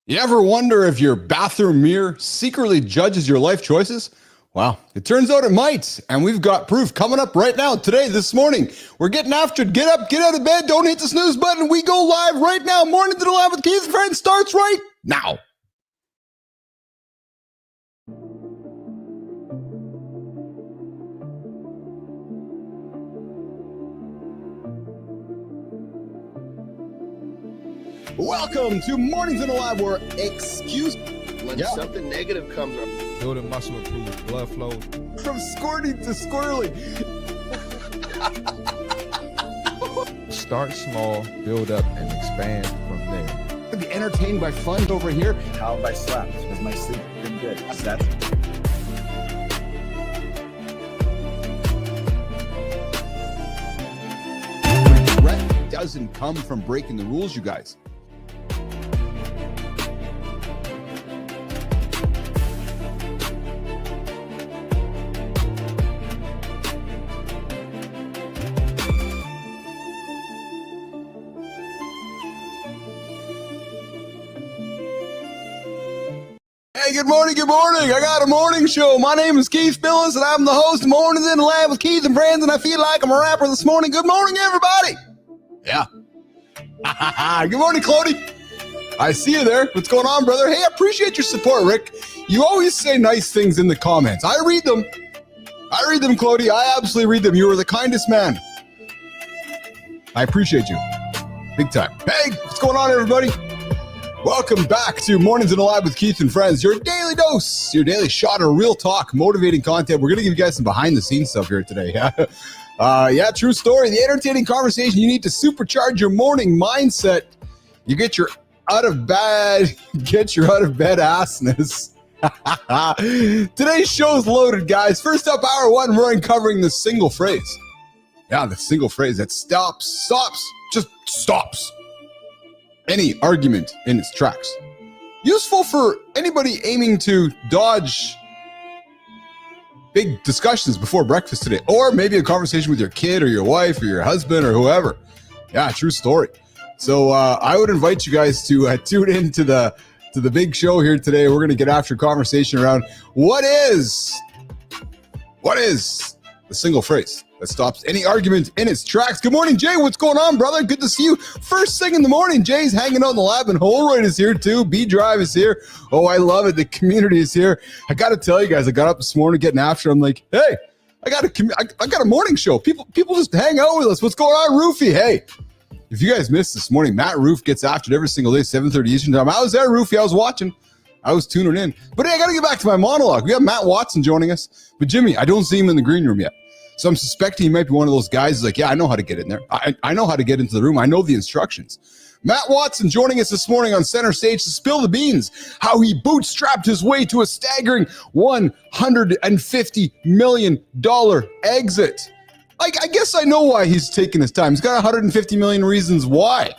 You ever wonder if your bathroom mirror secretly judges your life choices? Well, it turns out it might, and we've got proof coming up right now, today, this morning. We're getting after it. Get up, get out of bed, don't hit the snooze button. We go live right now. Morning to the Live with Keith and Friends starts right now. Welcome to Mornings in the Lab, where when something negative comes up. Building muscle improves blood flow. From squirting to squirrely. Start small, build up, and expand from there. Be entertained by fun over here. How have I slept? Has my sleep been good? That's Regret doesn't come from breaking the rules, you guys. Hey, good morning, good morning. I got a morning show. My name is Keith Phillips, and I'm the host of Mornings in the Lab with Keith and Friends, and I feel like I'm a rapper this morning. Good morning, everybody. Yeah. Good morning, Clody. I see you there. What's going on, brother? Hey, I appreciate your support, Rick. You always say nice things in the comments. I read them. Clody. I absolutely read them. You are the kindest man. I appreciate you. Big time. Hey, what's going on, everybody? Welcome back to Mornings in the Lab with Keith and Friends, your daily dose, your daily shot of real talk, motivating content. We're going to give you guys some behind-the-scenes stuff here today. Yeah, true story. The entertaining conversation you need to supercharge your morning mindset. You get your out-of-bed assness. Today's show's loaded, guys. First up, hour one, we're uncovering the single phrase. Yeah, the single phrase that stops any argument in its tracks. Useful for anybody aiming to dodge big discussions before breakfast today, or maybe a conversation with your kid or your wife or your husband or whoever. Yeah, true story. So I would invite you guys to tune in to the big show here today. We're going to get after a conversation around what is the single phrase that stops any argument in its tracks. Good morning, Jay. What's going on, brother? Good to see you. First thing in the morning, Jay's hanging out in the lab, and Holroyd is here too. B-Drive is here. Oh, I love it. The community is here. I got to tell you guys, I got up this morning getting after it. I'm like, hey, I got a morning show. People just hang out with us. What's going on, Roofy? Hey, if you guys missed this morning, Matt Roof gets after it every single day, 7:30 Eastern time. I was there, Roofy. I was watching. I was tuning in. But hey, I got to get back to my monologue. We got Matt Watson joining us. But Jimmy, I don't see him in the green room yet. So I'm suspecting he might be one of those guys who's like, yeah, I know how to get in there. I know how to get into the room. I know the instructions. Matt Watson joining us this morning on Center Stage to spill the beans, how he bootstrapped his way to a staggering $150 million exit. I guess I know why he's taking his time. He's got 150 million reasons why.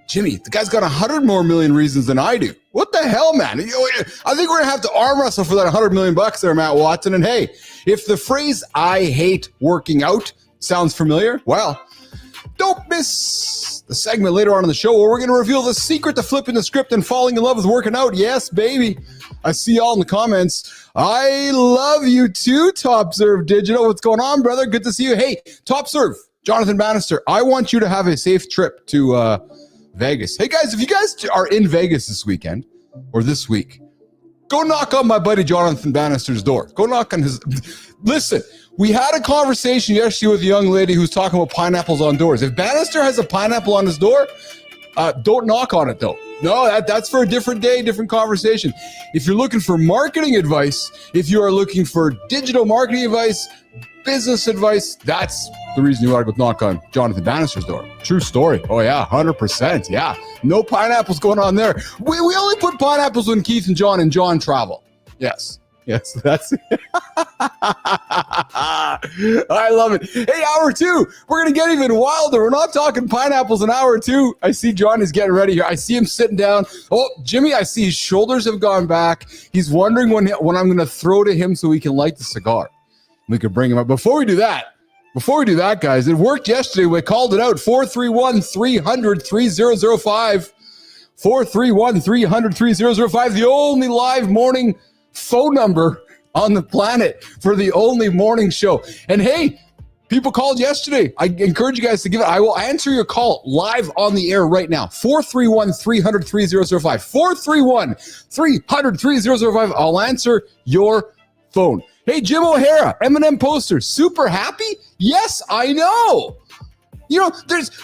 Jimmy, the guy's got 100 more million reasons than I do. What the hell, man? I think we're going to have to arm wrestle for that 100 million bucks there, Matt Watson. And hey, if the phrase "I hate working out" sounds familiar, well, don't miss the segment later on in the show where we're going to reveal the secret to flipping the script and falling in love with working out. Yes, baby. I see y'all in the comments. I love you too, Top Serve Digital. What's going on, brother? Good to see you. Hey, Top Serve, Jonathan Bannister, I want you to have a safe trip to Vegas. Hey, guys, if you guys are in Vegas this weekend or this week, go knock on my buddy Jonathan Bannister's door. Go knock on his... Listen, we had a conversation yesterday with a young lady who's talking about pineapples on doors. If Bannister has a pineapple on his door, don't knock on it, though. No, that's for a different day, different conversation. If you're looking for marketing advice, if you are looking for digital marketing advice, business advice, that's the reason you ought to go knock on Jonathan Bannister's door. True story. Oh, yeah, 100%. Yeah, no pineapples going on there. We only put pineapples when Keith and John travel. Yes, that's it. I love it. Hey, hour two, we're going to get even wilder. We're not talking pineapples in hour two. I see John is getting ready here. I see him sitting down. Oh, Jimmy, I see his shoulders have gone back. He's wondering when I'm going to throw to him so he can light the cigar. We could bring him up. Before we do that, guys, it worked yesterday. We called it out. 431-300-3005. 431-300-3005, the only live morning phone number on the planet for the only morning show. And hey, people called yesterday. I encourage you guys to give it. I will answer your call live on the air right now. 431-300-3005. 431-300-3005. I'll answer your phone. Hey, Jim O'Hara, M&M poster, super happy? Yes, I know. You know,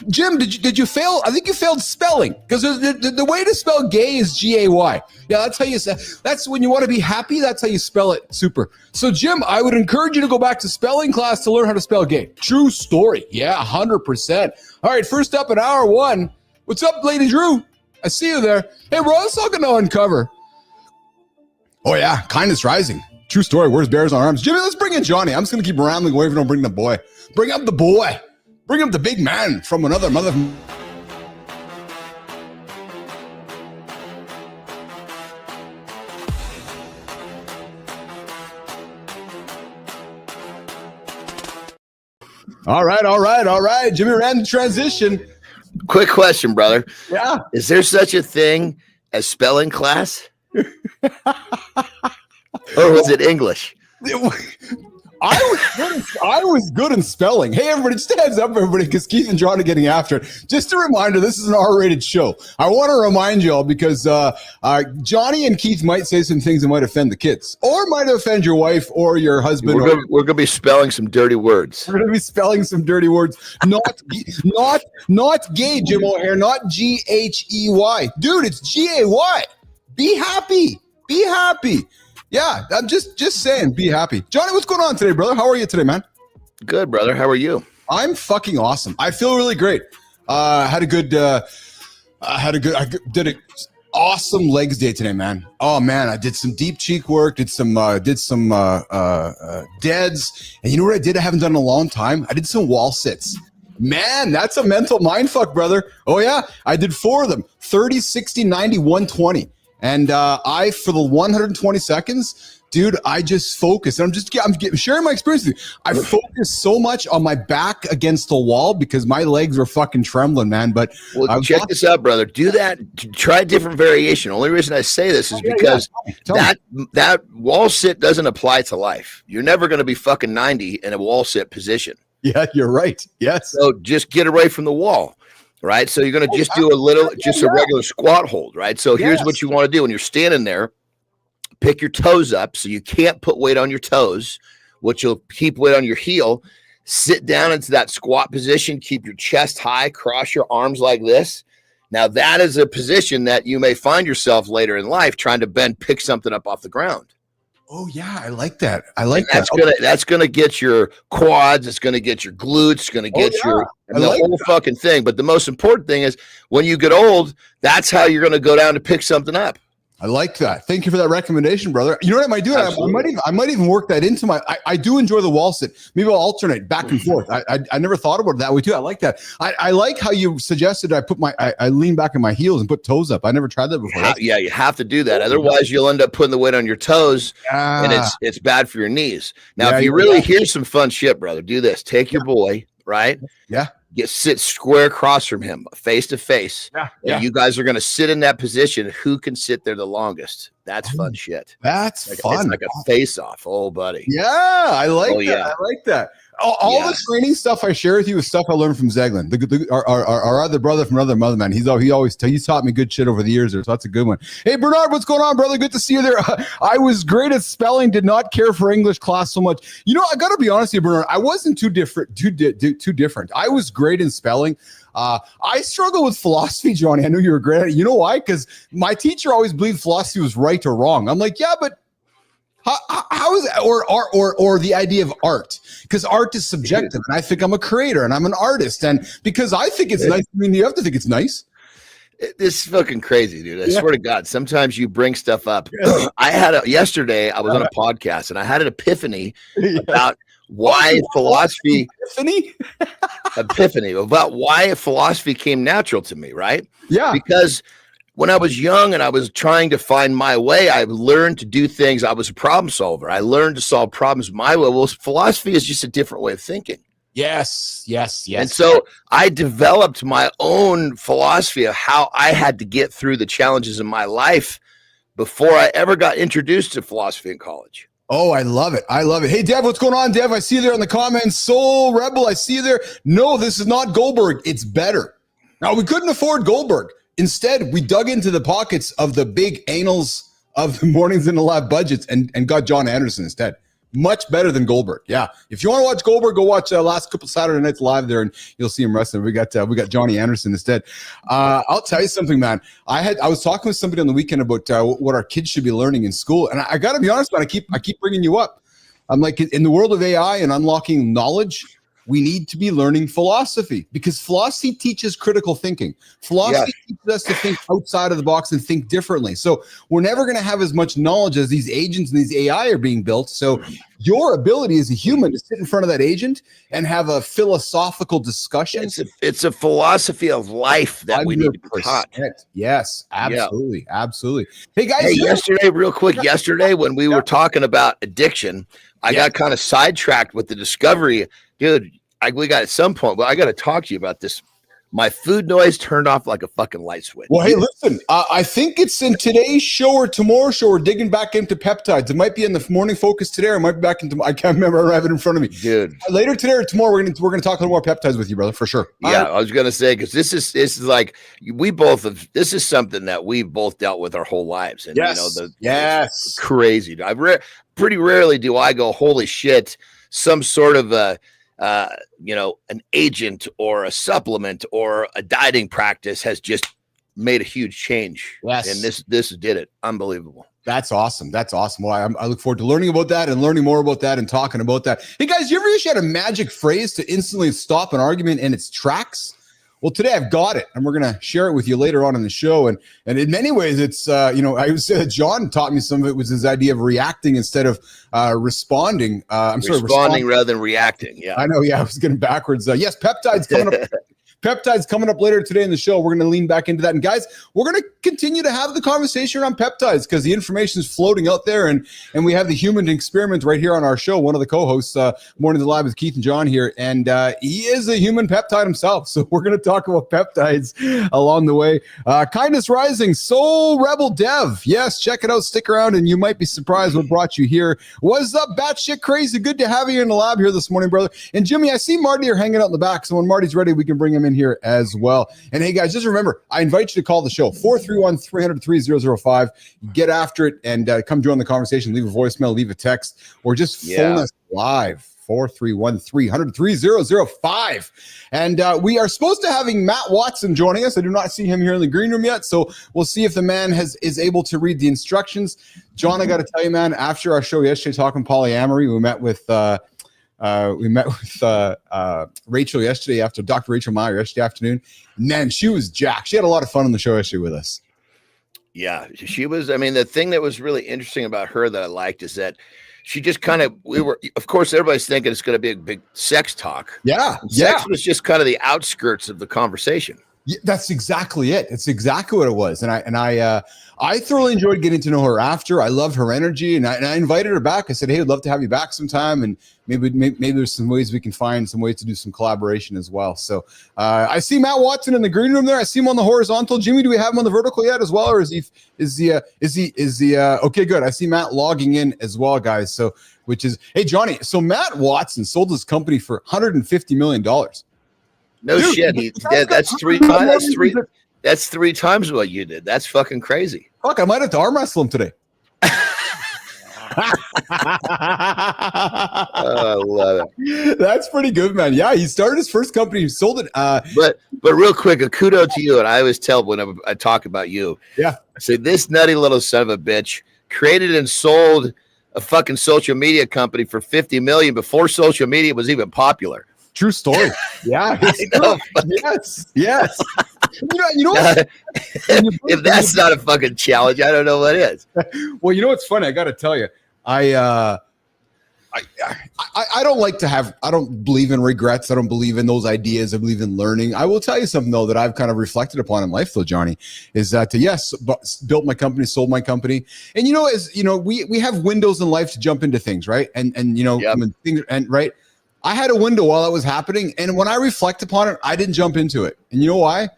Jim, did you fail? I think you failed spelling, because the way to spell gay is G-A-Y. Yeah, that's how you say. That's when you want to be happy. That's how you spell it. Super. So, Jim, I would encourage you to go back to spelling class to learn how to spell gay. True story. Yeah, 100%. All right, first up in hour one. What's up, Lady Drew? I see you there. Hey, we're also going to uncover. Oh, yeah, kindness rising. True story. Where's Bears on Arms? Jimmy, let's bring in Johnny. I'm just going to keep rambling away if we don't bring the boy. Bring up the boy. Bring up the big man from another mother. All right. Jimmy ran the transition. Quick question, brother. Yeah. Is there such a thing as spelling class? Or was it English? I was good in spelling. Hey, everybody, just a heads up, everybody, because Keith and John are getting after it. Just a reminder, this is an R-rated show. I want to remind you all because Johnny and Keith might say some things that might offend the kids, or might offend your wife or your husband. We're going to be spelling some dirty words. We're going to be spelling some dirty words. Not gay, Jim O'Hare, not G-H-E-Y. Dude, it's G-A-Y. Be happy. Be happy. Yeah, I'm just saying, be happy. Johnny, what's going on today, brother? How are you today, man? Good, brother. How are you? I'm fucking awesome. I feel really great. I did an awesome legs day today, man. Oh man, I did some deep cheek work, did some deads, and you know what I did? I haven't done in a long time. I did some wall sits. Man, that's a mental mind fuck, brother. Oh yeah, I did 4 of them: 30, 60, 90, 120. And for the 120 seconds, dude, I just focused. I'm sharing my experience with you. I focused so much on my back against the wall because my legs were fucking trembling, man. But check this out, brother. Do that. Try a different variation. Only reason I say this is because that wall sit doesn't apply to life. You're never going to be fucking 90 in a wall sit position. Yeah, you're right. Yes. So just get away from the wall. Right. So you're going to just do a regular squat hold. Right. So here's what you want to do when you're standing there. Pick your toes up so you can't put weight on your toes, which will keep weight on your heel. Sit down into that squat position. Keep your chest high. Cross your arms like this. Now, that is a position that you may find yourself later in life trying to pick something up off the ground. Oh yeah, I like that. That's gonna get your quads. It's gonna get your glutes. It's gonna get whole fucking thing. But the most important thing is when you get old, that's how you're gonna go down to pick something up. I like that. Thank you for that recommendation, brother. You know what I might do? I might even work that into my. I do enjoy the wall sit. Maybe I'll alternate back and forth. I never thought about it that way too. I like that. I like how you suggested I lean back on my heels and put toes up. I never tried that before. Yeah, you have to do that. Otherwise, you'll end up putting the weight on your toes, and it's bad for your knees. Now, if you really hear some fun shit, brother, do this. Take your boy, right? Yeah. Sit square across from him, face to face. And you guys are going to sit in that position. Who can sit there the longest? That's fun shit. That's fun. It's like a face-off, oh buddy. Yeah, I like that. Yeah. I like that. All the training stuff I share with you is stuff I learned from Zeglin, our other brother from another mother, man. He's taught me good shit over the years. So that's a good one. Hey, Bernard, what's going on, brother? Good to see you there. I was great at spelling, did not care for English class so much. You know, I got to be honest with you, Bernard. I wasn't too different. I was great in spelling. I struggle with philosophy, Johnny. I knew you were great at it. You know why? Because my teacher always believed philosophy was right or wrong. I'm like, yeah, but how is that? Or the idea of art? Because art is subjective, and I think I'm a creator and I'm an artist, and because I think it's nice, I mean, you have to think it's nice. This is fucking crazy, dude. I swear to God, sometimes you bring stuff up. Yesterday I was on a podcast and I had an epiphany about why philosophy epiphany about why philosophy came natural to me, right? Yeah. Because when I was young and I was trying to find my way, I learned to do things. I was a problem solver. I learned to solve problems my way. Well, philosophy is just a different way of thinking. Yes. And so I developed my own philosophy of how I had to get through the challenges in my life before I ever got introduced to philosophy in college. Oh, I love it. Hey, Dev, what's going on, Dev? I see you there in the comments. Soul Rebel, I see you there. No, this is not Goldberg. It's better. Now, we couldn't afford Goldberg. Instead, we dug into the pockets of the big anals of the Mornings in the Lab budgets and got John Anderson instead. Much better than Goldberg. Yeah. If you want to watch Goldberg, go watch last couple Saturday nights live there, and you'll see him wrestling. We got Johnny Anderson instead. I'll tell you something, man. I was talking with somebody on the weekend about what our kids should be learning in school, and I got to be honest, man. I keep bringing you up. I'm like, in the world of AI and unlocking knowledge, we need to be learning philosophy, because philosophy teaches critical thinking. Philosophy teaches us to think outside of the box and think differently. So we're never going to have as much knowledge as these agents and these AI are being built. So your ability as a human to sit in front of that agent and have a philosophical discussion. It's a philosophy of life that we need to be taught. Yes, absolutely. Yeah. Absolutely. Hey guys. Yesterday when we were talking about addiction, I got kind of sidetracked with the discovery. Dude, we got at some point, well, I got to talk to you about this. My food noise turned off like a fucking light switch. Well, hey, listen, I think it's in today's show or tomorrow's show. We're digging back into peptides. It might be in the morning focus today, or it might be back into, I can't remember. I have it in front of me. Dude. Later today or tomorrow, we're gonna talk a little more peptides with you, brother, for sure. Yeah, I was gonna say, because this is like this is something that we've both dealt with our whole lives. And it's crazy. Pretty rarely do I go, holy shit, some sort of an agent or a supplement or a dieting practice has just made a huge change. Yes. And this did it. Unbelievable. That's awesome. Well, I look forward to learning about that and learning more about that and talking about that. Hey guys, you ever wish you had a magic phrase to instantly stop an argument in its tracks? Well, today I've got it, and we're going to share it with you later on in the show. And in many ways, it's, I would say that John taught me some of it was his idea of reacting instead of responding. Responding rather than reacting. Yeah. I know. Yeah. I was getting backwards. Yes. Peptides coming up. Peptides coming up later today in the show. We're going to lean back into that. And guys, we're going to continue to have the conversation around peptides because the information is floating out there. And we have the human experiment right here on our show. One of the co-hosts, Morning Live with Keith and John here. And he is a human peptide himself. So we're going to talk about peptides along the way. Kindness Rising, Soul Rebel Dev. Yes, check it out. Stick around and you might be surprised what brought you here. What's up, batshit crazy? Good to have you in the lab here this morning, brother. And Jimmy, I see Marty here hanging out in the back. So when Marty's ready, we can bring him in here as well. And hey guys, just remember, I invite you to call the show 431-300-3005. Get after it and come join the conversation. Leave a voicemail, leave a text, or just phone us live. 431-300-3005. And we are supposed to having Matt Watson joining us. I do not see him here in the green room yet, so we'll see if the man is able to read the instructions. John, I got to tell you, man, after our show yesterday talking polyamory, we met with Rachel yesterday, after Dr. Rachel Meyer yesterday afternoon. Man, she was jacked. She had a lot of fun on the show yesterday with us. Yeah, she was. I mean, the thing that was really interesting about her that I liked is that she just kind of, of course, everybody's thinking it's going to be a big sex talk. Yeah. Sex was just kind of the outskirts of the conversation. Yeah, that's exactly it. It's exactly what it was. And I thoroughly enjoyed getting to know her after. I loved her energy, and I invited her back. I said, hey, I'd love to have you back sometime, and maybe there's some ways we can find some ways to do some collaboration as well. So I see Matt Watson in the green room there. I see him on the horizontal. Jimmy, do we have him on the vertical yet as well, or is he okay? Good. I see Matt logging in as well, guys. So hey Johnny. So Matt Watson sold his company for $150 million. No shit. That's three times. That's three times what you did. That's fucking crazy. Fuck, I might have to arm wrestle him today. I love it. That's pretty good, man. Yeah, he started his first company. He sold it. But real quick, a kudo to you. And I always tell when I talk about you. Yeah. I say this nutty little son of a bitch created and sold a fucking social media company for $50 million before social media was even popular. True story. Yeah. Yes. You know what? If that's not a fucking challenge, I don't know what is. Well, you know what's funny? I got to tell you, I don't believe in regrets. I don't believe in those ideas. I believe in learning. I will tell you something though that I've kind of reflected upon in life though, Johnny, is that built my company, sold my company. And we have windows in life to jump into things, right? And right. I had a window while that was happening. And when I reflect upon it, I didn't jump into it. And you know why?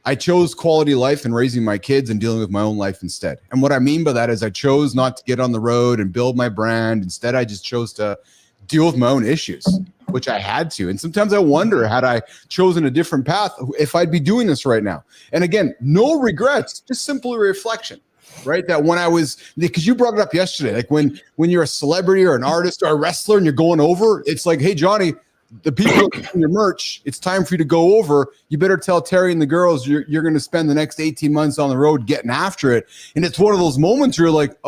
I chose quality life and raising my kids and dealing with my own life instead. And what I mean by that is I chose not to get on the road and build my brand. Instead, I just chose to deal with my own issues, which I had to. And sometimes I wonder, had I chosen a different path, if I'd be doing this right now. And again, no regrets, just simply reflection. Right, that when I was, because you brought it up yesterday, like when you're a celebrity or an artist or a wrestler and you're going over, it's like, hey Johnny, the people in your merch, it's time for you to go over. You better tell Terry and the girls you're going to spend the next 18 months on the road getting after it. And it's one of those moments where you're like,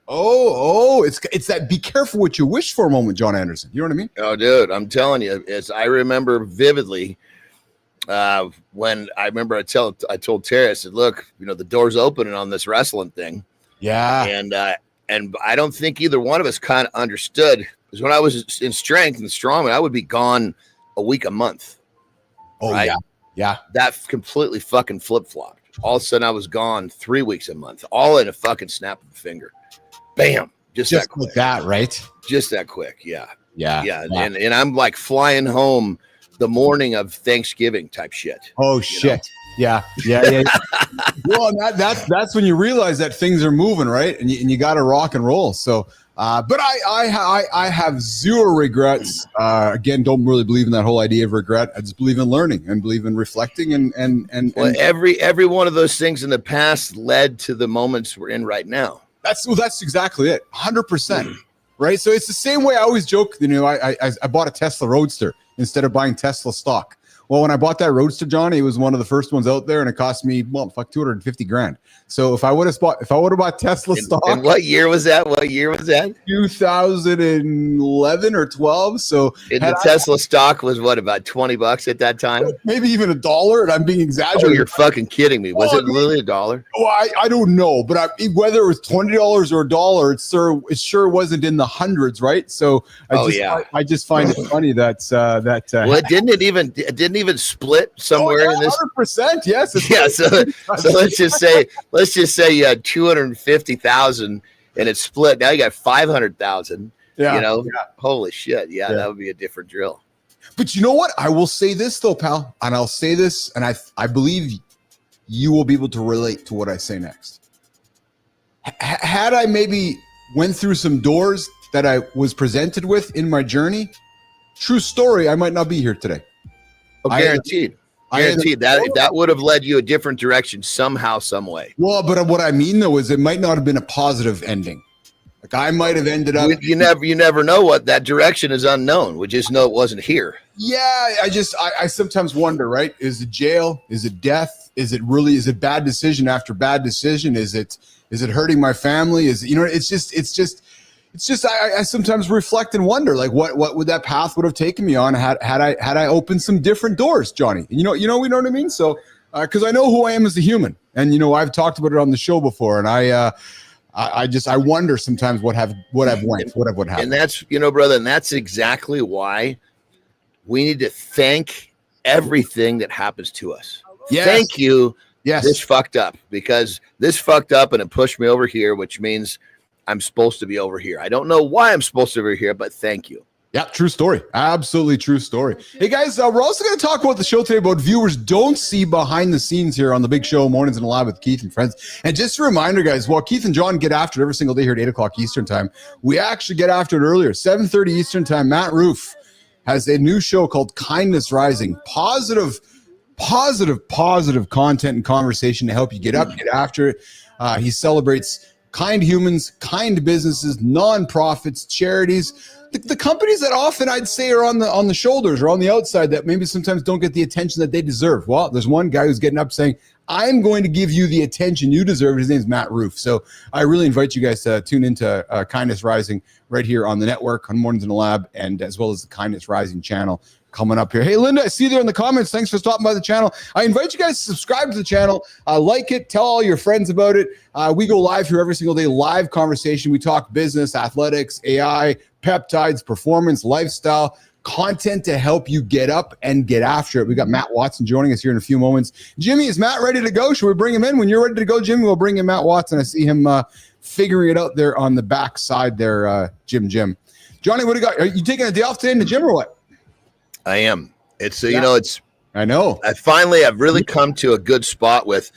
it's that be careful what you wish for moment, John Anderson. You know what I mean? Oh, dude, I'm telling you, I remember vividly. When I remember I told Terry, I said, look, the door's opening on this wrestling thing. Yeah. And I don't think either one of us kind of understood, because when I was in strength and strongman, I would be gone a week, a month. Oh, right? Yeah. That completely fucking flip-flopped. All of a sudden I was gone 3 weeks, a month, all in a fucking snap of a finger. Bam. Just that quick. Like that, right? Just that quick. Yeah. Yeah. And I'm like flying home the morning of Thanksgiving type shit. Oh shit. Yeah. Well, that's when you realize that things are moving, right? And you got to rock and roll. So, but I have zero regrets. Again, don't really believe in that whole idea of regret. I just believe in learning and believe in reflecting and every one of those things in the past led to the moments we're in right now. That's exactly it. 100%. Right. So it's the same way I always joke, I bought a Tesla Roadster instead of buying Tesla stock. Well, when I bought that Roadster, Johnny, it was one of the first ones out there, and it cost me $250,000. So if I would have bought Tesla stock, and what year was that? 2011 or 12. So the Tesla stock was what, about $20 at that time? Maybe even $1. And I'm being exaggerated. Oh, you're fucking kidding me! Was it really $1? Well, I don't know, but whether it was $20 or $1, it sure wasn't in the hundreds, right? So I just find it funny that well, it didn't even split somewhere in this. 100%, yes. Yeah, so let's just say you had 250,000 and it split. Now you got 500,000. Yeah, holy shit. Yeah, that would be a different drill. But you know what? I will say this though, pal, and I'll say this, and I believe you will be able to relate to what I say next. Had I maybe went through some doors that I was presented with in my journey, true story, I might not be here today. Oh, guaranteed. That would have led you a different direction somehow, some way. Well, but what I mean though is it might not have been a positive ending. Like I might have ended up. You never know what that direction is unknown. We just know it wasn't here. Yeah, I sometimes wonder, right? Is it jail? Is it death? Is it bad decision after bad decision? Is it hurting my family? It's just I sometimes reflect and wonder, like what would that path would have taken me on had I opened some different doors, Johnny? You know what I mean? So because I know who I am as a human, and I've talked about it on the show before, and I wonder sometimes what have happened. And that's brother, and that's exactly why we need to thank everything that happens to us. Yes. Thank you. Yes. This fucked up, because this fucked up and it pushed me over here, which means I'm supposed to be over here. I don't know why I'm supposed to be over here, but thank you. Yeah, true story. Absolutely true story. Hey, guys, we're also going to talk about the show today about viewers don't see behind the scenes here on the big show, Mornings in the Lab with Keith and Friends. And just a reminder, guys, while Keith and John get after it every single day here at 8 o'clock Eastern time, we actually get after it earlier, 7:30 Eastern time. Matt Roof has a new show called Kindness Rising. Positive content and conversation to help you get up, get after it. He celebrates kind humans, kind businesses, nonprofits, charities, the companies that often I'd say are on the shoulders or on the outside that maybe sometimes don't get the attention that they deserve. Well, there's one guy who's getting up saying, I'm going to give you the attention you deserve. His name's Matt Roof. So I really invite you guys to tune into Kindness Rising right here on the network on Mornings in the Lab, and as well as the Kindness Rising channel coming up here. Hey, Linda, I see you there in the comments. Thanks for stopping by the channel. I invite you guys to subscribe to the channel, like it, tell all your friends about it. We go live here every single day, live conversation. We talk business, athletics, AI, peptides, performance, lifestyle, content to help you get up and get after it. We got Matt Watson joining us here in a few moments. Jimmy, is Matt ready to go? Should we bring him in? When you're ready to go, Jimmy, we'll bring in Matt Watson. I see him figuring it out there on the back side there, Jim. Johnny, what do you got? Are you taking a day off today in the gym or what? I am. It's you know, it's. I know. I've really come to a good spot with.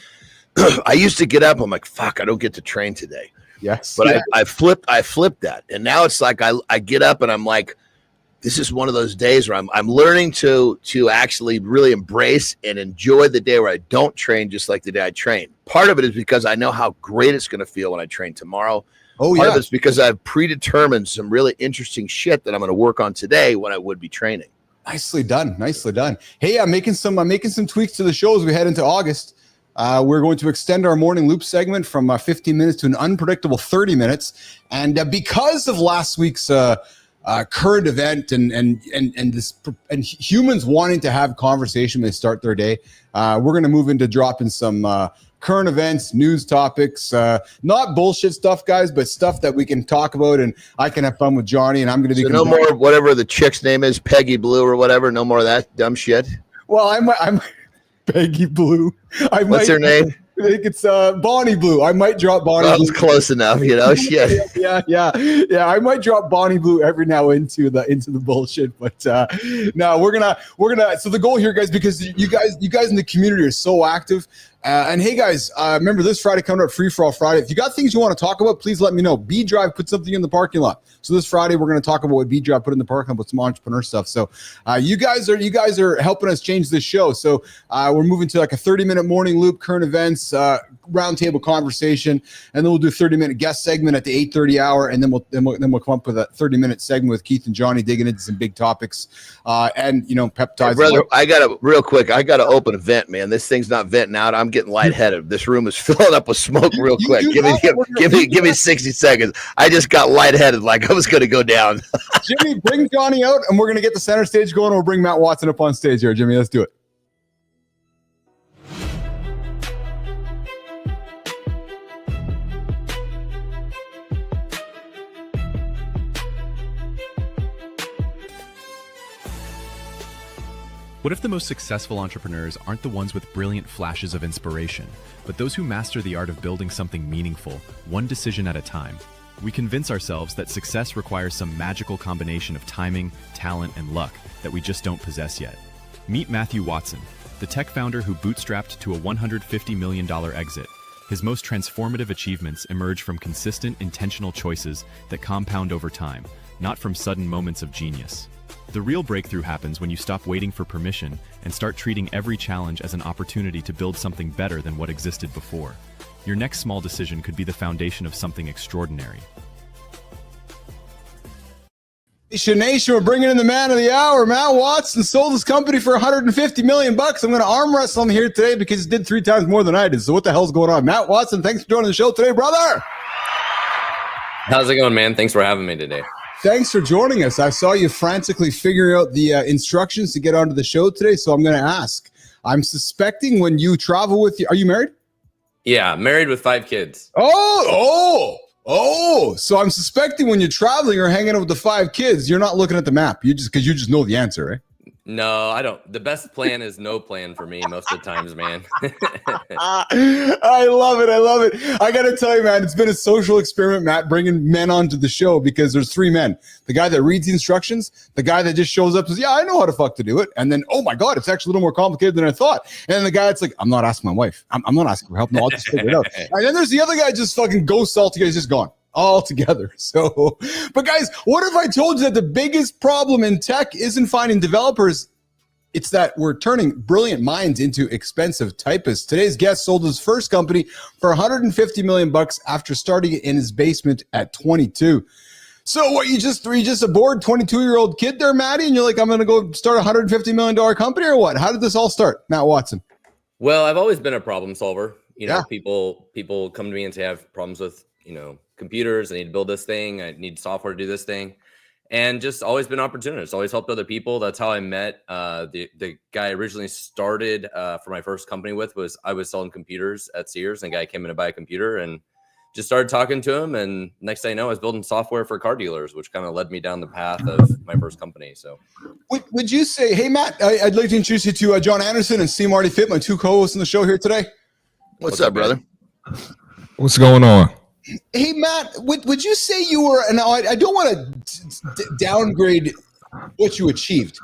I used to get up. I'm like, fuck, I don't get to train today. Yes, but I flipped that, and now it's like I get up and I'm like, this is one of those days where I'm learning to actually really embrace and enjoy the day where I don't train just like the day I train. Part of it is because I know how great it's going to feel when I train tomorrow. Part of it's because I've predetermined some really interesting shit that I'm going to work on today when I would be training. Nicely done. Hey, I'm making some tweaks to the show as we head into August. We're going to extend our morning loop segment from 15 minutes to an unpredictable 30 minutes. And because of last week's current event and humans wanting to have conversation when they start their day, we're going to move into dropping some current events, news topics, not bullshit stuff, guys, but stuff that we can talk about and I can have fun with Johnny. And I'm going to be no more whatever the chick's name is, Peggy Blue or whatever. No more of that dumb shit. Well, I'm Peggy Blue. What's her name? I think it's Bonnie Blue. I might drop Bonnie Blue. That was close enough, you know. Shit. Yeah. I might drop Bonnie Blue every now into the bullshit, but no, we're gonna. So the goal here, guys, because you guys in the community are so active. And hey, guys, remember this Friday coming up, Free For All Friday. If you got things you want to talk about, please let me know. B Drive put something in the parking lot. So this Friday, we're going to talk about what B Drive put in the parking lot with some entrepreneur stuff. So you guys are helping us change this show. So we're moving to like a 30-minute morning loop, current events, roundtable conversation, and then we'll do a 30-minute guest segment at the 8:30 hour, and then we'll come up with a 30-minute segment with Keith and Johnny digging into some big topics, and peptides. Hey, brother, I got to open a vent, man. This thing's not venting out. I'm getting lightheaded. This room is filling up with smoke real quick. Give me 60 seconds. I just got lightheaded like I was going to go down. Jimmy, bring Johnny out, and we're going to get the center stage going. We'll bring Matt Watson up on stage here. Jimmy, let's do it. What if the most successful entrepreneurs aren't the ones with brilliant flashes of inspiration, but those who master the art of building something meaningful, one decision at a time? We convince ourselves that success requires some magical combination of timing, talent, and luck that we just don't possess yet. Meet Matthew Watson, the tech founder who bootstrapped to a $150 million exit. His most transformative achievements emerge from consistent, intentional choices that compound over time, not from sudden moments of genius. The real breakthrough happens when you stop waiting for permission and start treating every challenge as an opportunity to build something better than what existed before. Your next small decision could be the foundation of something extraordinary. Nation, we're bringing in the man of the hour. Matt Watson sold his company for $150 million. I'm going to arm wrestle him here today because he did 3 times more than I did. So what the hell's going on? Matt Watson, thanks for joining the show today, brother. How's it going, man? Thanks for having me today. Thanks for joining us. I saw you frantically figuring out the instructions to get onto the show today, so I'm going to ask. I'm suspecting when you travel with you, are you married? Yeah, married with 5 kids. Oh! So I'm suspecting when you're traveling or hanging out with the 5 kids, you're not looking at the map. You just know the answer, right? No, I don't. The best plan is no plan for me most of the times, man. I love it. I got to tell you, man, it's been a social experiment, Matt, bringing men onto the show because there's 3 men. The guy that reads the instructions, the guy that just shows up and says, yeah, I know how to fuck to do it. And then, oh my God, it's actually a little more complicated than I thought. And then the guy that's like, I'm not asking my wife. I'm not asking for help. No, I'll just figure it out. And then there's the other guy just fucking ghosts altogether. He's just gone. All together. So, but guys, what if I told you that the biggest problem in tech isn't finding developers? It's that we're turning brilliant minds into expensive typists. Today's guest sold his first company for $150 million after starting it in his basement at 22. So what, you just a bored 22-year-old kid there, Matty, and you're like, I'm going to go start a $150 million company or what? How did this all start, Matt Watson? Well, I've always been a problem solver. People come to me and say I have problems with, computers. I need to build this thing. I need software to do this thing. And just always been opportunist, always helped other people. That's how I met the guy I originally started for my first company with. I was selling computers at Sears, and a guy came in to buy a computer and just started talking to him. And next thing I know, I was building software for car dealers, which kind of led me down the path of my first company. So would you say, hey, Matt, I'd like to introduce you to John Anderson and C. Marty Fit, my 2 co-hosts on the show here today. What's up, brother? What's going on? Hey, Matt, would you say you were, and I don't want to downgrade what you achieved.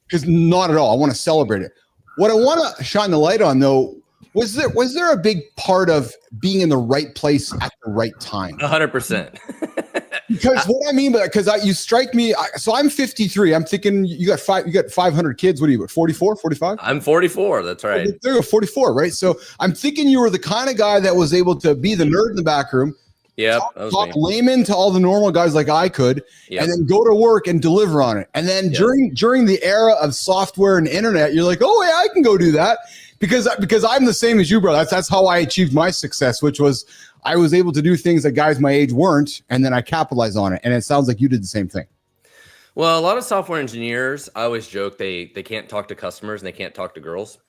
because not at all. I want to celebrate it. What I want to shine the light on, though, was there a big part of being in the right place at the right time? 100%. Because what I mean by that, because you strike me. So I'm 53. I'm thinking you got 500 kids. What are you, 44, 45? I'm 44. That's right. There you go, 44, right? So I'm thinking you were the kind of guy that was able to be the nerd in the back room. Yep. Talk layman to all the normal guys like I could, and then go to work and deliver on it. And then during the era of software and internet, you're like, oh yeah, I can go do that because I'm the same as you, bro. That's how I achieved my success, which was I was able to do things that guys my age weren't, and then I capitalized on it. And it sounds like you did the same thing. Well, a lot of software engineers, I always joke they can't talk to customers and they can't talk to girls.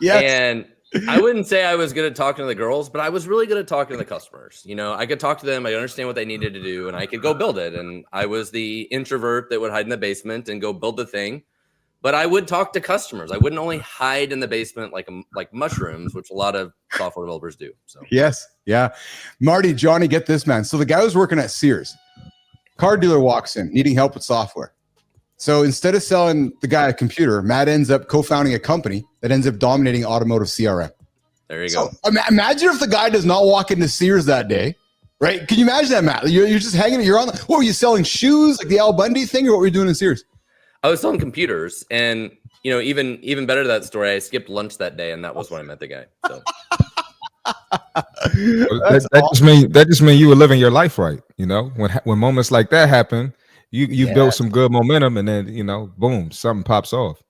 Yes. And I wouldn't say I was good at talking to the girls, but I was really good at talking to the customers. You know, I could talk to them, I understand what they needed to do, and I could go build it. And I was the introvert that would hide in the basement and go build the thing. But I would talk to customers. I wouldn't only hide in the basement like mushrooms, which a lot of software developers do. So yes, yeah. Marty, Johnny, get this, man. So the guy was working at Sears. Car dealer walks in, needing help with software. So instead of selling the guy a computer, Matt ends up co-founding a company that ends up dominating automotive CRM. There you go. Imagine if the guy does not walk into Sears that day, right? Can you imagine that, Matt? You're just hanging. You're on. What were you selling? Shoes, like the Al Bundy thing, or what were you doing in Sears? I was selling computers, and you know, even better to that story, I skipped lunch that day, and that was when I met the guy. So that just means you were living your life right. You know, when moments like that happen, you build some good momentum, and then boom, something pops off.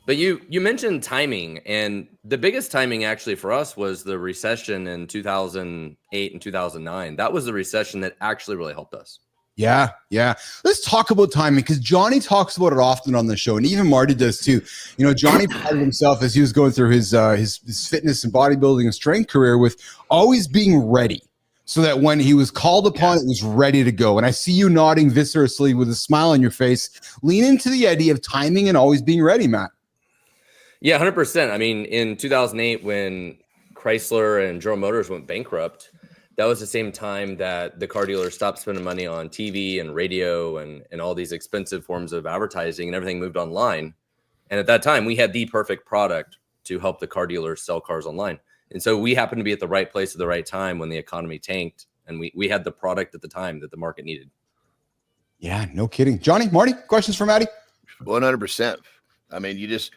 But you mentioned timing, and the biggest timing actually for us was the recession in 2008 and 2009. That was the recession that actually really helped us. Yeah. Let's talk about timing, because Johnny talks about it often on the show, and even Marty does too. You know, Johnny prided himself as he was going through his fitness and bodybuilding and strength career with always being ready, so that when he was called upon, it was ready to go. And I see you nodding viscerously with a smile on your face. Lean into the idea of timing and always being ready, Matt. Yeah, 100%. I mean, in 2008, when Chrysler and General Motors went bankrupt, that was the same time that the car dealers stopped spending money on TV and radio and all these expensive forms of advertising, and everything moved online. And at that time, we had the perfect product to help the car dealers sell cars online. And so we happened to be at the right place at the right time when the economy tanked, and we had the product at the time that the market needed. Yeah, no kidding. Johnny, Marty, questions for Matty? 100%. I mean, you just,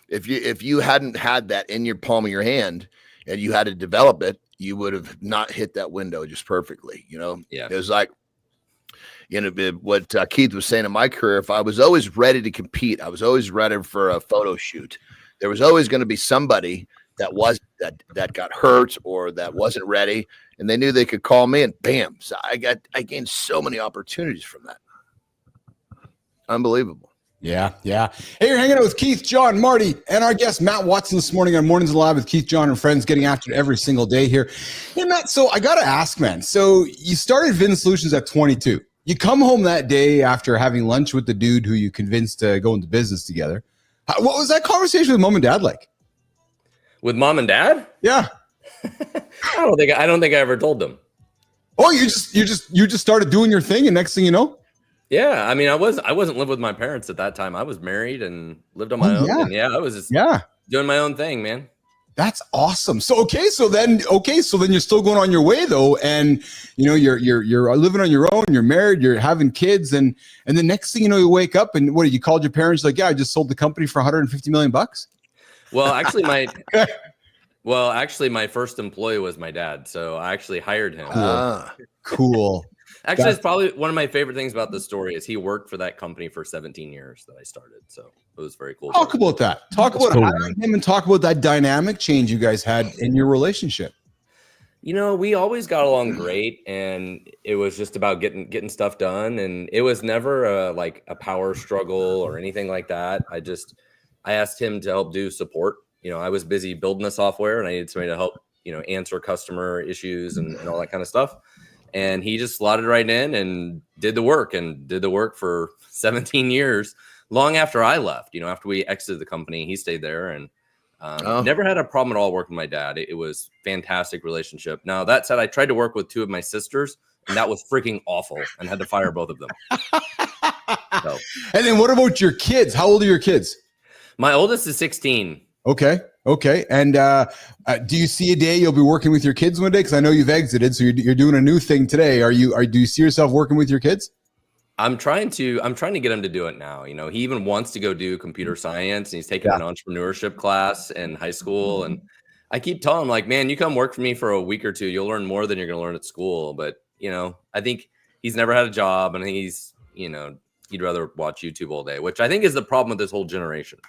if you hadn't had that in your palm of your hand and you had to develop it, you would have not hit that window just perfectly. Yeah. It was like, what Keith was saying in my career. If I was always ready to compete, I was always ready for a photo shoot. There was always going to be somebody that got hurt or that wasn't ready, and they knew they could call me, and bam. So I gained so many opportunities from that. Unbelievable. Yeah. Hey, you're hanging out with Keith, John, Marty, and our guest, Matt Watson, this morning on Mornings Live with Keith, John, and friends, getting after it every single day here. Hey, Matt, so I got to ask, man, so you started Vin Solutions at 22. You come home that day after having lunch with the dude who you convinced to go into business together. What was that conversation with mom and dad like? With mom and dad? Yeah. I don't think I ever told them. Oh, you just started doing your thing, and next thing you know? Yeah, I mean, I wasn't living with my parents at that time. I was married and lived on my own. Yeah. And I was just doing my own thing, man. That's awesome. So then you're still going on your way though, and you're living on your own. You're married. You're having kids, and the next thing you know, you wake up and what? You called your parents like, yeah, I just sold the company for $150 million. Well, actually, my first employee was my dad, so I actually hired him. Cool. Actually, it's probably one of my favorite things about this story is he worked for that company for 17 years that I started. So it was very cool. Talk about that. Talk about hiring him and talk about that dynamic change you guys had in your relationship. We always got along great, and it was just about getting stuff done. And it was never a power struggle or anything like that. I asked him to help do support. I was busy building the software, and I needed somebody to help, answer customer issues and all that kind of stuff. And he just slotted right in and did the work for 17 years, long after I left. After we exited the company, he stayed there, and never had a problem at all working with my dad. It was fantastic relationship. Now, that said, I tried to work with two of my sisters, and that was freaking awful, and had to fire both of them. So, And then what about your kids? How old are your kids? my oldest is 16. Okay. And do you see a day you'll be working with your kids one day? Because I know you've exited, so you're doing a new thing today. Do you see yourself working with your kids? I'm trying to get him to do it now. You know, he even wants to go do computer science, and he's taking an entrepreneurship class in high school. And I keep telling him, like, man, you come work for me for a week or two, you'll learn more than you're going to learn at school. But, you know, I think he's never had a job, and he's, you know, he'd rather watch YouTube all day, which I think is the problem with this whole generation.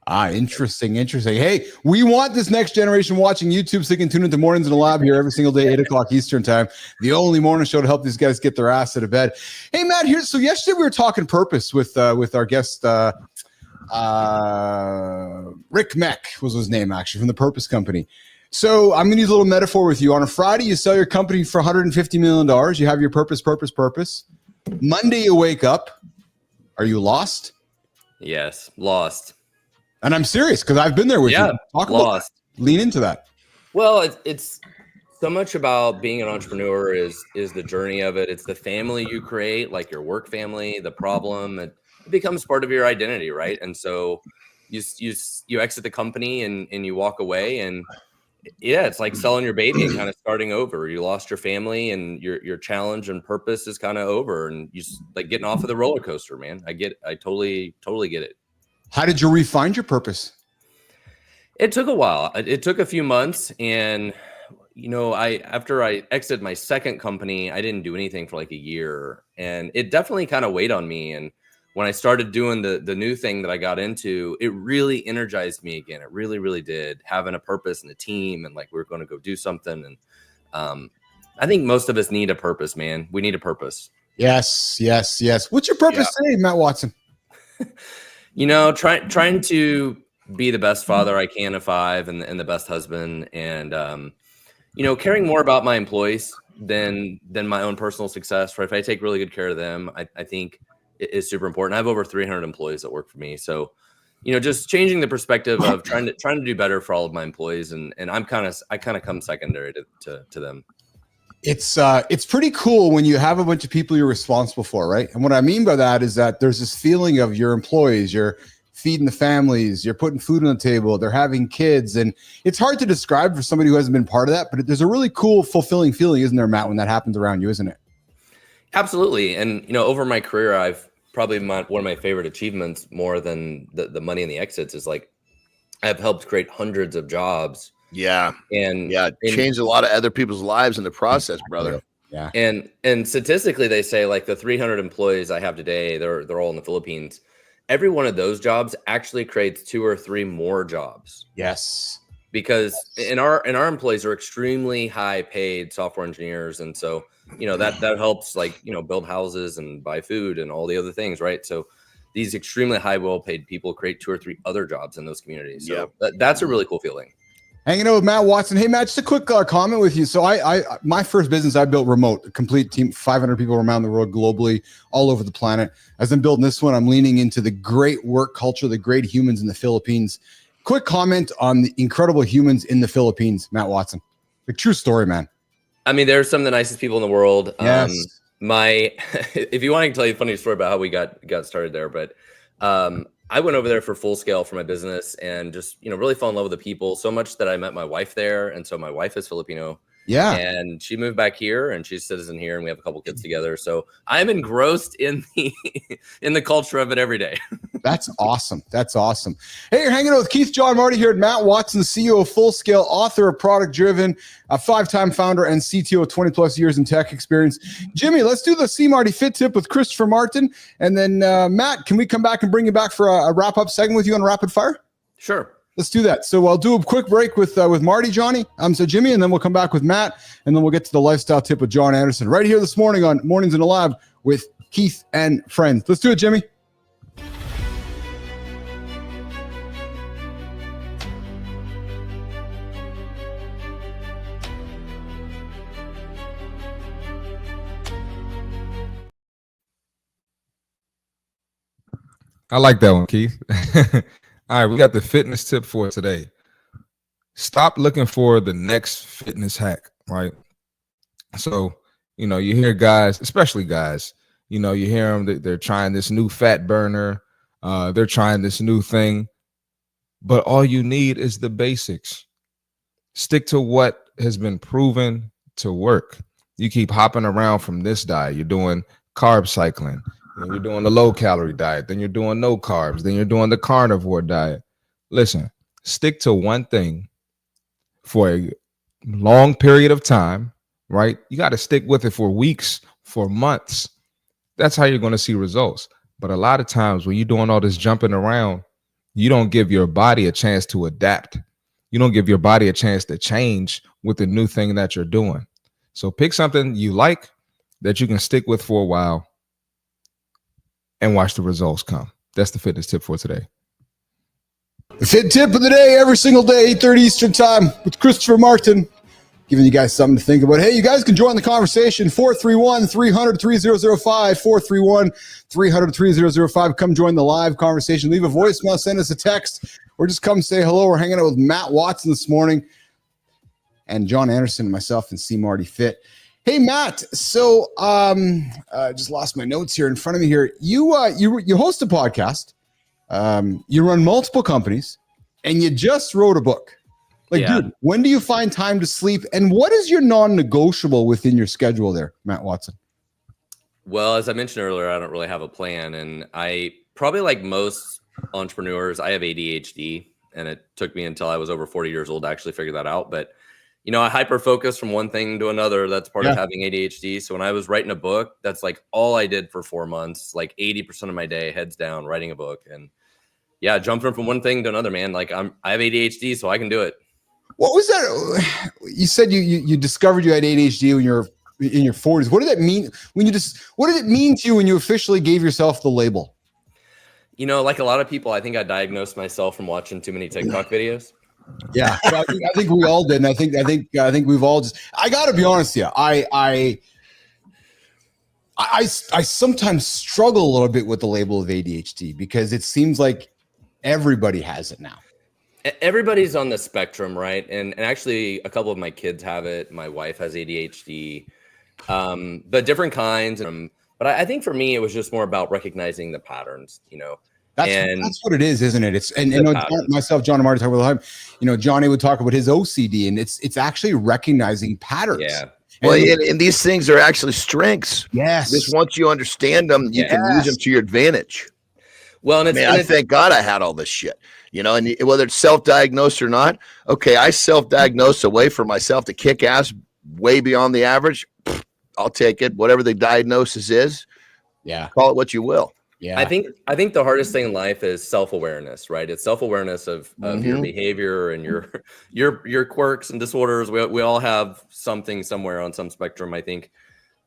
Interesting. Hey, we want this next generation watching YouTube, so they can tune into Mornings in the Lab here every single day, 8 o'clock Eastern time. The only morning show to help these guys get their ass out of bed. Hey, Matt, here. So yesterday we were talking purpose with our guest, Rick Meck was his name, actually, from the Purpose Company. So I'm going to use a little metaphor with you. On a Friday, you sell your company for $150 million. You have your purpose. Monday, you wake up. Are you lost? Yes, lost. And I'm serious, because I've been there with you. Talk lost. Lean into that. Well, it's so much about being an entrepreneur is the journey of it. It's the family you create, like your work family, the problem. It becomes part of your identity, right? And so you exit the company and you walk away, and it's like selling your baby and kind of starting over. You lost your family, and your challenge and purpose is kind of over, and you like getting off of the roller coaster, man. I totally get it. How did you refine your purpose? It took a while. It took a few months, and you know, after I exited my second company, I didn't do anything for like a year, and it definitely kind of weighed on me. And when I started doing the new thing that I got into, it really energized me again. It really did, having a purpose and a team, and like we were going to go do something. And I think most of us need a purpose, man. We need a purpose. Yes. What's your purpose today, Matt Watson? You know, trying to be the best father I can of 5, and the best husband, and you know, caring more about my employees than my own personal success. Right? If I take really good care of them, I think it is super important. I have over 300 employees that work for me, so you know, just changing the perspective of trying to do better for all of my employees, and I kind of come secondary to them. It's pretty cool when you have a bunch of people you're responsible for, right? And what I mean by that is that there's this feeling of your employees, you're feeding the families, you're putting food on the table, they're having kids. And it's hard to describe for somebody who hasn't been part of that, but there's a really cool, fulfilling feeling, isn't there, Matt, when that happens around you, isn't it? Absolutely. And, you know, over my career, I've probably one of my favorite achievements, more than the money and the exits, is like I've helped create hundreds of jobs. Yeah. And changed a lot of other people's lives in the process, brother. Yeah. And statistically, they say like the 300 employees I have today, they're all in the Philippines. Every one of those jobs actually creates 2 or 3 more jobs. Yes. Because and our employees are extremely high paid software engineers. And so, you know, that helps, like, you know, build houses and buy food and all the other things, right? So these extremely high, well-paid people create 2 or 3 other jobs in those communities. So that's a really cool feeling. Hanging out with Matt Watson. Hey, Matt, just a quick comment with you. So my first business I built remote, a complete team, 500 people around the world, globally, all over the planet. As I'm building this one, I'm leaning into the great work culture, the great humans in the Philippines. Quick comment on the incredible humans in the Philippines, Matt Watson. The true story, man. I mean, they're some of the nicest people in the world. Yes. If you want, I can tell you a funny story about how we got started there, but I went over there for Full Scale for my business, and just, you know, really fell in love with the people so much that I met my wife there. And so my wife is Filipino. Yeah. And she moved back here, and she's a citizen here, and we have a couple kids together. So I'm engrossed in the culture of it every day. That's awesome. Hey, you're hanging out with Keith, John, Marty here at Matt Watson, CEO of Full Scale, author of Product Driven, a 5-time founder and CTO, 20 plus years in tech experience. Jimmy, let's do the C Marty Fit Tip with Christopher Martin. And then Matt, can we come back and bring you back for a wrap-up segment with you on Rapid Fire? Sure. Let's do that. So I'll do a quick break with Marty, Johnny, so Jimmy, and then we'll come back with Matt, and then we'll get to the lifestyle tip with John Anderson right here this morning on Mornings in the Lab with Keith and friends. Let's do it, Jimmy. I like that one, Keith. All right, we got the fitness tip for today. Stop looking for the next fitness hack, right? So, you know, you hear guys, especially guys, You know, you hear them, they're trying this new fat burner. They're trying this new thing. But all you need is the basics. Stick to what has been proven to work. You keep hopping around from this diet. You're doing carb cycling. Then you're doing the low calorie diet. Then you're doing no carbs. Then you're doing the carnivore diet. Listen, stick to one thing for a long period of time, right? You got to stick with it for weeks, for months. That's how you're going to see results. But a lot of times when you're doing all this jumping around, you don't give your body a chance to adapt. You don't give your body a chance to change with the new thing that you're doing. So pick something you like that you can stick with for a while and watch the results come. That's the fitness tip for today. The fit tip of the day, every single day, 8:30 Eastern time with Christopher Martin, giving you guys something to think about. Hey, you guys can join the conversation, 431-300-3005, 431-300-3005. Come join the live conversation. Leave a voicemail, send us a text, or just come say hello. We're hanging out with Matt Watson this morning, and John Anderson, and myself, and C. Marty Fit. Hey, Matt, so just lost my notes here in front of me here. You host a podcast, you run multiple companies, and you just wrote a book. Like, dude, when do you find time to sleep? And what is your non-negotiable within your schedule there, Matt Watson? Well, as I mentioned earlier, I don't really have a plan. And I probably, like most entrepreneurs, I have ADHD. And it took me until I was over 40 years old to actually figure that out. But, you know, I hyper-focus from one thing to another. That's part of having ADHD. So when I was writing a book, that's like all I did for 4 months, like 80% of my day, heads down, writing a book. And yeah, jumping from one thing to another, man. Like I have ADHD, so I can do it. What was that? You said you discovered you had ADHD when you're in your 40s. What did that mean what did it mean to you when you officially gave yourself the label? You know, like a lot of people, I think I diagnosed myself from watching too many TikTok videos. Yeah, I think we all did. And I think we've all just, I got to be honest with you. I sometimes struggle a little bit with the label of ADHD because it seems like everybody has it now. Everybody's on the spectrum, right? And actually, a couple of my kids have it. My wife has ADHD, but different kinds. But I think for me, it was just more about recognizing the patterns, you know. That's what it is, isn't it? It's and you know, myself, John and Marty talk about all the time. You know, Johnny would talk about his OCD, and it's actually recognizing patterns. Yeah. Well, and these things are actually strengths. Yes. Just once you understand them, you can use them to your advantage. Well, and I thank God I had all this shit, you know, and whether it's self-diagnosed or not. Okay, I self-diagnosed a way for myself to kick ass way beyond the average. I'll take it. Whatever the diagnosis is, call it what you will. Yeah, I think the hardest thing in life is self-awareness, right? It's self-awareness of your behavior and your quirks and disorders. We all have something somewhere on some spectrum, I think.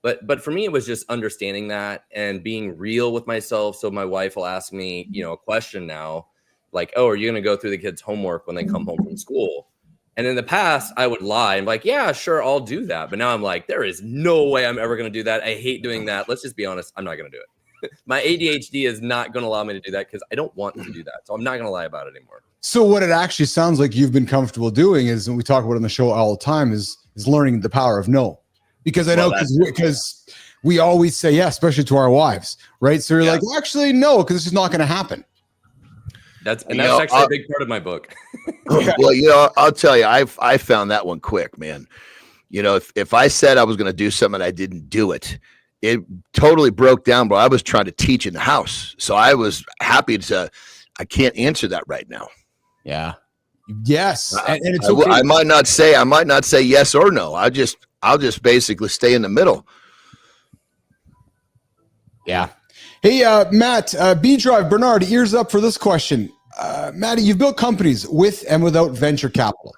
But for me, it was just understanding that and being real with myself. So my wife will ask me, you know, a question now, like, "Oh, are you going to go through the kids' homework when they come home from school?" And in the past, I would lie and be like, "Yeah, sure, I'll do that." But now I'm like, there is no way I'm ever going to do that. I hate doing that. Let's just be honest. I'm not going to do it. My ADHD is not going to allow me to do that because I don't want to do that. So I'm not going to lie about it anymore. So what it actually sounds like you've been comfortable doing is, and we talk about it on the show all the time, is learning the power of no. Because I know because we always say yes, especially to our wives, right? So you're like, well, actually, no, because it's just not going to happen. That's actually a big part of my book. Well, you know, I'll tell you, I found that one quick, man. You know, if I said I was going to do something and I didn't do it, it totally broke down. But I was trying to teach in the house, so I was happy to. I can't answer that right now. Yeah. Yes, and it's okay. I might not say yes or no. I'll just basically stay in the middle. Yeah. Hey, Matt, B-Drive, Bernard, ears up for this question. Matty, you've built companies with and without venture capital.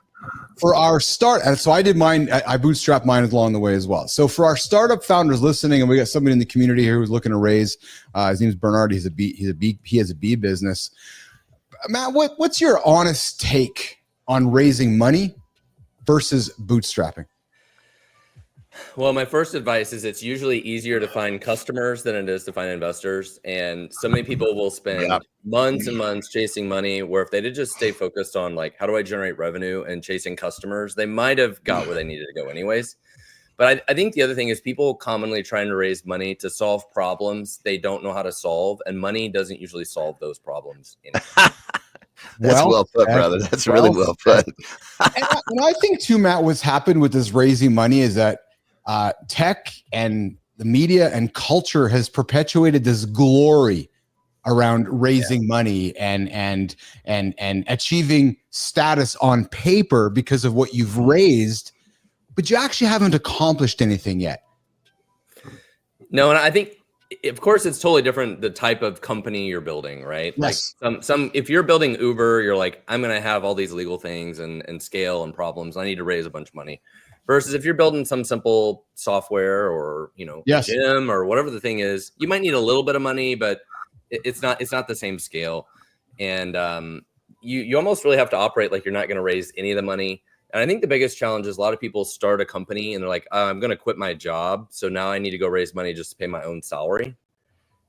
For our start, and so I did mine. I bootstrapped mine along the way as well. So for our startup founders listening, and we got somebody in the community here who's looking to raise. His name is Bernard. He has a bee business. Matt, what's your honest take on raising money versus bootstrapping? Well, my first advice is it's usually easier to find customers than it is to find investors. And so many people will spend months and months chasing money, where if they did just stay focused on like, how do I generate revenue and chasing customers, they might have got where they needed to go anyways. But I think the other thing is people commonly trying to raise money to solve problems they don't know how to solve, and money doesn't usually solve those problems. That's well put, brother. That's really well put. And I think too, Matt, what's happened with this raising money is that tech and the media and culture has perpetuated this glory around raising money and achieving status on paper because of what you've raised, but you actually haven't accomplished anything yet. No, and I think, of course, it's totally different the type of company you're building, right? Yes. Like some if you're building Uber, you're like, I'm going to have all these legal things and scale and problems. I need to raise a bunch of money. Versus if you're building some simple software or, Yes. gym or whatever the thing is, you might need a little bit of money, but it's not the same scale. And you almost really have to operate like you're not going to raise any of the money. And I think the biggest challenge is a lot of people start a company and they're like, I'm going to quit my job. So now I need to go raise money just to pay my own salary.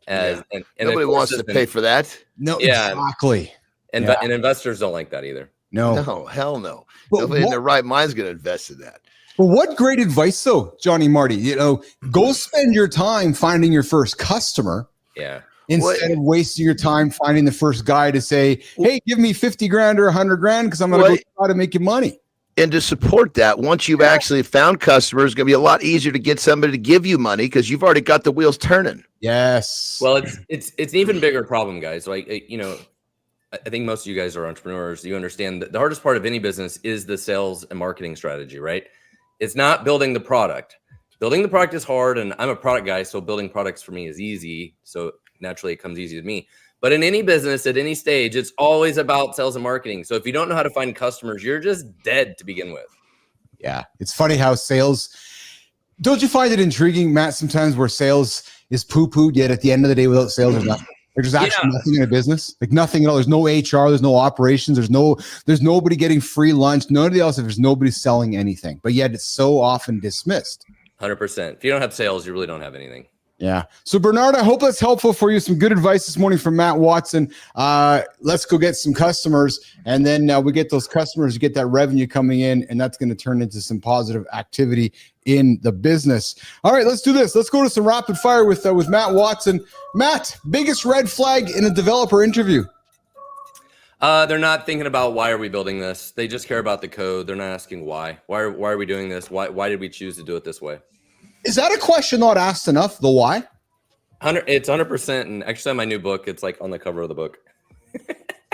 And nobody wants to pay for that. No, exactly. And investors don't like that either. No, hell no. But Nobody in their right mind is going to invest in that. But what great advice, though, Johnny Marty. Go spend your time finding your first customer. Yeah. Instead of wasting your time finding the first guy to say, hey, give me 50 grand or 100 grand because I'm going to go try to make you money. And to support that, once you've actually found customers, it's going to be a lot easier to get somebody to give you money because you've already got the wheels turning. Yes. Well, it's an even bigger problem, guys. Like, I think most of you guys are entrepreneurs. You understand that the hardest part of any business is the sales and marketing strategy, right? It's not building the product. Building the product is hard, and I'm a product guy, so building products for me is easy. So naturally, it comes easy to me. But in any business at any stage, it's always about sales and marketing. So if you don't know how to find customers, you're just dead to begin with. Yeah. It's funny how sales, don't you find it intriguing, Matt, sometimes where sales is poo-pooed, yet at the end of the day, without sales, there's actually nothing in a business, like nothing at all. There's no HR, there's no operations, there's nobody getting free lunch, nobody else, there's nobody selling anything, but yet it's so often dismissed. 100%. If you don't have sales, you really don't have anything. Yeah. So Bernard, I hope that's helpful for you. Some good advice this morning from Matt Watson. Let's go get some customers, and then we get those customers to get that revenue coming in, and that's going to turn into some positive activity in the business. All right, let's do this. Let's go to some rapid fire with Matt Watson. Matt, biggest red flag in a developer interview? They're not thinking about why are we building this. They just care about the code. They're not asking why. Why are we doing this? Why did we choose to do it this way? Is that a question not asked enough? The why? It's 100%. And actually, on my new book, it's like on the cover of the book.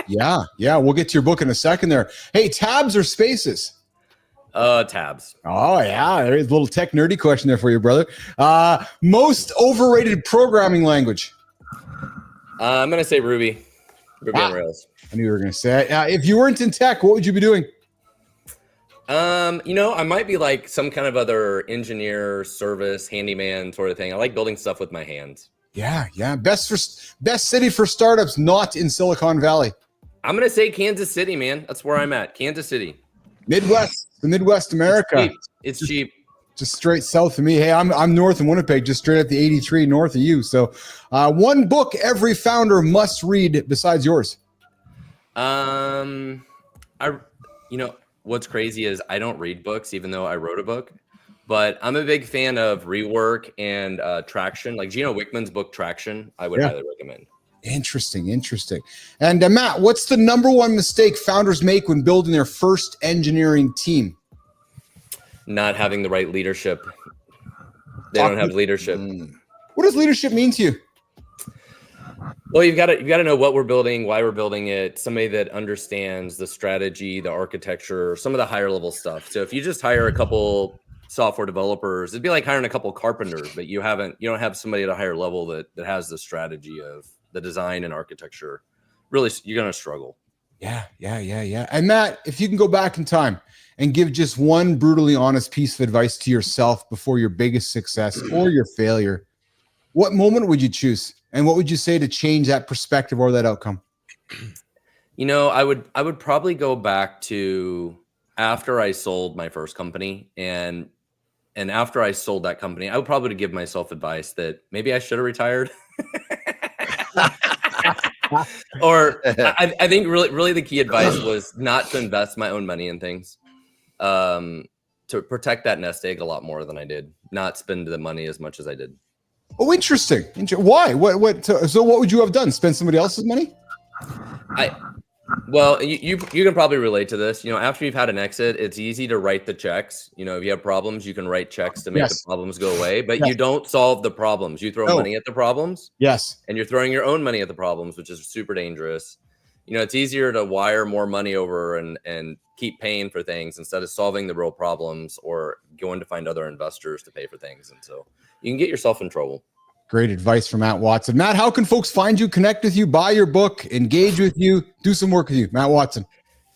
Yeah. We'll get to your book in a second there. Hey, tabs or spaces? Tabs. Oh, yeah. There's a little tech nerdy question there for you, brother. Most overrated programming language? I'm going to say Ruby. Ruby on Rails. I knew you were going to say it. If you weren't in tech, what would you be doing? I might be like some kind of other engineer, service, handyman sort of thing. I like building stuff with my hands. Yeah. Best city for startups not in Silicon Valley. I'm going to say Kansas City, man. That's where I'm at. Kansas City. Midwest, the Midwest America. It's cheap. Just straight south of me. Hey, I'm north in Winnipeg, just straight up the 83 north of you. So one book every founder must read besides yours. What's crazy is I don't read books, even though I wrote a book. But I'm a big fan of Rework and Traction. Like Gino Wickman's book, Traction, I would highly recommend. Interesting. And Matt, what's the number one mistake founders make when building their first engineering team? Not having the right leadership. They don't have leadership. What does leadership mean to you? Well, you've got to know what we're building, why we're building it, somebody that understands the strategy, the architecture, some of the higher level stuff. So if you just hire a couple software developers, it'd be like hiring a couple carpenters, but you don't have somebody at a higher level that has the strategy of the design and architecture. Really, you're going to struggle. Yeah. And Matt, if you can go back in time and give just one brutally honest piece of advice to yourself before your biggest success or your failure, what moment would you choose? And what would you say to change that perspective or that outcome? I would probably go back to after I sold my first company, and after I sold that company, I would probably give myself advice that maybe I should have retired. Or I think really the key advice was not to invest my own money in things. protect that nest egg a lot more than I did, not spend the money as much as I did. Oh, interesting. Why? So what would you have done? Spend somebody else's money? Well, you can probably relate to this. After you've had an exit, it's easy to write the checks. If you have problems, you can write checks to make the problems go away, but you don't solve the problems. You throw money at the problems. Yes. And you're throwing your own money at the problems, which is super dangerous. It's easier to wire more money over and keep paying for things instead of solving the real problems or going to find other investors to pay for things. And so you can get yourself in trouble. Great advice from Matt Watson. Matt, how can folks find you, connect with you, buy your book, engage with you, do some work with you? Matt Watson.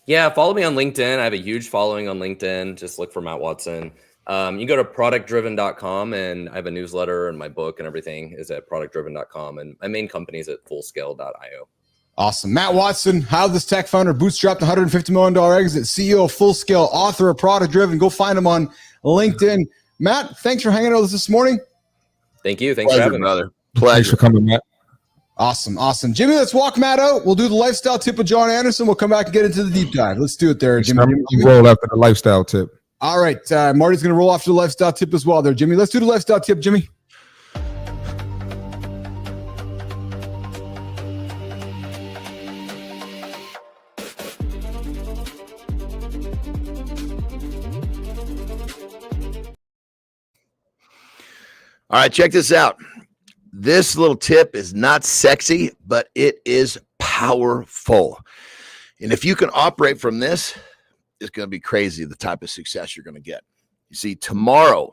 Yeah, follow me on LinkedIn. I have a huge following on LinkedIn. Just look for Matt Watson. You go to productdriven.com, and I have a newsletter, and my book and everything is at productdriven.com. And my main company is at fullscale.io. Awesome. Matt Watson, How This Tech Founder Bootstrapped $150 million exit, CEO of Full Scale, author of Product Driven. Go find him on LinkedIn. Matt, thanks for hanging out with us this morning. Thank you. Thanks for having me. Pleasure. Thanks for coming, Matt. Awesome. Jimmy, let's walk Matt out. We'll do the lifestyle tip with John Anderson. We'll come back and get into the deep dive. Let's do it there, Jimmy. Roll after the lifestyle tip. All right. Marty's going to roll after the lifestyle tip as well there, Jimmy. Let's do the lifestyle tip, Jimmy. All right, check this out. This little tip is not sexy, but it is powerful. And if you can operate from this, it's going to be crazy the type of success you're going to get. You see, tomorrow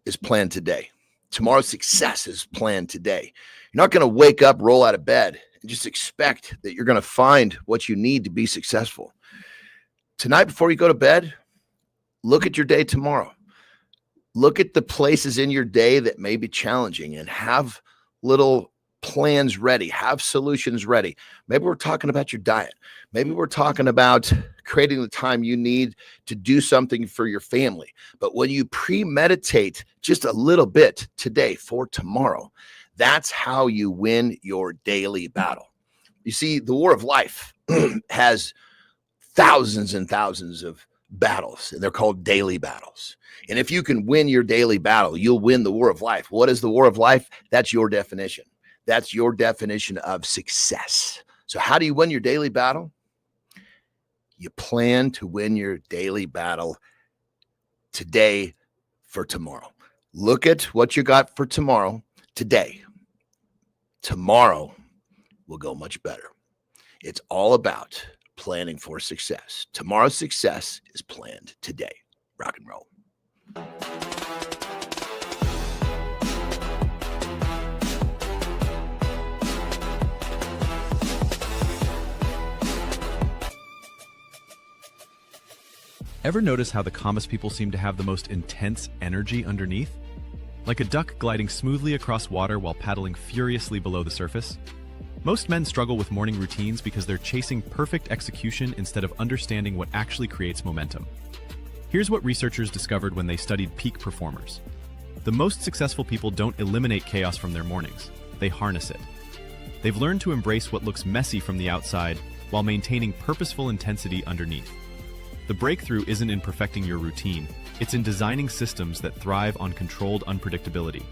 is planned today. Tomorrow's success is planned today. You're not going to wake up, roll out of bed, and just expect that you're going to find what you need to be successful. Tonight, before you go to bed, look at your day tomorrow. Look at the places in your day that may be challenging and have little plans ready, have solutions ready. Maybe we're talking about your diet. Maybe we're talking about creating the time you need to do something for your family. But when you premeditate just a little bit today for tomorrow, that's how you win your daily battle. You see, the war of life has thousands and thousands of battles, and they're called daily battles. And if you can win your daily battle, you'll win the war of life. What is the war of life? That's your definition. That's your definition of success. So how do you win your daily battle? You plan to win your daily battle today for tomorrow. Look at what you got for tomorrow today. Tomorrow will go much better. It's all about planning for success. Tomorrow's success is planned today. Rock and roll. Ever notice how the calmest people seem to have the most intense energy underneath? Like a duck gliding smoothly across water while paddling furiously below the surface? Most men struggle with morning routines because they're chasing perfect execution instead of understanding what actually creates momentum. Here's what researchers discovered when they studied peak performers. The most successful people don't eliminate chaos from their mornings, they harness it. They've learned to embrace what looks messy from the outside while maintaining purposeful intensity underneath. The breakthrough isn't in perfecting your routine, it's in designing systems that thrive on controlled unpredictability.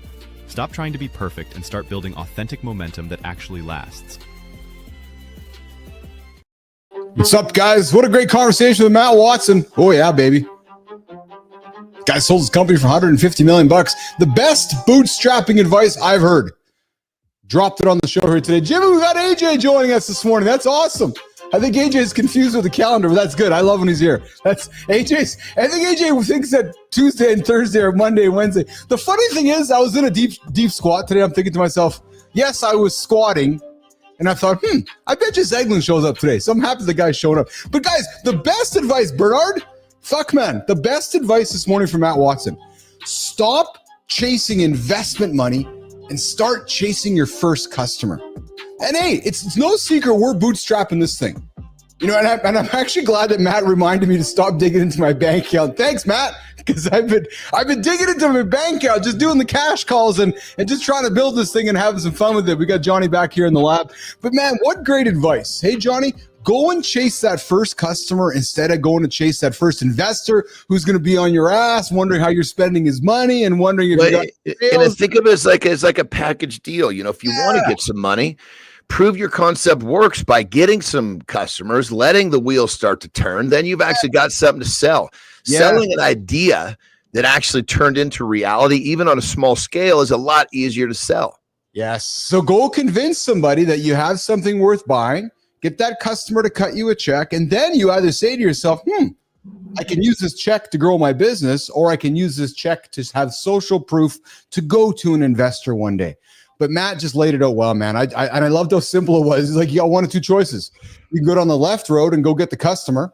Stop trying to be perfect and start building authentic momentum that actually lasts. What's up, guys? What a great conversation with Matt Watson. Oh, yeah, baby. Guy sold his company for $150 million. The best bootstrapping advice I've heard. Dropped it on the show here today. Jimmy, we got AJ joining us this morning. That's awesome. I think AJ is confused with the calendar, but that's good. I love when he's here. That's AJ's. I think AJ thinks that Tuesday and Thursday are Monday and Wednesday. The funny thing is, I was in a deep squat today. I'm thinking to myself, yes, I was squatting. And I thought, I bet you Zeglin shows up today. So I'm happy the guy's showing up. But guys, the best advice, Bernard, the best advice this morning from Matt Watson. Stop chasing investment money and start chasing your first customer. And hey, it's no secret we're bootstrapping this thing. You know, and I'm actually glad that Matt reminded me to stop digging into my bank account. Thanks, Matt, because I've been digging into my bank account, just doing the cash calls and just trying to build this thing and having some fun with it. We got Johnny back here in the lab. But man, what great advice. Hey, Johnny, go and chase that first customer instead of going to chase that first investor who's going to be on your ass, wondering how you're spending his money and wondering if you got and I think of it as like a package deal. You know, if you want to get some money, prove your concept works by getting some customers, letting the wheels start to turn. Then you've actually got something to sell. Selling an idea that actually turned into reality, even on a small scale, is a lot easier to sell. Yes. So go convince somebody that you have something worth buying. Get that customer to cut you a check, and then you either say to yourself, I can use this check to grow my business, or I can use this check to have social proof to go to an investor one day. But Matt just laid it out well, man. I loved how simple it was. It's like you got one of two choices. You can go down the left road and go get the customer,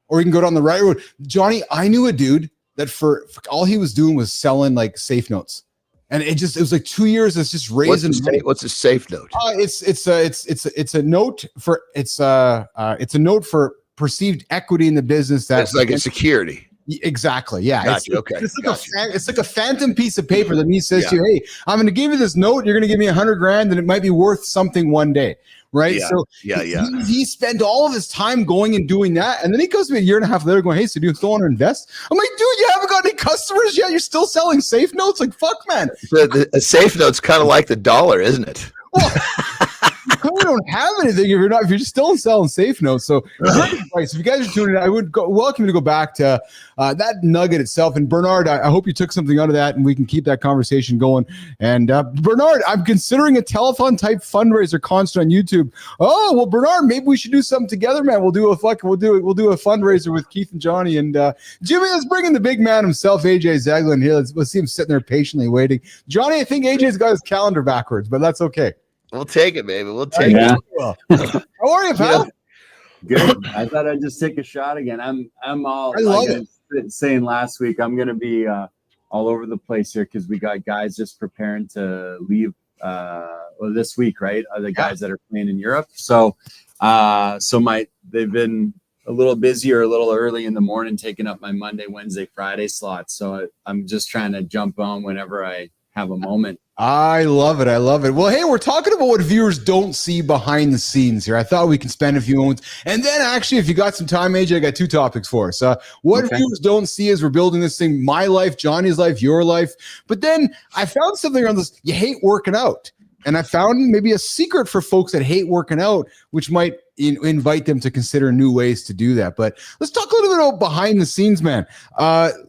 or you can go down the right road. Johnny, I knew a dude that for all he was doing was selling like safe notes. And it was like 2 years. It's just raising. What's a safe note? It's a note for perceived equity in the business. That's like a security. Exactly. Yeah. Gotcha. It's like a phantom piece of paper that he says to you, hey, I'm going to give you this note. You're going to give me $100,000 and it might be worth something one day. Right. Yeah. So he spent all of his time going and doing that. And then he goes to me a year and a half later going, hey, so do you still want to invest? I'm like, dude, you haven't got any customers yet. You're still selling safe notes. Like, fuck, man. A safe note's kind of like the dollar, isn't it? Well, you clearly don't have anything if you're just still selling safe notes. So great advice. If you guys are tuning in, I would welcome you to go back to that nugget itself. And Bernard, I hope you took something out of that and we can keep that conversation going. And Bernard, I'm considering a telethon type fundraiser concert on YouTube. Oh, well, Bernard, maybe we should do something together, man. We'll do a fundraiser with Keith and Johnny. And Jimmy, let's bring in the big man himself, AJ Zeglin here. Let's see him sitting there patiently waiting. Johnny, I think AJ's got his calendar backwards, but that's okay. We'll take it, baby. We'll take it. How are you, pal? Good. I thought I'd just take a shot again. I'm all. I love it. Saying last week, I'm going to be all over the place here because we got guys just preparing to leave. This week, right? The guys that are playing in Europe. So they've been a little busier, a little early in the morning, taking up my Monday, Wednesday, Friday slots. So I'm just trying to jump on whenever I have a moment. I love it. Well, hey, we're talking about what viewers don't see behind the scenes here. I thought we could spend a few moments. And then actually, if you got some time, AJ, I got two topics for us. What viewers don't see as we're building this thing, my life, Johnny's life, your life. But then I found something around this. You hate working out. And I found maybe a secret for folks that hate working out, which might invite them to consider new ways to do that. But let's talk a little bit about behind the scenes, man.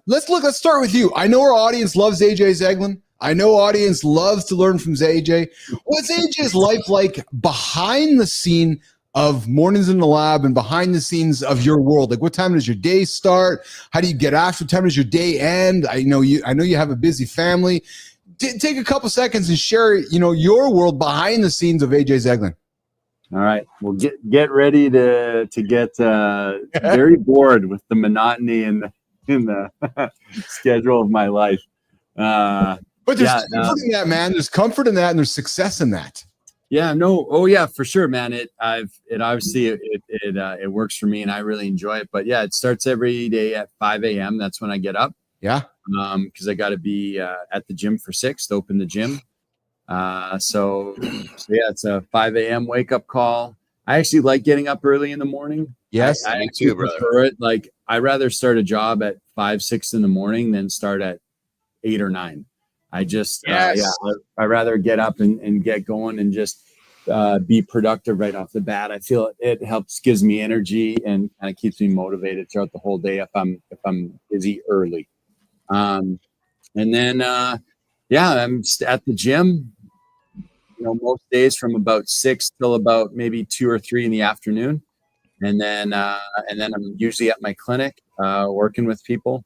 Let's start with you. I know our audience loves AJ Zeglin. I know audience loves to learn from AJ. What's AJ's life like behind the scene of Mornings in the Lab and behind the scenes of your world? Like, what time does your day start? How do you get after? What time does your day end? I know you have a busy family. Take a couple seconds and share, your world behind the scenes of AJ Zeglin. All right. Well, get ready to get very bored with the monotony in the schedule of my life. But there's comfort in that, man. There's comfort in that, and there's success in that. Yeah, no. Oh, yeah, for sure, man. It obviously it works for me, and I really enjoy it. But yeah, it starts every day at 5 a.m. That's when I get up. Yeah. Because I got to be at the gym for 6 to open the gym. So yeah, it's a 5 a.m. wake up call. I actually like getting up early in the morning. Yes, I actually prefer it. Like, I rather start a job at 5, 6 in the morning than start at 8 or 9. I just, I rather get up and get going and just be productive right off the bat. I feel it gives me energy and kind of keeps me motivated throughout the whole day if I'm busy early. And then, I'm at the gym, most days from about 6 till about maybe 2 or 3 in the afternoon. And then I'm usually at my clinic, working with people.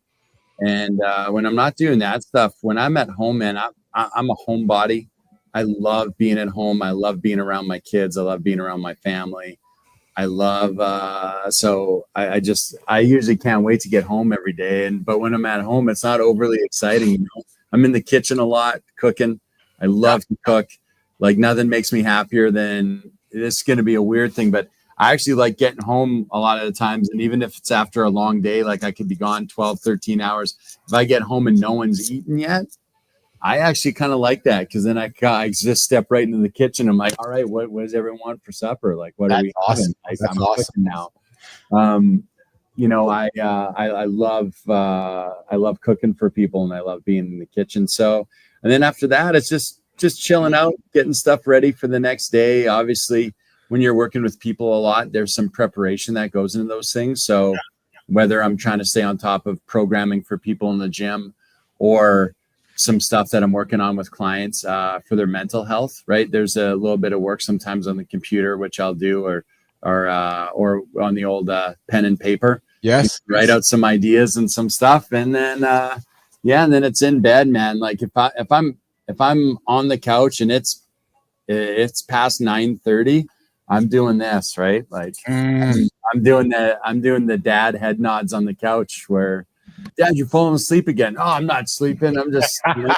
And when I'm not doing that stuff, when I'm at home, man, I'm a homebody. I love being at home. I love being around my kids. I love being around my family. I love, so I usually can't wait to get home every day. But when I'm at home, it's not overly exciting. I'm in the kitchen a lot cooking. I love to cook. Like, nothing makes me happier than, this is going to be a weird thing, but I actually like getting home a lot of the times. And even if it's after a long day, like I could be gone 12, 13 hours. If I get home and no one's eaten yet, I actually kind of like that, because then I just step right into the kitchen. I'm like, all right, what does everyone want for supper? Like, what are we having? Like, That's I'm awesome. cooking now. I love cooking for people, and I love being in the kitchen. So, and then after that, it's just chilling out, getting stuff ready for the next day. Obviously, when you're working with people a lot, there's some preparation that goes into those things. So whether I'm trying to stay on top of programming for people in the gym, or some stuff that I'm working on with clients for their mental health, right? There's a little bit of work sometimes on the computer, which I'll do, or on the old pen and paper. Yes. Write out some ideas and some stuff. And then, and then it's in bed, man. Like if I'm on the couch and it's past 9:30, I'm doing this, right? Like I'm doing the dad head nods on the couch where, Dad, you're falling asleep again. Oh, I'm not sleeping. I'm just, and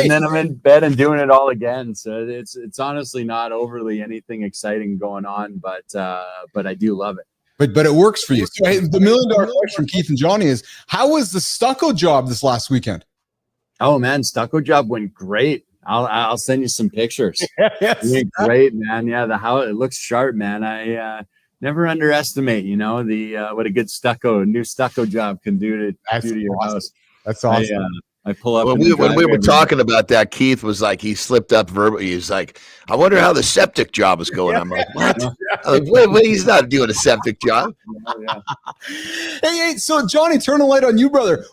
then I'm in bed and doing it all again. So it's honestly not overly anything exciting going on, but I do love it. But it works for you. So, hey, the $1 million question from Keith and Johnny is, how was the stucco job this last weekend? Oh man, stucco job went great. I'll send you some pictures. Yes. It went great, man. Yeah, it looks sharp, man. I never underestimate, what a good new stucco job can do to your house. That's awesome. I pull up. When we were talking about that, Keith was like, he slipped up verbally. He's like, I wonder how the septic job is going. I'm like, what? I'm like, wait, he's not doing a septic job. Hey, so Johnny, turn the light on you, brother.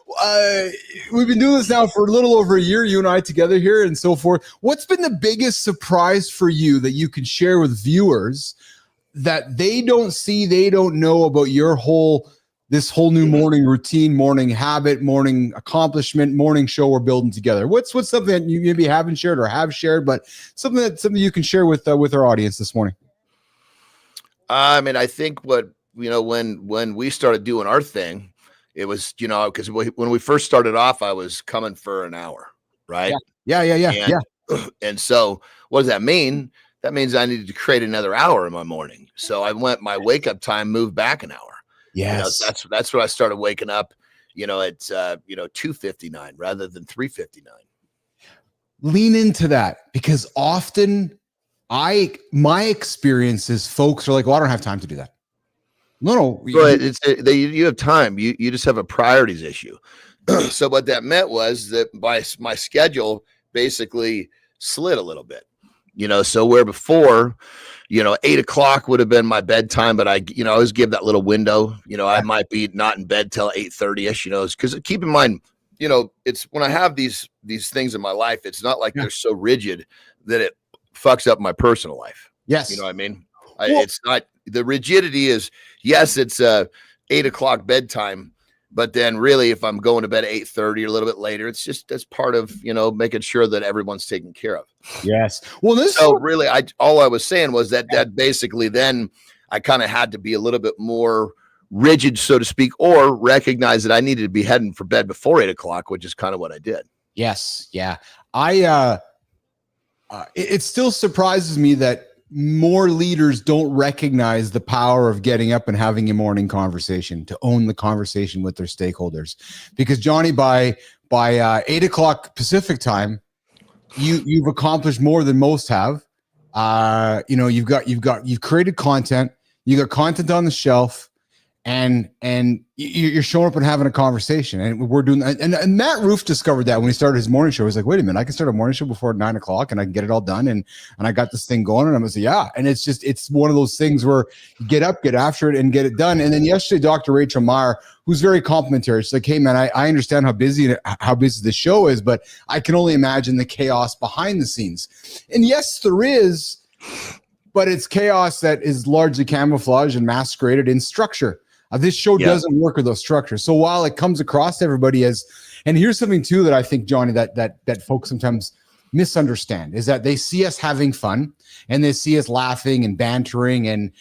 We've been doing this now for a little over a year, you and I together here and so forth. What's been the biggest surprise for you that you can share with viewers that they don't see, they don't know about this whole new morning routine, morning habit, morning accomplishment, morning show we're building together? What's something that you maybe haven't shared or have shared, but something you can share with our audience this morning? I mean, I think when we started doing our thing, it was, because when we first started off, I was coming for an hour, right? Yeah. And so what does that mean? That means I needed to create another hour in my morning. So my wake up time moved back an hour. Yes. That's what I started waking up, at 2:59 rather than 3:59. Lean into that, because often my experience is folks are like, well, I don't have time to do that. No. But you have time. You just have a priorities issue. So what that meant was that my schedule basically slid a little bit. So where before, 8:00 would have been my bedtime, but I always give that little window. I might be not in bed till 8:30ish. Because keep in mind, it's when I have these things in my life, it's not like they're so rigid that it fucks up my personal life. Yes, you know what I mean. It's not, the rigidity is, yes, it's 8:00 bedtime. But then really, if I'm going to bed at 8:30 or a little bit later, that's part of, making sure that everyone's taken care of. Yes. Well, really, all I was saying was that basically then I kind of had to be a little bit more rigid, so to speak, or recognize that I needed to be heading for bed before 8:00, which is kind of what I did. Yes. Yeah. It still surprises me that more leaders don't recognize the power of getting up and having a morning conversation, to own the conversation with their stakeholders. Because Johnny, by 8:00 Pacific time, you've accomplished more than most have. You've created content, you got content on the shelf, and you're showing up and having a conversation. And we're doing, and Matt Roof discovered that when he started his morning show. He's like, wait a minute, I can start a morning show before 9:00 and I can get it all done. And I got this thing going, and I'm gonna say, yeah. And it's one of those things where you get up, get after it, and get it done. And then yesterday, Dr. Rachel Meyer, who's very complimentary, she's like, hey man, I understand how busy the show is, but I can only imagine the chaos behind the scenes. And yes, there is, but it's chaos that is largely camouflaged and masqueraded in structure. This show doesn't work with those structures. So while it comes across to everybody as, and here's something too that I think, Johnny, that folks sometimes misunderstand, is that they see us having fun and they see us laughing and bantering, and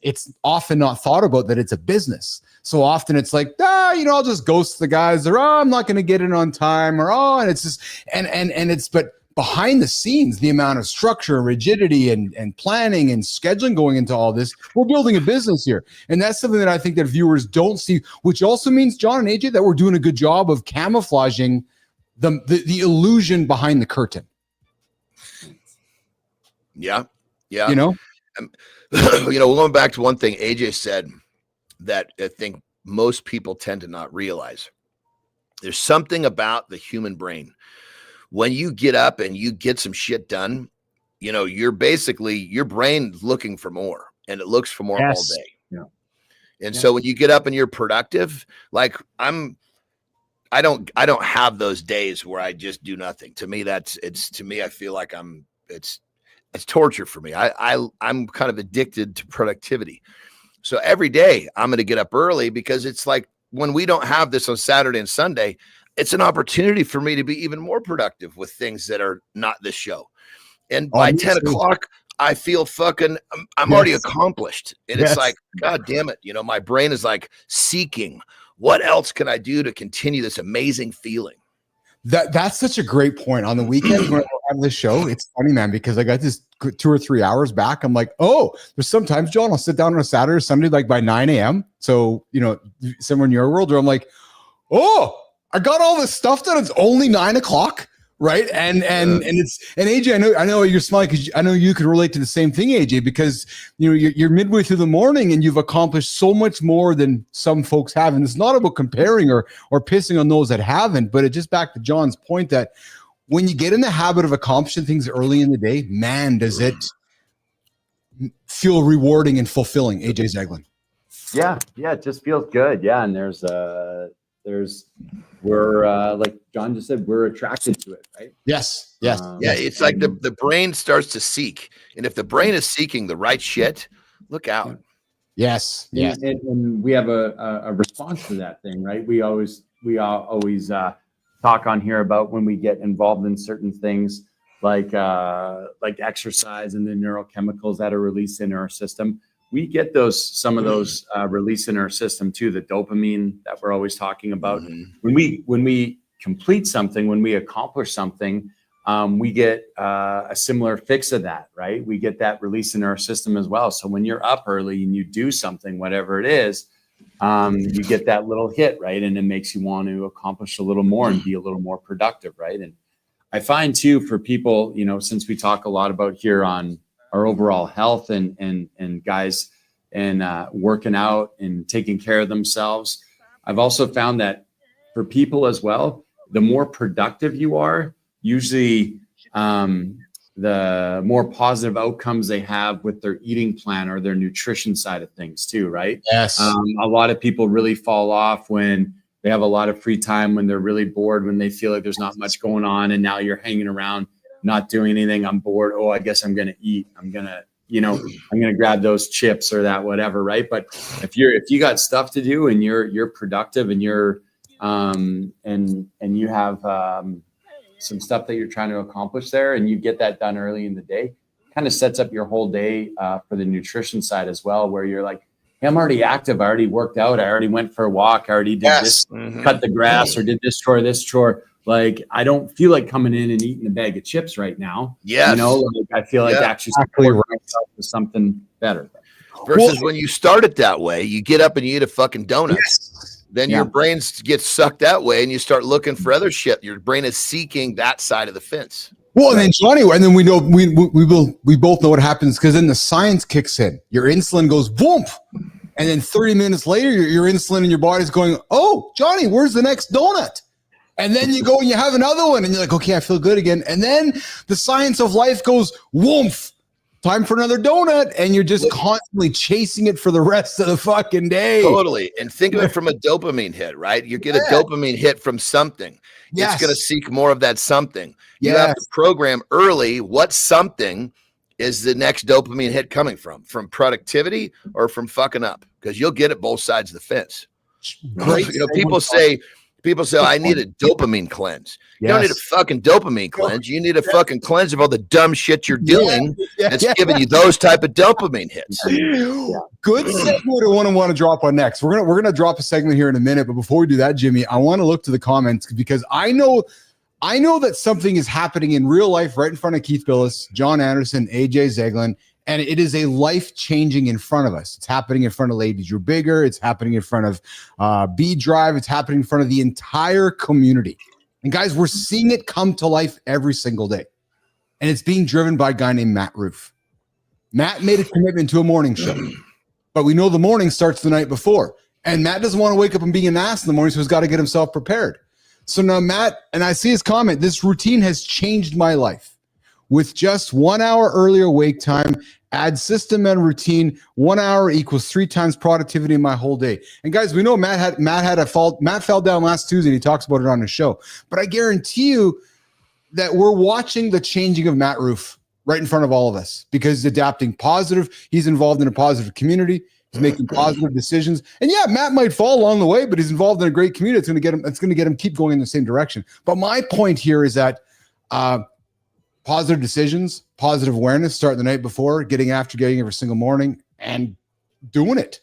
it's often not thought about that it's a business. So often it's like, I'll just ghost the guys, or I'm not going to get in on time, or and it's just, and it's, but behind the scenes, the amount of structure and rigidity and planning and scheduling going into all this, we're building a business here. And that's something that I think that viewers don't see, which also means, John and AJ, that we're doing a good job of camouflaging the illusion behind the curtain. Yeah. Yeah. You know, going back to one thing AJ said that I think most people tend to not realize. There's something about the human brain. When you get up and you get some shit done, you're basically, your brain's looking for more, and it looks for more all day. Yeah. And so when you get up and you're productive, like I don't have those days where I just do nothing. To me, I feel like it's torture for me. I'm kind of addicted to productivity. So every day I'm going to get up early, because it's like, when we don't have this on Saturday and Sunday, it's an opportunity for me to be even more productive with things that are not this show. And by 10 o'clock, I feel I'm already accomplished. And it's like, God damn it. My brain is like seeking, what else can I do to continue this amazing feeling? That's such a great point. On the weekends when I have this show, it's funny, man, because I got this 2 or 3 hours back. I'm like, oh, there's sometimes, John, I'll sit down on a Saturday or Sunday, like by 9 a.m. So, somewhere in your world where I'm like, oh, I got all this stuff done. It's only 9 o'clock. Right. And AJ, I know you're smiling because I know you can relate to the same thing, AJ, because you're midway through the morning and you've accomplished so much more than some folks have. And it's not about comparing or pissing on those that haven't, but it just back to John's point that when you get in the habit of accomplishing things early in the day, man, does it feel rewarding and fulfilling. AJ Zeglin. Yeah, it just feels good. Yeah, and we're like John just said, we're attracted to it, right? Yes. It's like the brain starts to seek, and if the brain is seeking the right shit, look out. Yes. And we have a response to that thing, right? We always talk on here about when we get involved in certain things like exercise and the neurochemicals that are released in our system. We get some of those released in our system too, the dopamine that we're always talking about. Mm-hmm. When we complete something, when we accomplish something, we get a similar fix of that, right? We get that release in our system as well. So when you're up early and you do something, whatever it is, you get that little hit, right? And it makes you want to accomplish a little more and be a little more productive, right? And I find too, for people, since we talk a lot about here on our overall health and guys and working out and taking care of themselves, I've also found that for people as well, the more productive you are, usually the more positive outcomes they have with their eating plan or their nutrition side of things too, right? Yes. A lot of people really fall off when they have a lot of free time, when they're really bored, when they feel like there's not much going on, and now you're hanging around not doing anything. I'm bored. Oh, I guess I'm going to eat. I'm going to grab those chips or that, whatever. Right. But if you got stuff to do and you're productive and you're, and you have, some stuff that you're trying to accomplish there, and you get that done early in the day, kind of sets up your whole day, for the nutrition side as well, where you're like, hey, I'm already active. I already worked out. I already went for a walk. I already did this, cut the grass, or did this chore. Like, I don't feel like coming in and eating a bag of chips right now. Yes. I feel like actually supporting myself with something better. Versus when you start it that way, you get up and you eat a fucking donut. Yes. Then your brain gets sucked that way, and you start looking for other shit. Your brain is seeking that side of the fence. Well, and then Johnny, and then we know we both know what happens, because then the science kicks in. Your insulin goes boom, and then 30 minutes later, your insulin in your body's going, oh, Johnny, where's the next donut? And then you go and you have another one, and you're like, okay, I feel good again. And then the science of life goes, woof, time for another donut. And you're just constantly chasing it for the rest of the fucking day. Totally. And think of it from a dopamine hit, right? You get a dopamine hit from something. Yes. It's going to seek more of that something. You have to program early what something is the next dopamine hit coming from productivity or from fucking up, because you'll get it both sides of the fence. Great. People say, I need a dopamine cleanse. You don't need a fucking dopamine cleanse. You need a fucking cleanse of all the dumb shit you're doing that's giving you those type of dopamine hits. Good segment I want to drop on next. We're gonna drop a segment here in a minute, but before we do that, Jimmy, I want to look to the comments, because I know I know that something is happening in real life right in front of Keith Billis, John Anderson, AJ Zeglin, and it is a life changing in front of us. It's happening in front of Ladies You're Bigger. It's happening in front of B Drive. It's happening in front of the entire community. And guys, we're seeing it come to life every single day. And it's being driven by a guy named Matt Roof. Matt made a commitment to a morning show, but we know the morning starts the night before. And Matt doesn't want to wake up and be an ass in the morning, so he's got to get himself prepared. So now Matt, and I see his comment, this routine has changed my life. With just 1 hour earlier wake time, add system and routine, 1 hour equals 3 times productivity in my whole day. And guys, we know Matt had a fault. Matt fell down last Tuesday, and he talks about it on his show. But I guarantee you that we're watching the changing of Matt Roof right in front of all of us, because he's adapting positive. He's involved in a positive community. He's making positive decisions. And yeah, Matt might fall along the way, but he's involved in a great community. It's going to get him keep going in the same direction. But my point here is that positive decisions, positive awareness, starting the night before, getting every single morning and doing it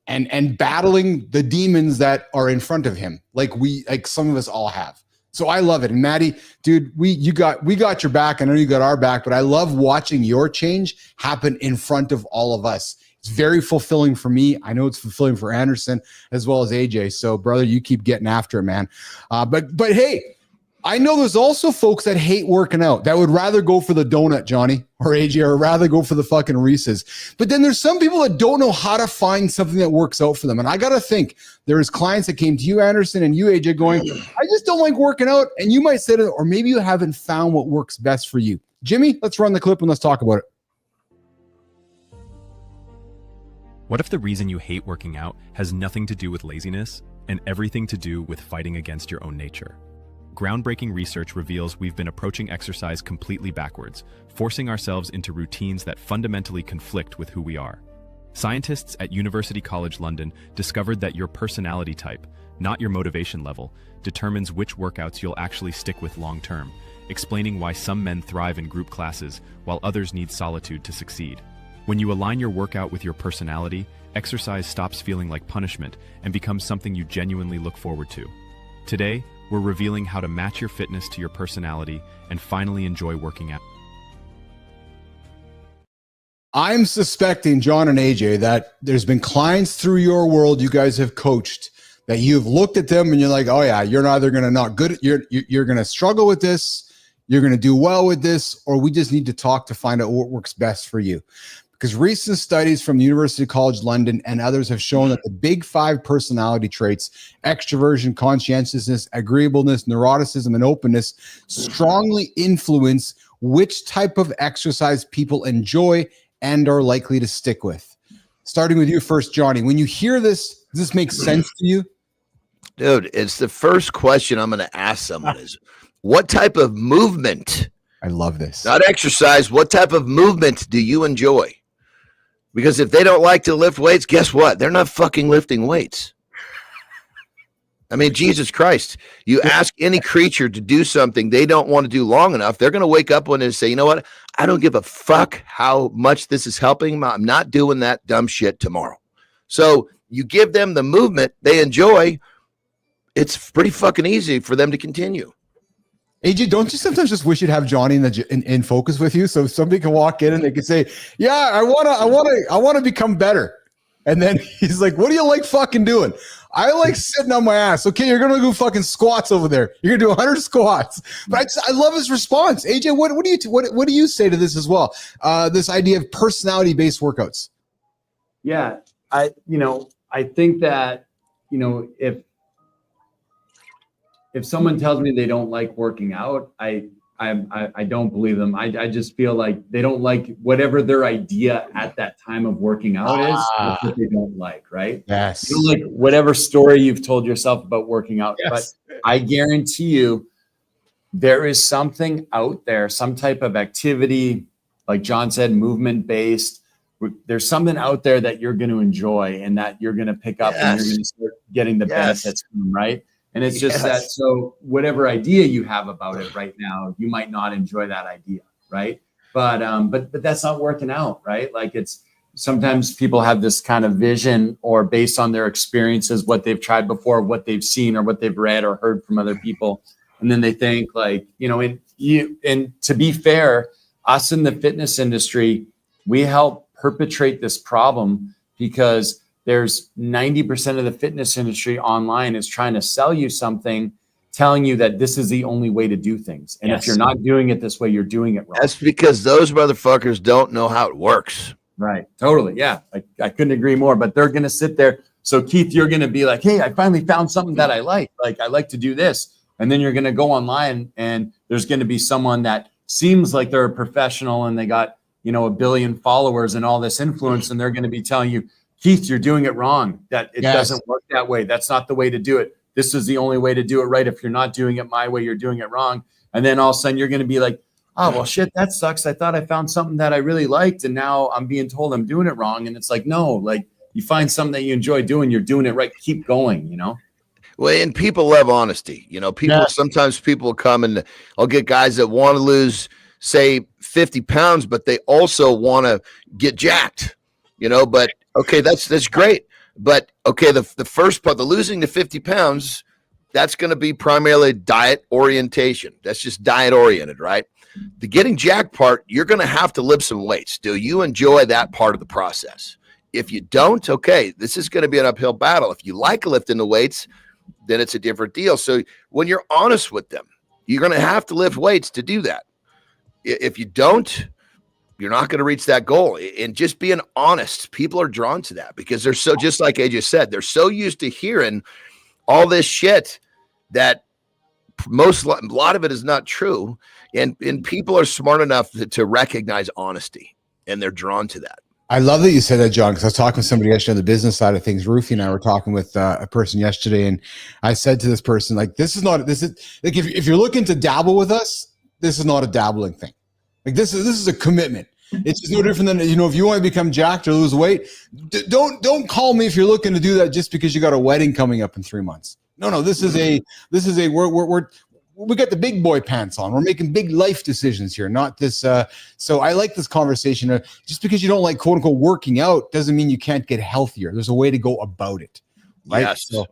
and battling the demons that are in front of him. Like some of us all have. So I love it. And Maddie, dude, we got your back. I know you got our back, but I love watching your change happen in front of all of us. It's very fulfilling for me. I know it's fulfilling for Anderson as well as AJ. So brother, you keep getting after it, man. But hey, I know there's also folks that hate working out, that would rather go for the donut, Johnny or AJ, or rather go for the fucking Reese's. But then there's some people that don't know how to find something that works out for them. And I got to think there's clients that came to you, Anderson, and you, AJ, going, I just don't like working out. And you might say to them, or maybe you haven't found what works best for you. Jimmy, let's run the clip and let's talk about it. What if the reason you hate working out has nothing to do with laziness and everything to do with fighting against your own nature? Groundbreaking research reveals we've been approaching exercise completely backwards, forcing ourselves into routines that fundamentally conflict with who we are. Scientists at University College London discovered that your personality type, not your motivation level, determines which workouts you'll actually stick with long term, explaining why some men thrive in group classes while others need solitude to succeed. When you align your workout with your personality, exercise stops feeling like punishment and becomes something you genuinely look forward to. Today, we're revealing how to match your fitness to your personality and finally enjoy working out. I'm suspecting, John and AJ, that there's been clients through your world you guys have coached that you've looked at them and you're like, oh yeah, you're either going to not good, you're going to struggle with this, you're going to do well with this, or we just need to talk to find out what works best for you. Because recent studies from the University College London and others have shown that the big 5 personality traits, extroversion, conscientiousness, agreeableness, neuroticism, and openness, strongly influence which type of exercise people enjoy and are likely to stick with. Starting with you first, Johnny. When you hear this, does this make sense to you? Dude, it's the first question I'm going to ask someone is, what type of movement? I love this. Not exercise. What type of movement do you enjoy? Because if they don't like to lift weights, guess what? They're not fucking lifting weights. I mean, Jesus Christ, you ask any creature to do something they don't want to do long enough, they're going to wake up one day and say, you know what? I don't give a fuck how much this is helping them. I'm not doing that dumb shit tomorrow. So you give them the movement they enjoy. It's pretty fucking easy for them to continue. AJ, don't you sometimes just wish you'd have Johnny in focus with you, so somebody can walk in and they can say, "Yeah, I wanna become better," and then he's like, "What do you like fucking doing?" I like sitting on my ass. Okay, you're gonna do fucking squats over there. You're gonna do 100 squats. But I love his response. AJ, what do you say to this as well? This idea of personality based workouts. Yeah, I think that if someone tells me they don't like working out, I don't believe them. I just feel like they don't like whatever their idea at that time of working out is. That's what they don't like, right? Yes. You don't like whatever story you've told yourself about working out. Yes. But I guarantee you there is something out there, some type of activity, like John said, movement based. There's something out there that you're going to enjoy and that you're going to pick up and you're going to start getting the benefits from, right? And it's just that, so whatever idea you have about it right now, you might not enjoy that idea, right? But that's not working out, right? Like it's sometimes people have this kind of vision or based on their experiences, what they've tried before, what they've seen or what they've read or heard from other people. And then they think like, and to be fair, us in the fitness industry, we help perpetrate this problem because there's 90% of the fitness industry online is trying to sell you something, telling you that this is the only way to do things. And if you're not doing it this way, you're doing it wrong. That's because those motherfuckers don't know how it works. Right. Totally. Yeah. I couldn't agree more, but they're going to sit there. So Keith, you're going to be like, hey, I finally found something that I like. Like, I like to do this. And then you're going to go online and there's going to be someone that seems like they're a professional and they got, 1 billion followers and all this influence. And they're going to be telling you, Keith, you're doing it wrong. That it doesn't work that way. That's not the way to do it. This is the only way to do it right. If you're not doing it my way, you're doing it wrong. And then all of a sudden you're going to be like, oh, well, shit, that sucks. I thought I found something that I really liked. And now I'm being told I'm doing it wrong. And it's like, no, like you find something that you enjoy doing, you're doing it right. Keep going, Well, and people love honesty. Sometimes people come and I'll get guys that want to lose, say 50 pounds, but they also want to get jacked, but okay, that's great. But okay, the first part, the losing the 50 pounds, that's going to be primarily diet orientation. That's just diet oriented, right? The getting jacked part, you're going to have to lift some weights. Do you enjoy that part of the process? If you don't, okay, this is going to be an uphill battle. If you like lifting the weights, then it's a different deal. So when you're honest with them, you're going to have to lift weights to do that. If you don't, you're not going to reach that goal. And just being honest, people are drawn to that because they're so, just like AJ said, they're so used to hearing all this shit that a lot of it is not true. And people are smart enough to recognize honesty, and they're drawn to that. I love that you said that, John, because I was talking with somebody yesterday on the business side of things. Ruthie and I were talking with a person yesterday, and I said to this person, like, this is like, if you're looking to dabble with us, this is not a dabbling thing. Like, this is a commitment. It's just no different than, if you want to become jacked or lose weight, don't call me if you're looking to do that just because you got a wedding coming up in 3 months. No, this is a we got the big boy pants on. We're making big life decisions here, not this. So I like this conversation. Just because you don't like quote unquote working out doesn't mean you can't get healthier. There's a way to go about it. Right. Yes. So,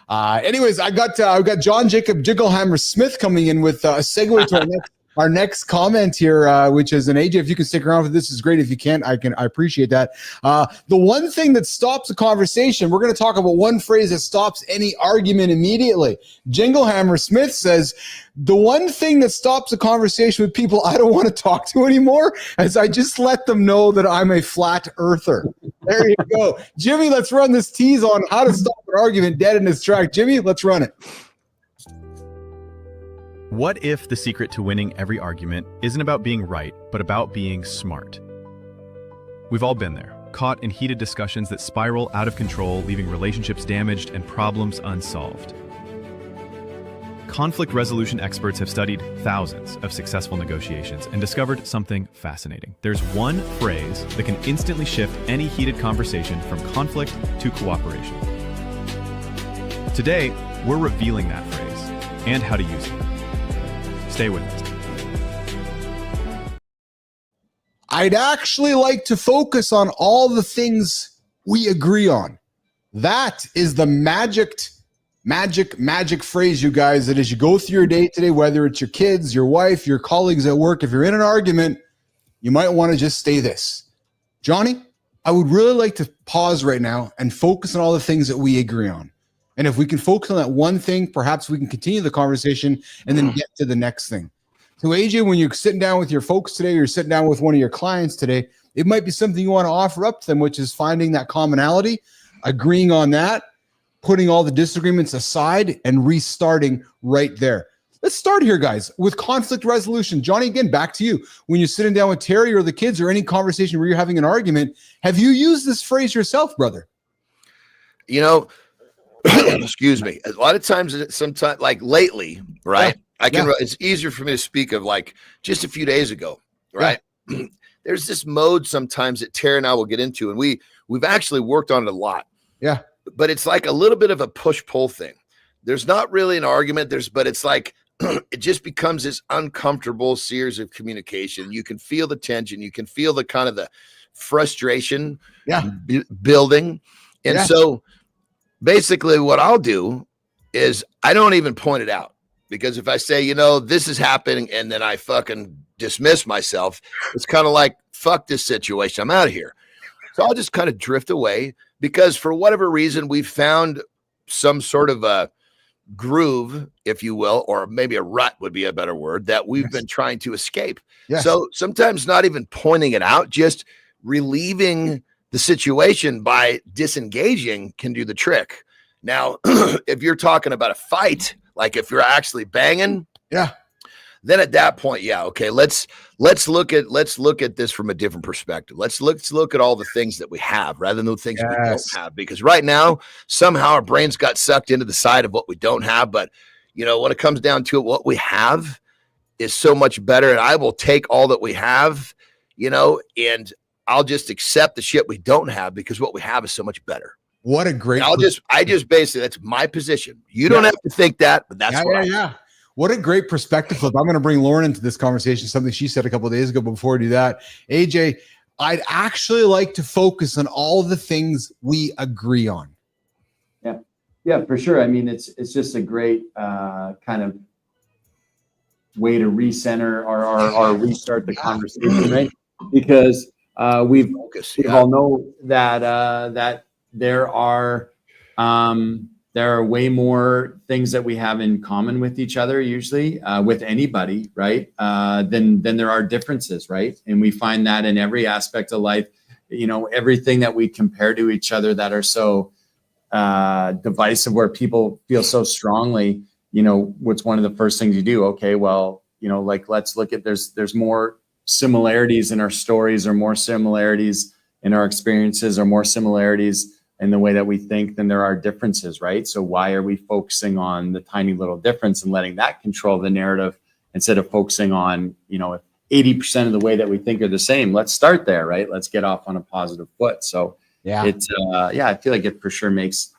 anyways, I've got John Jacob Jigglehammer Smith coming in with a segue to our next comment here, which is an AJ. If you can stick around for this, is great. If you can't, I appreciate that. The one thing that stops a conversation, we're going to talk about one phrase that stops any argument immediately. Jinglehammer Smith says, the one thing that stops a conversation with people I don't want to talk to anymore is I just let them know that I'm a flat earther. There you go. Jimmy, let's run this tease on how to stop an argument dead in its track. Jimmy, let's run it. What if the secret to winning every argument isn't about being right, but about being smart? We've all been there, caught in heated discussions that spiral out of control, leaving relationships damaged and problems unsolved. Conflict resolution experts have studied thousands of successful negotiations and discovered something fascinating. There's one phrase that can instantly shift any heated conversation from conflict to cooperation. Today, we're revealing that phrase and how to use it. Stay with us. I'd actually like to focus on all the things we agree on. That is the magic phrase, you guys, that as you go through your day today, whether it's your kids, your wife, your colleagues at work, if you're in an argument, you might want to just say this. Johnny, I would really like to pause right now and focus on all the things that we agree on. And if we can focus on that one thing, perhaps we can continue the conversation and then get to the next thing. So AJ, when you're sitting down with your folks today, or you're sitting down with one of your clients today, it might be something you want to offer up to them, which is finding that commonality, agreeing on that, putting all the disagreements aside and restarting right there. Let's start here, guys, with conflict resolution. Johnny, again, back to you. When you're sitting down with Terry or the kids or any conversation where you're having an argument, have you used this phrase yourself, brother? Excuse me. A lot of times, sometimes, like lately, right? Yeah. It's easier for me to speak of like just a few days ago, right? Yeah. There's this mode sometimes that Terry and I will get into, and we've actually worked on it a lot. Yeah. But it's like a little bit of a push-pull thing. There's not really an argument. But it's like it just becomes this uncomfortable series of communication. You can feel the tension. You can feel the kind of the frustration building. And so basically what I'll do is I don't even point it out. Because if I say, you know, this is happening and then I fucking dismiss myself, it's kind of like, fuck this situation. I'm out of here. So I'll just kind of drift away because for whatever reason, we've found some sort of a groove, if you will, or maybe a rut would be a better word, that we've been trying to escape. Yes. So sometimes not even pointing it out, just relieving the situation by disengaging can do the trick. Now, if you're talking about a fight, like if you're actually banging, Yeah. then at that point, yeah, okay, let's look at this from a different perspective. Let's look at all the things that we have rather than the things we don't have. Because right now, somehow our brains got sucked into the side of what we don't have. But you know, when it comes down to it, what we have is so much better. And I will take all that we have, you know, and I'll just accept the shit we don't have because what we have is so much better. What a great. I just basically, that's my position. You don't have to think that, but that's yeah. What a great perspective flip. I'm going to bring Lauren into this conversation, something she said a couple of days ago. But before we do that, AJ, I'd actually like to focus on all the things we agree on. Yeah, for sure. I mean, it's just a great kind of way to recenter or restart the conversation, right? Because we all know that there are way more things that we have in common with each other, usually with anybody, right? Than there are differences, right? And we find that in every aspect of life, you know, everything that we compare to each other that are so divisive, where people feel so strongly, you know, what's one of the first things you do? Okay, well, you know, like, let's look at, there's more similarities in our stories, or more similarities in our experiences, or more similarities in the way that we think than there are differences, right? So why are we focusing on the tiny little difference and letting that control the narrative instead of focusing on, you know, 80% of the way that we think are the same? Let's start there, right? Let's get off on a positive foot. So it's I feel like it for sure makes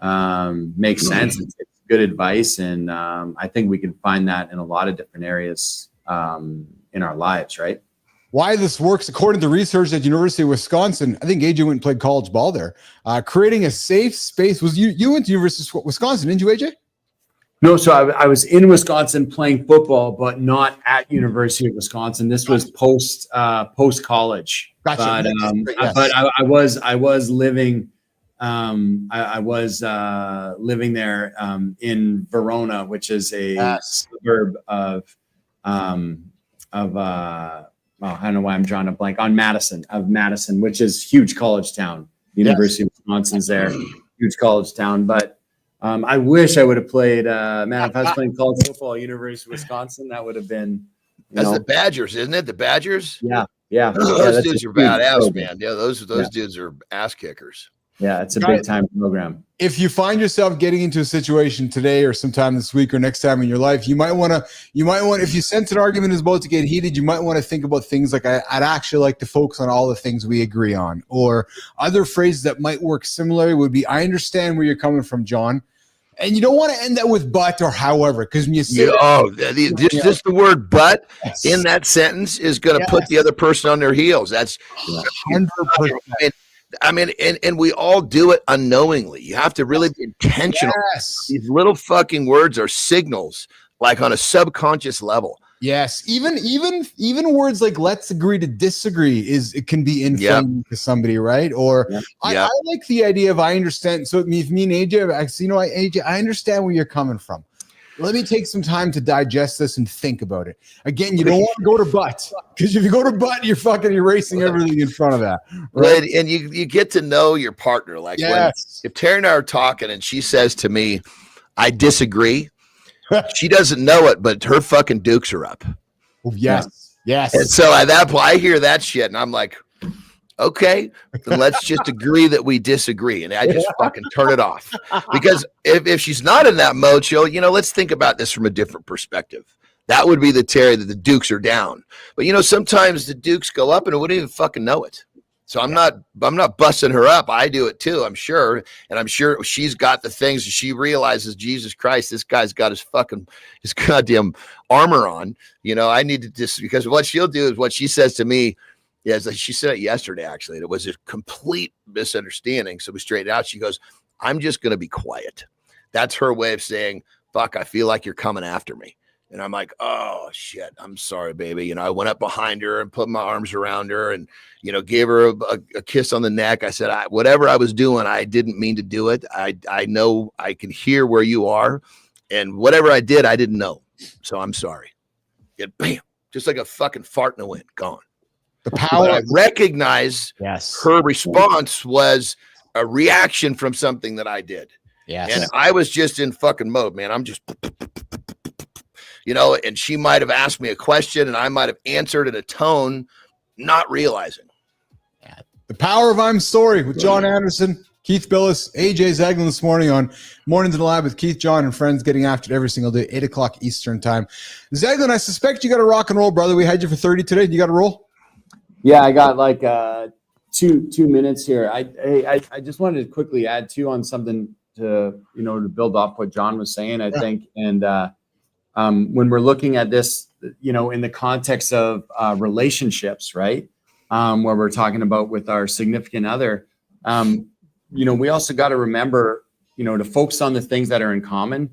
sense. It's good advice, and I think we can find that in a lot of different areas in our lives, right? Why this works, according to research at University of Wisconsin, I think AJ went and played college ball there. Creating a safe space. Was you went to University of Wisconsin, didn't you, AJ? No, so I was in Wisconsin playing football, but not at University of Wisconsin. This was post college. Gotcha. But I was living living there in Verona, which is a suburb of I don't know why I'm drawing a blank on Madison, which is huge college town. University of Wisconsin's there, huge college town. But I wish I would have played. If I was playing college football at University of Wisconsin, that would have been. That's the Badgers, isn't it? The Badgers. Yeah. Those dudes are badass, man. Yeah, those dudes are ass kickers. Yeah, it's a big time program. If you find yourself getting into a situation today or sometime this week or next time in your life, you might want to, if you sense an argument is about to get heated, you might want to think about things like, I'd actually like to focus on all the things we agree on. Or other phrases that might work similarly would be, I understand where you're coming from, John. And you don't want to end that with but or however, because when you say just the word but in that sentence is going to put the other person on their heels. That's 100%. I mean, and we all do it unknowingly. You have to really be intentional. Yes. These little fucking words are signals, like on a subconscious level. Yes, even words like "let's agree to disagree" it can be inflaming to somebody, right? Or I like the idea of I understand. So if me and AJ, AJ, I understand where you're coming from. Let me take some time to digest this and think about it. Again, you don't want to go to but, because if you go to but, you're fucking erasing everything in front of that. Right? And you get to know your partner. Like when, if Terry and I are talking and she says to me, I disagree. She doesn't know it, but her fucking dukes are up. Yes. And so at that point, I hear that shit and I'm like, okay, then let's just agree that we disagree. And I just fucking turn it off. Because if she's not in that mode, she'll, let's think about this from a different perspective. That would be the Terry that the dukes are down. But sometimes the dukes go up and I wouldn't even fucking know it. So I'm not busting her up. I do it too, I'm sure. And I'm sure she's got the things she realizes, Jesus Christ, this guy's got his goddamn armor on. I need to just, because what she'll do is what she says to me. Yeah, like she said it yesterday, actually. And it was a complete misunderstanding. So we straightened out. She goes, I'm just going to be quiet. That's her way of saying, fuck, I feel like you're coming after me. And I'm like, oh shit, I'm sorry, baby. I went up behind her and put my arms around her and, gave her a kiss on the neck. I said, whatever I was doing, I didn't mean to do it. I know I can hear where you are, and whatever I did, I didn't know. So I'm sorry. Bam, just like a fucking fart in the wind, gone. The power. But I recognize her response was a reaction from something that I did. Yes. And I was just in fucking mode, man. I'm just, and she might have asked me a question and I might have answered in a tone, not realizing. The power of I'm Sorry with John Anderson, Keith Billis, AJ Zaglin this morning on Mornings in the Lab with Keith, John, and friends, getting after it every single day, 8 o'clock Eastern time. Zaglin, I suspect you got to rock and roll, brother. We had you for 30 today. You got to roll? Yeah, I got like 2 minutes here. I just wanted to quickly add too on something to build off what John was saying, I think. And when we're looking at this, in the context of relationships, right? Where we're talking about with our significant other, we also got to remember, to focus on the things that are in common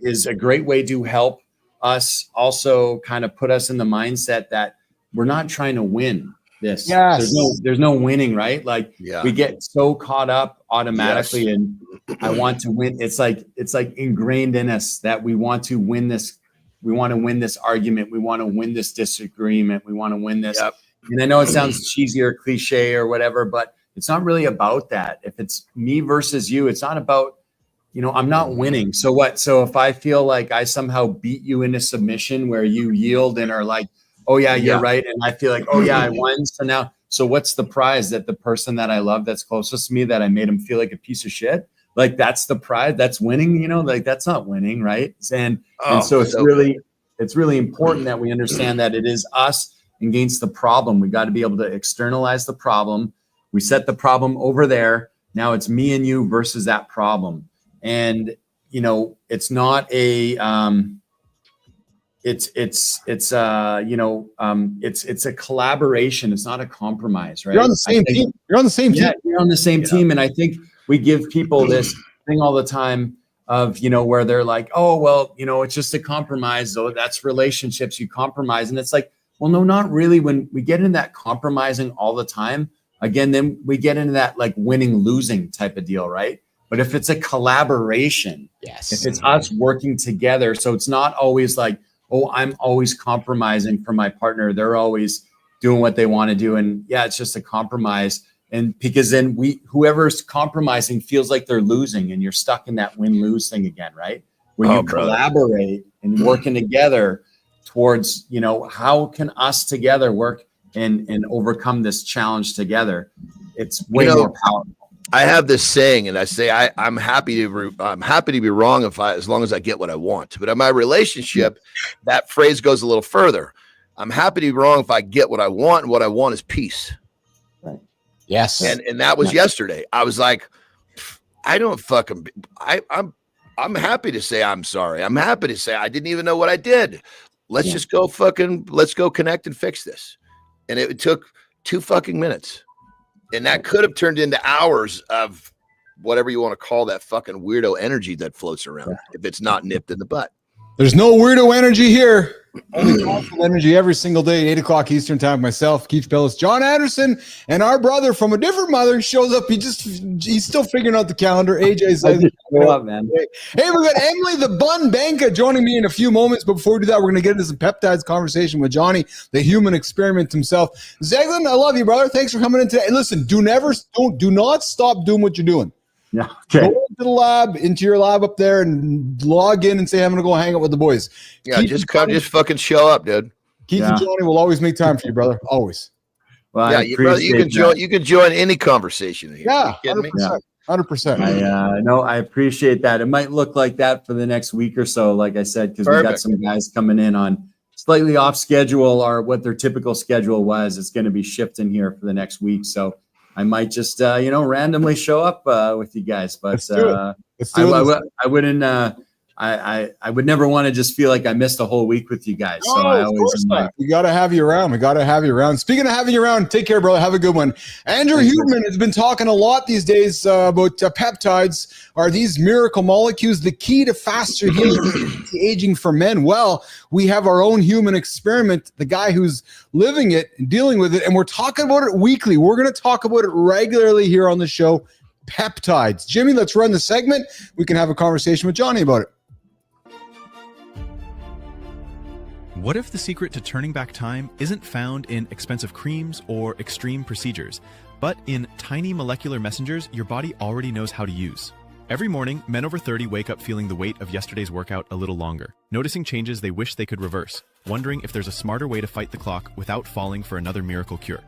is a great way to help us also kind of put us in the mindset that we're not trying to win this. Yes. There's no winning, right? Like we get so caught up automatically and I want to win. It's like ingrained in us that we want to win this. We want to win this argument. We want to win this disagreement. We want to win this. Yep. And I know it sounds cheesy or cliche or whatever, but it's not really about that. If it's me versus you, it's not about, I'm not winning. So what? So if I feel like I somehow beat you into submission where you yield and are like, oh yeah, you're right. And I feel like, oh yeah, I won. So what's the prize? That the person that I love that's closest to me, that I made him feel like a piece of shit. Like that's the prize, that's winning, like that's not winning. Right. And so it's really important that we understand that it is us against the problem. We got to be able to externalize the problem. We set the problem over there. Now it's me and you versus that problem. And, it's not a, it's a collaboration. It's not a compromise, right? You're on the same team. You're on the same team. Yeah, you're on the same team. And I think we give people this thing all the time of, where they're like, oh, well, it's just a compromise. So that's relationships. You compromise. And it's like, well, no, not really. When we get into that compromising all the time, again, then we get into that like winning, losing type of deal, right? But if it's a collaboration, if it's us working together, so it's not always like, oh, I'm always compromising for my partner. They're always doing what they want to do. And yeah, it's just a compromise. And because then whoever's compromising feels like they're losing and you're stuck in that win-lose thing again, right? When you collaborate and working together towards, how can us together work and overcome this challenge together? It's way more powerful. I have this saying, and I say I'm happy to be wrong as long as I get what I want. But in my relationship, that phrase goes a little further. I'm happy to be wrong if I get what I want, and what I want is peace. Right. Yes. And that was yesterday. I was like, I'm happy to say I'm sorry. I'm happy to say I didn't even know what I did. Let's just go connect and fix this. And it took 2 fucking minutes. And that could have turned into hours of whatever you want to call that fucking weirdo energy that floats around if it's not nipped in the butt. There's no weirdo energy here. Only powerful energy every single day, 8 o'clock Eastern time. Myself, Keith Billis, John Anderson, and our brother from a different mother shows up. He's still figuring out the calendar. AJ says, "Go up, man." Hey, we got Emily the Bun Banka joining me in a few moments. But before we do that, we're going to get into some peptides conversation with Johnny, the human experiment himself. Zaglin, I love you, brother. Thanks for coming in today. And listen, do not stop doing what you're doing. Yeah. Okay. Go into the lab, into your lab up there, and log in and say, I'm going to go hang out with the boys. Yeah, just fucking show up, dude. Keith and Johnny will always make time for you, brother. Always. Well, yeah, you can join any conversation here. Yeah, 100%. I appreciate that. It might look like that for the next week or so, like I said, because we got some guys coming in on slightly off schedule or what their typical schedule was. It's going to be shifting here for the next week. So I might just, randomly show up with you guys, but I wouldn't I would never want to just feel like I missed a whole week with you guys. So I always am like, we got to have you around. We got to have you around. Speaking of having you around, take care, brother. Have a good one. Andrew Huberman has been talking a lot these days about peptides. Are these miracle molecules the key to faster healing, aging for men? Well, we have our own human experiment, the guy who's living it and dealing with it, and we're talking about it weekly. We're going to talk about it regularly here on the show. Peptides. Jimmy, let's run the segment. We can have a conversation with Johnny about it. What if the secret to turning back time isn't found in expensive creams or extreme procedures, but in tiny molecular messengers your body already knows how to use? Every morning, men over 30 wake up feeling the weight of yesterday's workout a little longer, noticing changes they wish they could reverse, wondering if there's a smarter way to fight the clock without falling for another miracle cure.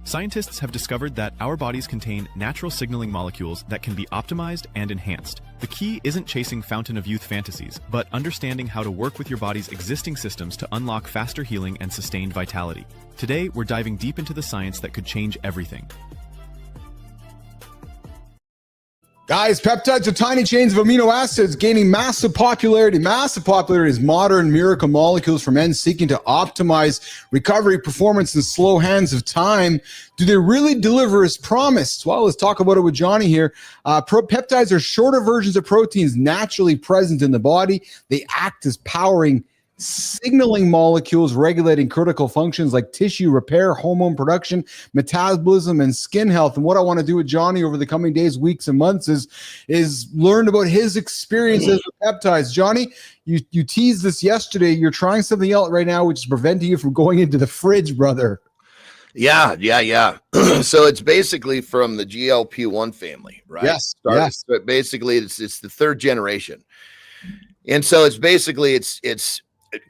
Scientists have discovered that our bodies contain natural signaling molecules that can be optimized and enhanced. The key isn't chasing fountain of youth fantasies, but understanding how to work with your body's existing systems to unlock faster healing and sustained vitality. Today, we're diving deep into the science that could change everything. Guys, peptides are tiny chains of amino acids gaining massive popularity. Massive popularity is modern miracle molecules for men seeking to optimize recovery, performance, and slow hands of time. Do they really deliver as promised? Well, let's talk about it with Johnny here. Peptides are shorter versions of proteins naturally present in the body. They act as powering signaling molecules regulating critical functions like tissue repair, hormone production, metabolism, and skin health. And what I want to do with Johnny over the coming days, weeks, and months is learn about his experiences with peptides. Johnny, you teased this yesterday. You're trying something else right now, which is preventing you from going into the fridge, brother. Yeah. So it's basically from the GLP-1 family, right? Yes. But basically, it's the third generation, and so it's basically it's.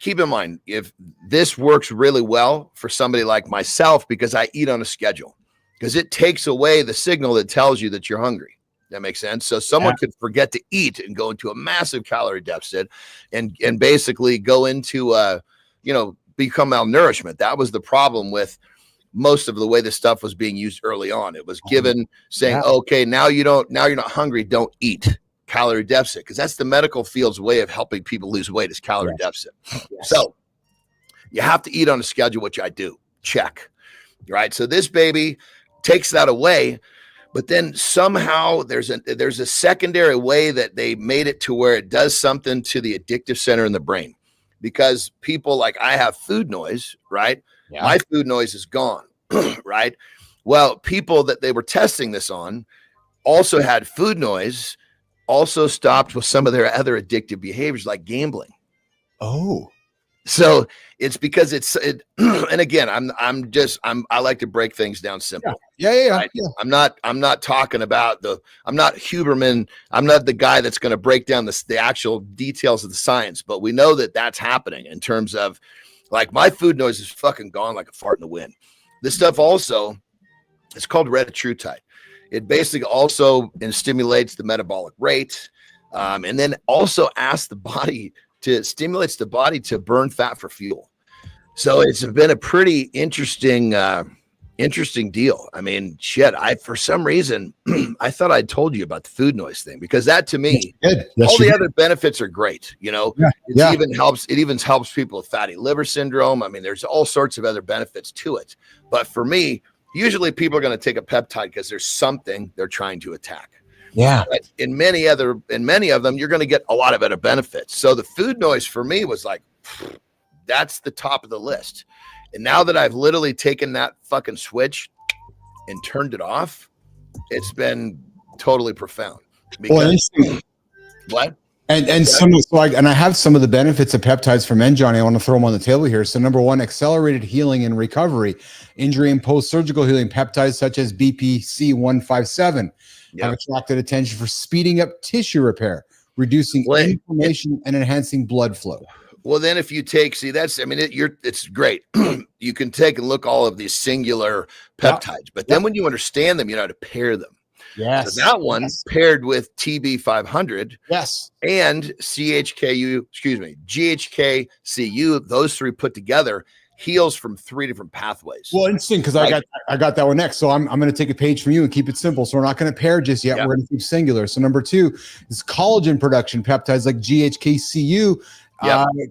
Keep in mind, if this works really well for somebody like myself, because I eat on a schedule, because it takes away the signal that tells you that you're hungry. That makes sense. So someone could forget to eat and go into a massive calorie deficit and basically go into, become malnourishment. That was the problem with most of the way this stuff was being used early on. It was given saying, okay, now you're not hungry. Don't eat. Calorie deficit, because that's the medical field's way of helping people lose weight, is calorie deficit. So you have to eat on a schedule, which I do. Check. Right. So this baby takes that away, but then somehow there's a secondary way that they made it to where it does something to the addictive center in the brain, because people like I have food noise, right? Yeah. My food noise is gone. Right. Well, people that they were testing this on also had food noise, also stopped with some of their other addictive behaviors like gambling. Oh, so it's because and again, I like to break things down simple. Yeah. Right? Yeah. I'm not talking about I'm not Huberman. I'm not the guy that's going to break down the actual details of the science, but we know that that's happening in terms of like my food noise is fucking gone like a fart in the wind. This stuff also, it's called retatrutide. It basically also stimulates the metabolic rate, and then also stimulates the body to burn fat for fuel. So it's been a pretty interesting deal. I mean, shit, for some reason, I thought I'd told you about the food noise thing, because that to me, all the other benefits are great. It even helps people with fatty liver syndrome. I mean, there's all sorts of other benefits to it. But for me, usually people are going to take a peptide because there's something they're trying to attack. Yeah. But in many of them, you're going to get a lot of other benefits. So the food noise for me was like, that's the top of the list. And now that I've literally taken that fucking switch and turned it off, it's been totally profound. What? And I have some of the benefits of peptides for men, Johnny. I want to throw them on the table here. So number one, accelerated healing and recovery, injury and post-surgical healing. Peptides such as BPC 157 have attracted attention for speeding up tissue repair, reducing inflammation, and enhancing blood flow. Well, then if you take, it's great. You can take and look all of these singular peptides, but then when you understand them, you know how to pair them. Yes. So that one paired with TB 500. Yes. And GHKCU, those three put together heals from 3 different pathways. Well, interesting, because I got that one next. So I'm going to take a page from you and keep it simple. So we're not going to pair just yet. Yep. We're going to keep singular. So number 2 is collagen production. Peptides like GHKCU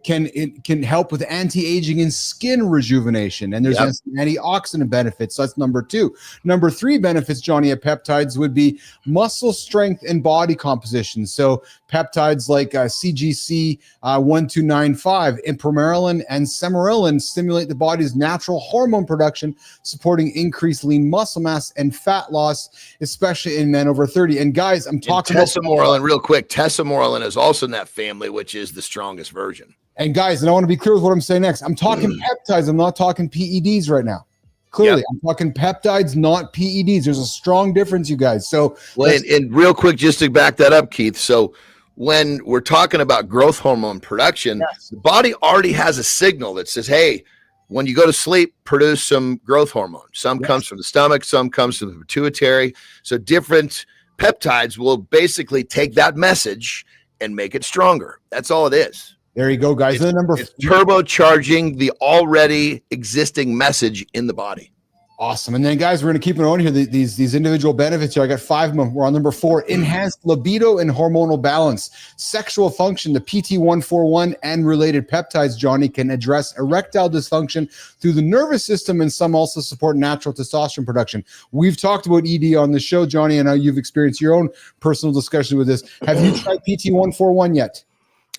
can help with anti-aging and skin rejuvenation, and there's antioxidant benefits. So that's number 2. Number 3 benefits, Johnny, of peptides would be muscle strength and body composition. So peptides like CGC 1295, imprimerylin, and semerylin stimulate the body's natural hormone production, supporting increased lean muscle mass and fat loss, especially in men over 30. And guys, I'm talking about tesamorelin real quick. Tesamorelin is also in that family, which is the strongest version. And guys, and I want to be clear with what I'm saying next. I'm talking peptides. I'm not talking PEDs right now. Clearly, I'm talking peptides, not PEDs. There's a strong difference, you guys. So, well, and real quick, just to back that up, Keith. So when we're talking about growth hormone production, the body already has a signal that says, hey, when you go to sleep, produce some growth hormone. Some comes from the stomach, some comes from the pituitary. So different peptides will basically take that message and make it stronger. That's all it is. There you go, guys. And then it's turbocharging the already existing message in the body. Awesome. And then, guys, we're going to keep it on here. These individual benefits here. I got 5 of them. We're on number 4, enhanced libido and hormonal balance. Sexual function, the PT141 and related peptides, Johnny, can address erectile dysfunction through the nervous system, and some also support natural testosterone production. We've talked about ED on the show, Johnny, and you've experienced your own personal discussion with this. Have you tried PT141 yet?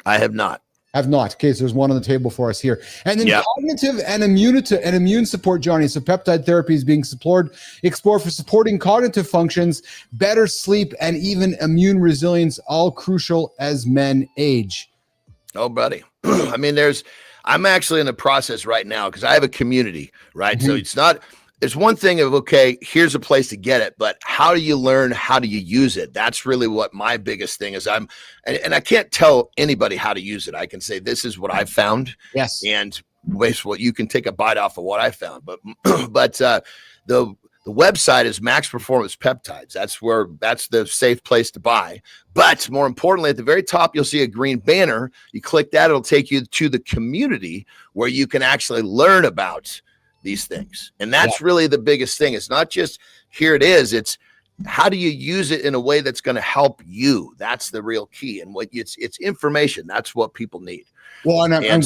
I have not. Have not. Okay, so there's one on the table for us here. And then cognitive and immune support, Johnny. So peptide therapy is being explored for supporting cognitive functions, better sleep, and even immune resilience, all crucial as men age. Oh, buddy. I mean, I'm actually in the process right now because I have a community, right? So it's one thing of, okay, here's a place to get it, but how do you learn? How do you use it? That's really what my biggest thing is. And I can't tell anybody how to use it. I can say, this is what I've found. Yes. And basically you can take a bite off of what I found, but the website is Max Performance Peptides. That's the safe place to buy. But more importantly, at the very top, you'll see a green banner. You click that, it'll take you to the community where you can actually learn about these things. And that's really the biggest thing. It's not just here it is. It's how do you use it in a way that's going to help you? That's the real key. And it's information. That's what people need. Well, and I'm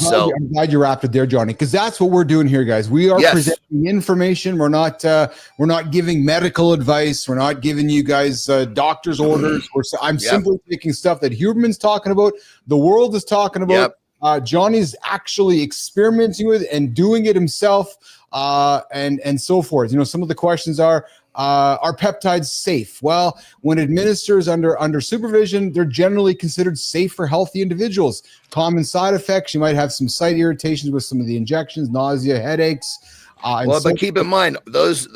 glad you wrapped it there, Johnny, because that's what we're doing here, guys. We are presenting information. We're not giving medical advice. We're not giving you guys doctor's orders. I'm simply taking stuff that Huberman's talking about, the world is talking about. Johnny's actually experimenting with and doing it himself, and so forth. Some of the questions are peptides safe? Well, when administered under supervision, they're generally considered safe for healthy individuals. Common side effects, you might have some site irritations with some of the injections, nausea, headaches. But keep in mind, there is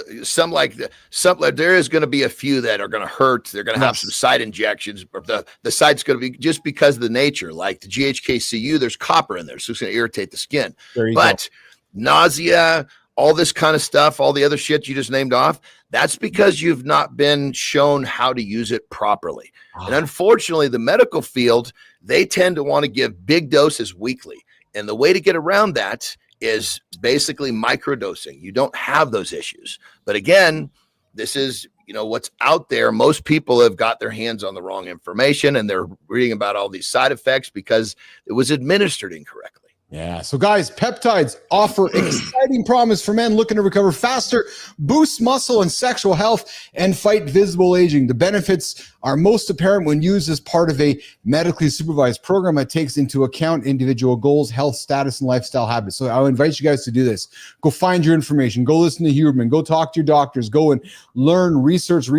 going to be a few that are going to hurt. They're going to have some site injections. The site's going to be just because of the nature, like the GHKCU, there's copper in there, so it's going to irritate the skin. But nausea, all this kind of stuff, all the other shit you just named off, that's because you've not been shown how to use it properly. And unfortunately, the medical field, they tend to want to give big doses weekly. And the way to get around that is basically microdosing. You don't have those issues. But again, this is, what's out there. Most people have got their hands on the wrong information and they're reading about all these side effects because it was administered incorrectly. Yeah. So guys, peptides offer exciting promise for men looking to recover faster, boost muscle and sexual health, and fight visible aging. The benefits are most apparent when used as part of a medically supervised program that takes into account individual goals, health status, and lifestyle habits. So I invite you guys to do this. Go find your information. Go listen to Huberman. Go talk to your doctors. Go and learn, research.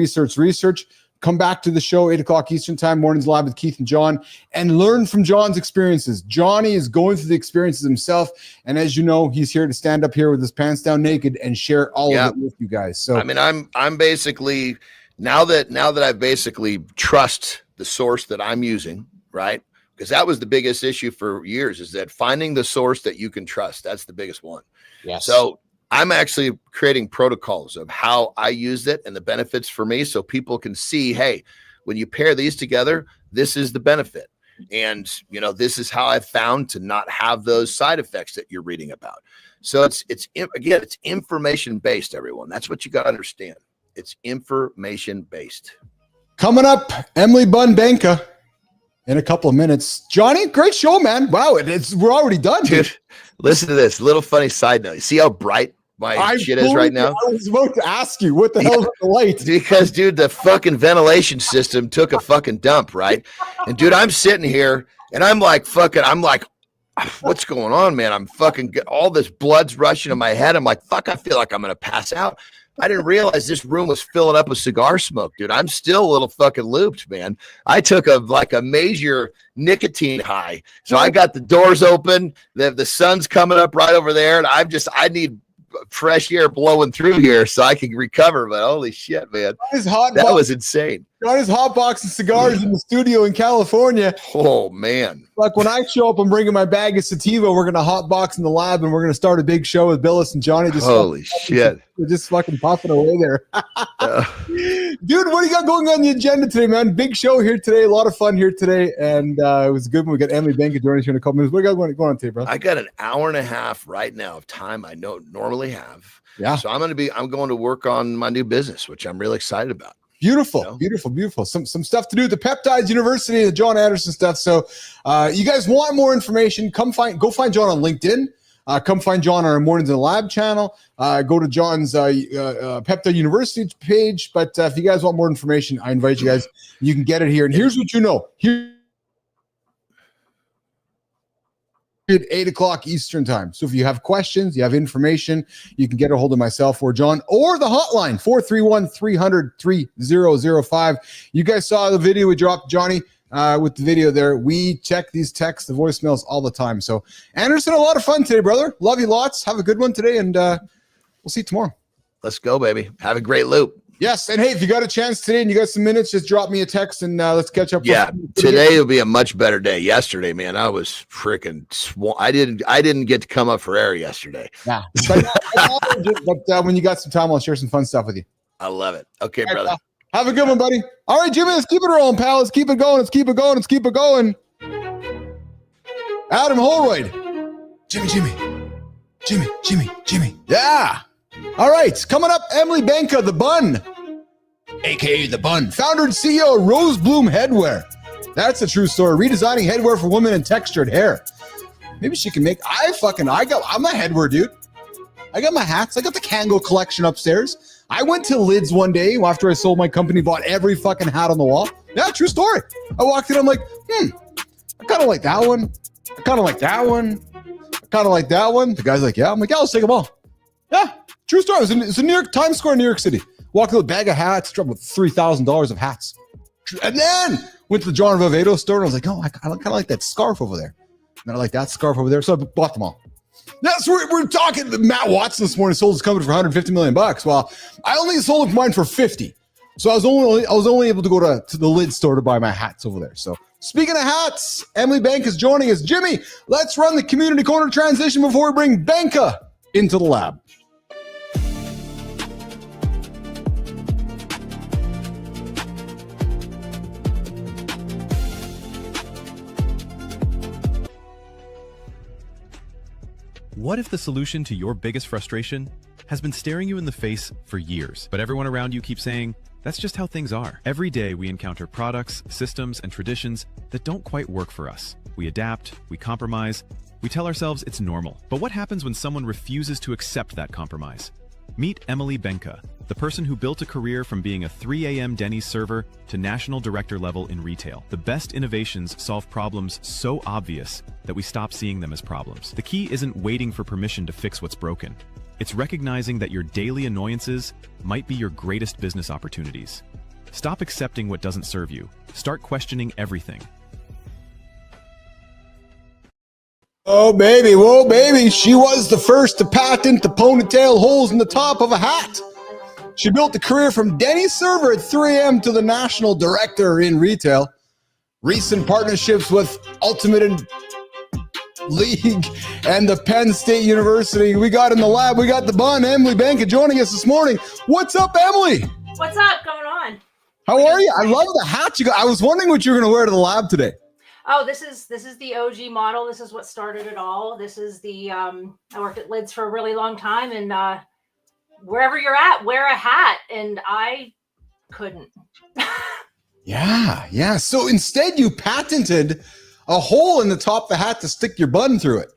Come back to the show, 8 o'clock Eastern time, mornings live with Keith and John, and learn from John's experiences. Johnny is going through the experiences himself. And as you know, he's here to stand up here with his pants down naked and share all of it with you guys. So, I'm basically, now that I've basically trust the source that I'm using, right? Because that was the biggest issue for years, is that finding the source that you can trust. That's the biggest one. Yes. So I'm actually creating protocols of how I use it and the benefits for me, so people can see, hey, when you pair these together, this is the benefit. And, this is how I've found to not have those side effects that you're reading about. So it's information based, everyone. That's what you got to understand. It's information based. Coming up, Emily Banka in a couple of minutes. Johnny, great show, man. Wow, we're already done, dude. Listen to this little funny side note. You see how bright my shit is right now? I was about to ask you, what the hell is the light? Because, dude, the fucking ventilation system took a fucking dump, right? And, dude, I'm sitting here and I'm like, what's going on, man? I'm fucking all this blood's rushing in my head. I'm like, fuck, I feel like I'm gonna pass out. I didn't realize this room was filling up with cigar smoke, dude. I'm still a little fucking looped, man. I took a major nicotine high. So I got the doors open, the sun's coming up right over there, and I need fresh air blowing through here so I can recover. But holy shit, man, that was insane. Got his hot box of cigars in the studio in California. Oh man, like when I show up, I'm bringing my bag of sativa. We're gonna hot box in the lab, and we're gonna start a big show with Billis and Johnny. Holy shit, we're just fucking popping away there. Dude, what do you got going on the agenda today, man? Big show here today, a lot of fun here today, and it was good when we got Emily Banka joining us here in a couple minutes. What do you got going on today, bro? I got an hour and a half right now of time I normally have. Yeah, so I'm going to work on my new business, which I'm really excited about. Beautiful, beautiful. Some stuff to do. The Peptides University, the John Anderson stuff. So you guys want more information, go find John on LinkedIn. Come find John on our Mornings in the Lab channel. Go to John's Peptide University page. But if you guys want more information, I invite you guys. You can get it here. And here's what you know. Here at 8 o'clock Eastern time. So if you have questions, you have information, you can get a hold of myself or John or the hotline 431-300-3005. You guys saw the video we dropped, Johnny, with the video there. We check these texts, the voicemails all the time. So Anderson, a lot of fun today, brother. Love you lots. Have a good one today, and we'll see you tomorrow. Let's go, baby. Have a great loop. Yes, and hey, if you got a chance today and you got some minutes, just drop me a text and let's catch up. Yeah, today will be a much better day. Yesterday, man, I was freaking I didn't get to come up for air yesterday. Yeah, but when you got some time, I'll share some fun stuff with you. I love it. Okay, brother. Right, have a good one, buddy. All right, Jimmy, let's keep it rolling, pal. Let's keep it going. Let's keep it going. Let's keep it going. Adam Holroyd. Jimmy. Yeah. All right, coming up, Emily Banka, the Bun, a.k.a. the Bun, founder and CEO of Rose Bloom Headwear. That's a true story. Redesigning headwear for women and textured hair. Maybe she can make, I'm a headwear dude. I got my hats. I got the Kango collection upstairs. I went to Lids one day after I sold my company, bought every fucking hat on the wall. Yeah, true story. I walked in, I'm like, I kind of like that one. I kind of like that one. I kind of like that one. The guy's like, yeah. I'm like, yeah, let's take them all. Yeah. True story. It was in New York, Times Square, New York City. Walked with a bag of hats, dropped with $3,000 of hats. And then went to the John Vivado store, and I was like, I kind of like that scarf over there. And I like that scarf over there. So I bought them all. That's what we're talking. Matt Watson this morning sold his company for $150 million. Well, I only sold mine for $50. So I was only able to go to the Lid store to buy my hats over there. So speaking of hats, Emily Banka is joining us. Jimmy, let's run the community corner transition before we bring Banka into the lab. What if the solution to your biggest frustration has been staring you in the face for years, but everyone around you keeps saying, that's just how things are? Every day we encounter products, systems, and traditions that don't quite work for us. We adapt, we compromise, we tell ourselves it's normal. But what happens when someone refuses to accept that compromise? Meet Emily Banka, the person who built a career from being a 3 a.m. Denny's server to national director level in retail. The best innovations solve problems so obvious that we stop seeing them as problems. The key isn't waiting for permission to fix what's broken. It's recognizing that your daily annoyances might be your greatest business opportunities. Stop accepting what doesn't serve you. Start questioning everything. Oh, baby. Whoa, baby. She was the first to patent the ponytail holes in the top of a hat. She built a career from Denny's server at 3 a.m. to the national director in retail. Recent partnerships with Ultimate League and the Penn State University. We got in the lab. We got the Bun, Emily Banka, joining us this morning. What's up, Emily? What's up? Going on? How are you? I love the hat you got. I was wondering what you were going to wear to the lab today. Oh, this is the OG model. This is what started it all. This is the I worked at Lids for a really long time, and wherever you're at, wear a hat. And I couldn't. Yeah. So instead, you patented a hole in the top of the hat to stick your bun through it.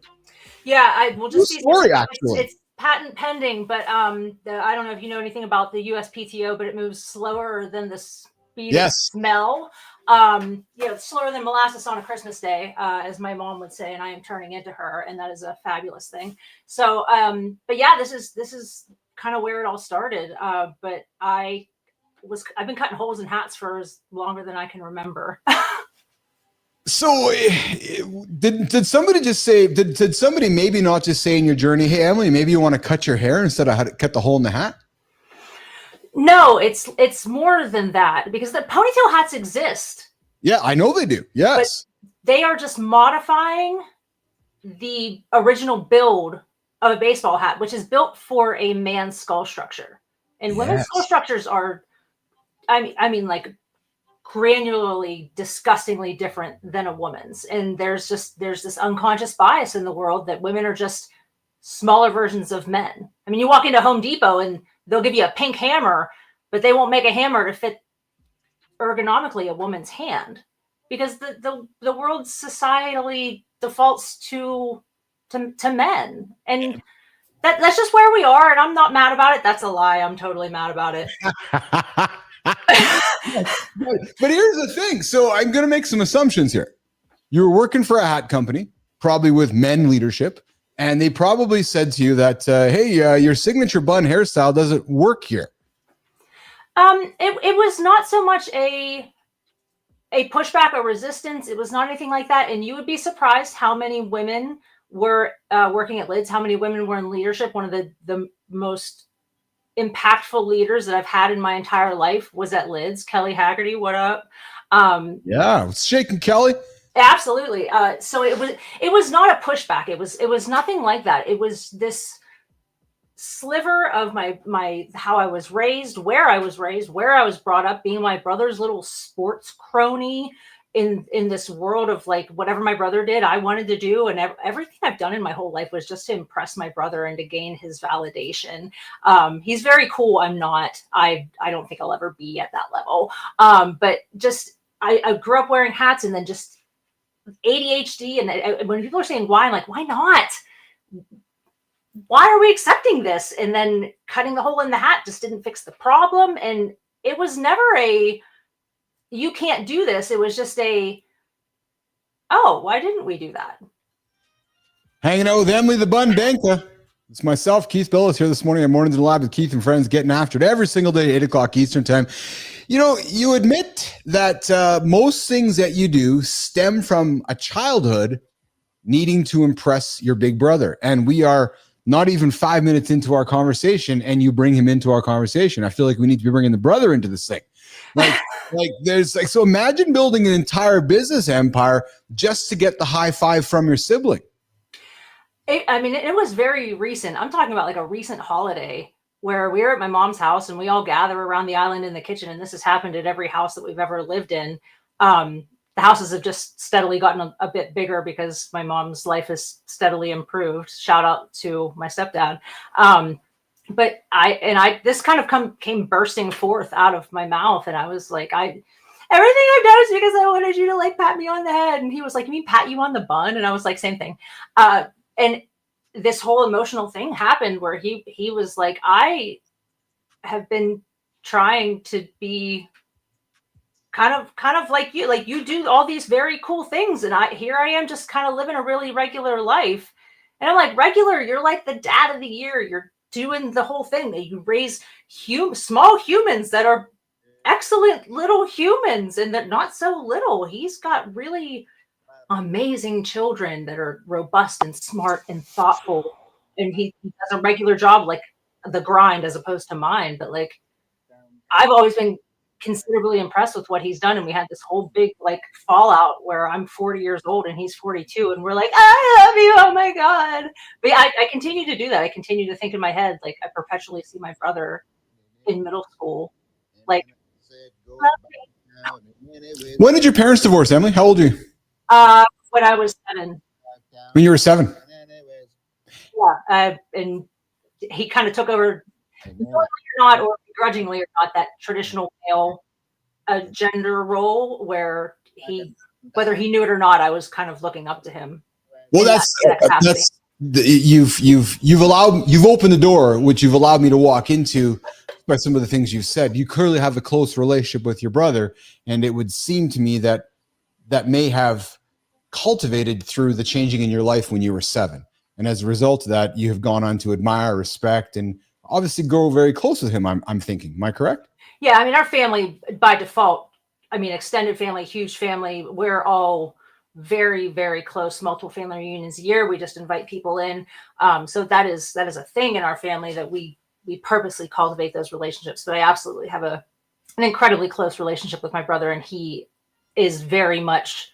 Yeah, I will just be story, actually. It's patent pending, but I don't know if you know anything about the USPTO, but it moves slower than the speed of smell. It's slower than molasses on a Christmas day, as my mom would say, and I am turning into her, and that is a fabulous thing. So, but yeah, this is kind of where it all started. But I've been cutting holes in hats for longer than I can remember. So did somebody just say, did somebody maybe not just say in your journey, hey, Emily, maybe you want to cut your hair instead of cut the hole in the hat? No, it's more than that, because the ponytail hats exist. Yeah, I know they do. Yes. But they are just modifying the original build of a baseball hat, which is built for a man's skull structure. And women's skull structures are, I mean, like, granularly, disgustingly different than a woman's. And there's this unconscious bias in the world that women are just smaller versions of men. I mean, you walk into Home Depot and they'll give you a pink hammer, but they won't make a hammer to fit ergonomically a woman's hand, because the world societally defaults to men. And that's just where we are. And I'm not mad about it. That's a lie. I'm totally mad about it. But here's the thing. So I'm going to make some assumptions here. You were working for a hat company, probably with men leadership, and they probably said to you that, hey, your signature bun hairstyle doesn't work here. It was not so much a pushback or resistance. It was not anything like that. And you would be surprised how many women were working at Lids, how many women were in leadership. One of the most impactful leaders that I've had in my entire life was at Lids. Kelly Haggerty, what up? Yeah, shaking Kelly. Absolutely. So it was not a pushback. It was nothing like that. It was this sliver of my how I was raised, where I was brought up, being my brother's little sports crony in this world of like whatever my brother did, I wanted to do. And everything I've done in my whole life was just to impress my brother and to gain his validation. He's very cool. I'm not. I don't think I'll ever be at that level. But just I grew up wearing hats, and then just ADHD. And when people are saying why, I'm like, why not? Why are we accepting this? And then cutting the hole in the hat just didn't fix the problem. And it was never you can't do this. It was just why didn't we do that? Hanging out with Emily the Bun Banka. It's myself, Keith Billis, here this morning at Mornings in the Lab with Keith and friends, getting after it every single day, 8 o'clock Eastern time. You know, you admit that most things that you do stem from a childhood needing to impress your big brother. And we are not even 5 minutes into our conversation, and you bring him into our conversation. I feel like we need to be bringing the brother into this thing. So imagine building an entire business empire just to get the high five from your sibling. It was very recent. I'm talking about like a recent holiday where we were at my mom's house and we all gather around the island in the kitchen. And this has happened at every house that we've ever lived in. The houses have just steadily gotten a bit bigger because my mom's life has steadily improved. Shout out to my stepdad. But this kind of came bursting forth out of my mouth. And I was like, everything I've done is because I wanted you to like pat me on the head. And he was like, you mean pat you on the bun? And I was like, same thing. And this whole emotional thing happened where he was like, I have been trying to be kind of like you do all these very cool things. And here I am just kind of living a really regular life. And I'm like, regular, you're like the dad of the year. You're doing the whole thing that you raise small humans that are excellent little humans, and they're not so little. He's got really amazing children that are robust and smart and thoughtful, and he does a regular job, like the grind as opposed to mine. But like, I've always been considerably impressed with what he's done, and we had this whole big like fallout where I'm 40 years old and he's 42, and we're like, I love you, oh my god. But yeah, I continue to do that. I continue to think in my head, like I perpetually see my brother in middle school, like. When did your parents divorce, Emily? How old are you? When I was 7. When you were 7. Yeah. And he kind of took over, knowingly or not, or begrudgingly or not, that traditional male gender role where whether he knew it or not, I was kind of looking up to him. Well, that's you've opened the door, which you've allowed me to walk into by some of the things you've said. You clearly have a close relationship with your brother, and it would seem to me that may have cultivated through the changing in your life when you were 7. And as a result of that, you have gone on to admire, respect, and obviously grow very close with him. I'm thinking. Am I correct? Yeah, I mean, our family by default, I mean, extended family, huge family, we're all very, very close, multiple family reunions a year. We just invite people in. So that is a thing in our family that we purposely cultivate those relationships. But I absolutely have an incredibly close relationship with my brother, and he is very much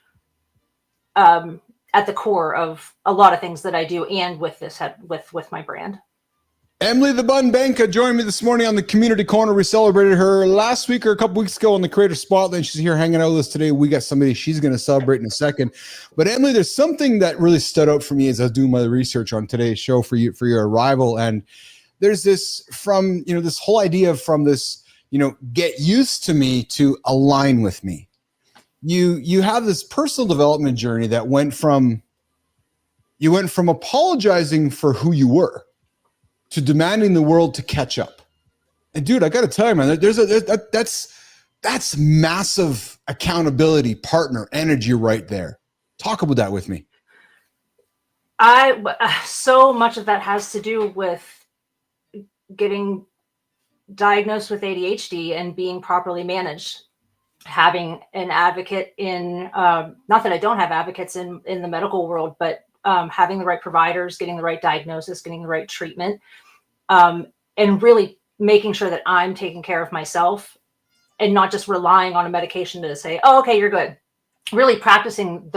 at the core of a lot of things that I do, and with this with my brand. Emily the Bun Banka joined me this morning on the Community Corner. We celebrated her last week or a couple weeks ago on the Creator Spotlight. She's here hanging out with us today. We got somebody she's going to celebrate in a second. But Emily, there's something that really stood out for me as I was doing my research on today's show for your arrival. And there's this from, this whole idea from this, get used to me to align with me. You have this personal development journey that went from apologizing for who you were to demanding the world to catch up. And dude, I got to tell you, man, that's massive accountability, partner energy right there. Talk about that with me. So much of that has to do with getting diagnosed with ADHD and being properly managed. Having an advocate in, not that I don't have advocates in the medical world, but having the right providers, getting the right diagnosis, getting the right treatment, and really making sure that I'm taking care of myself and not just relying on a medication to say, oh, okay, you're good. Really practicing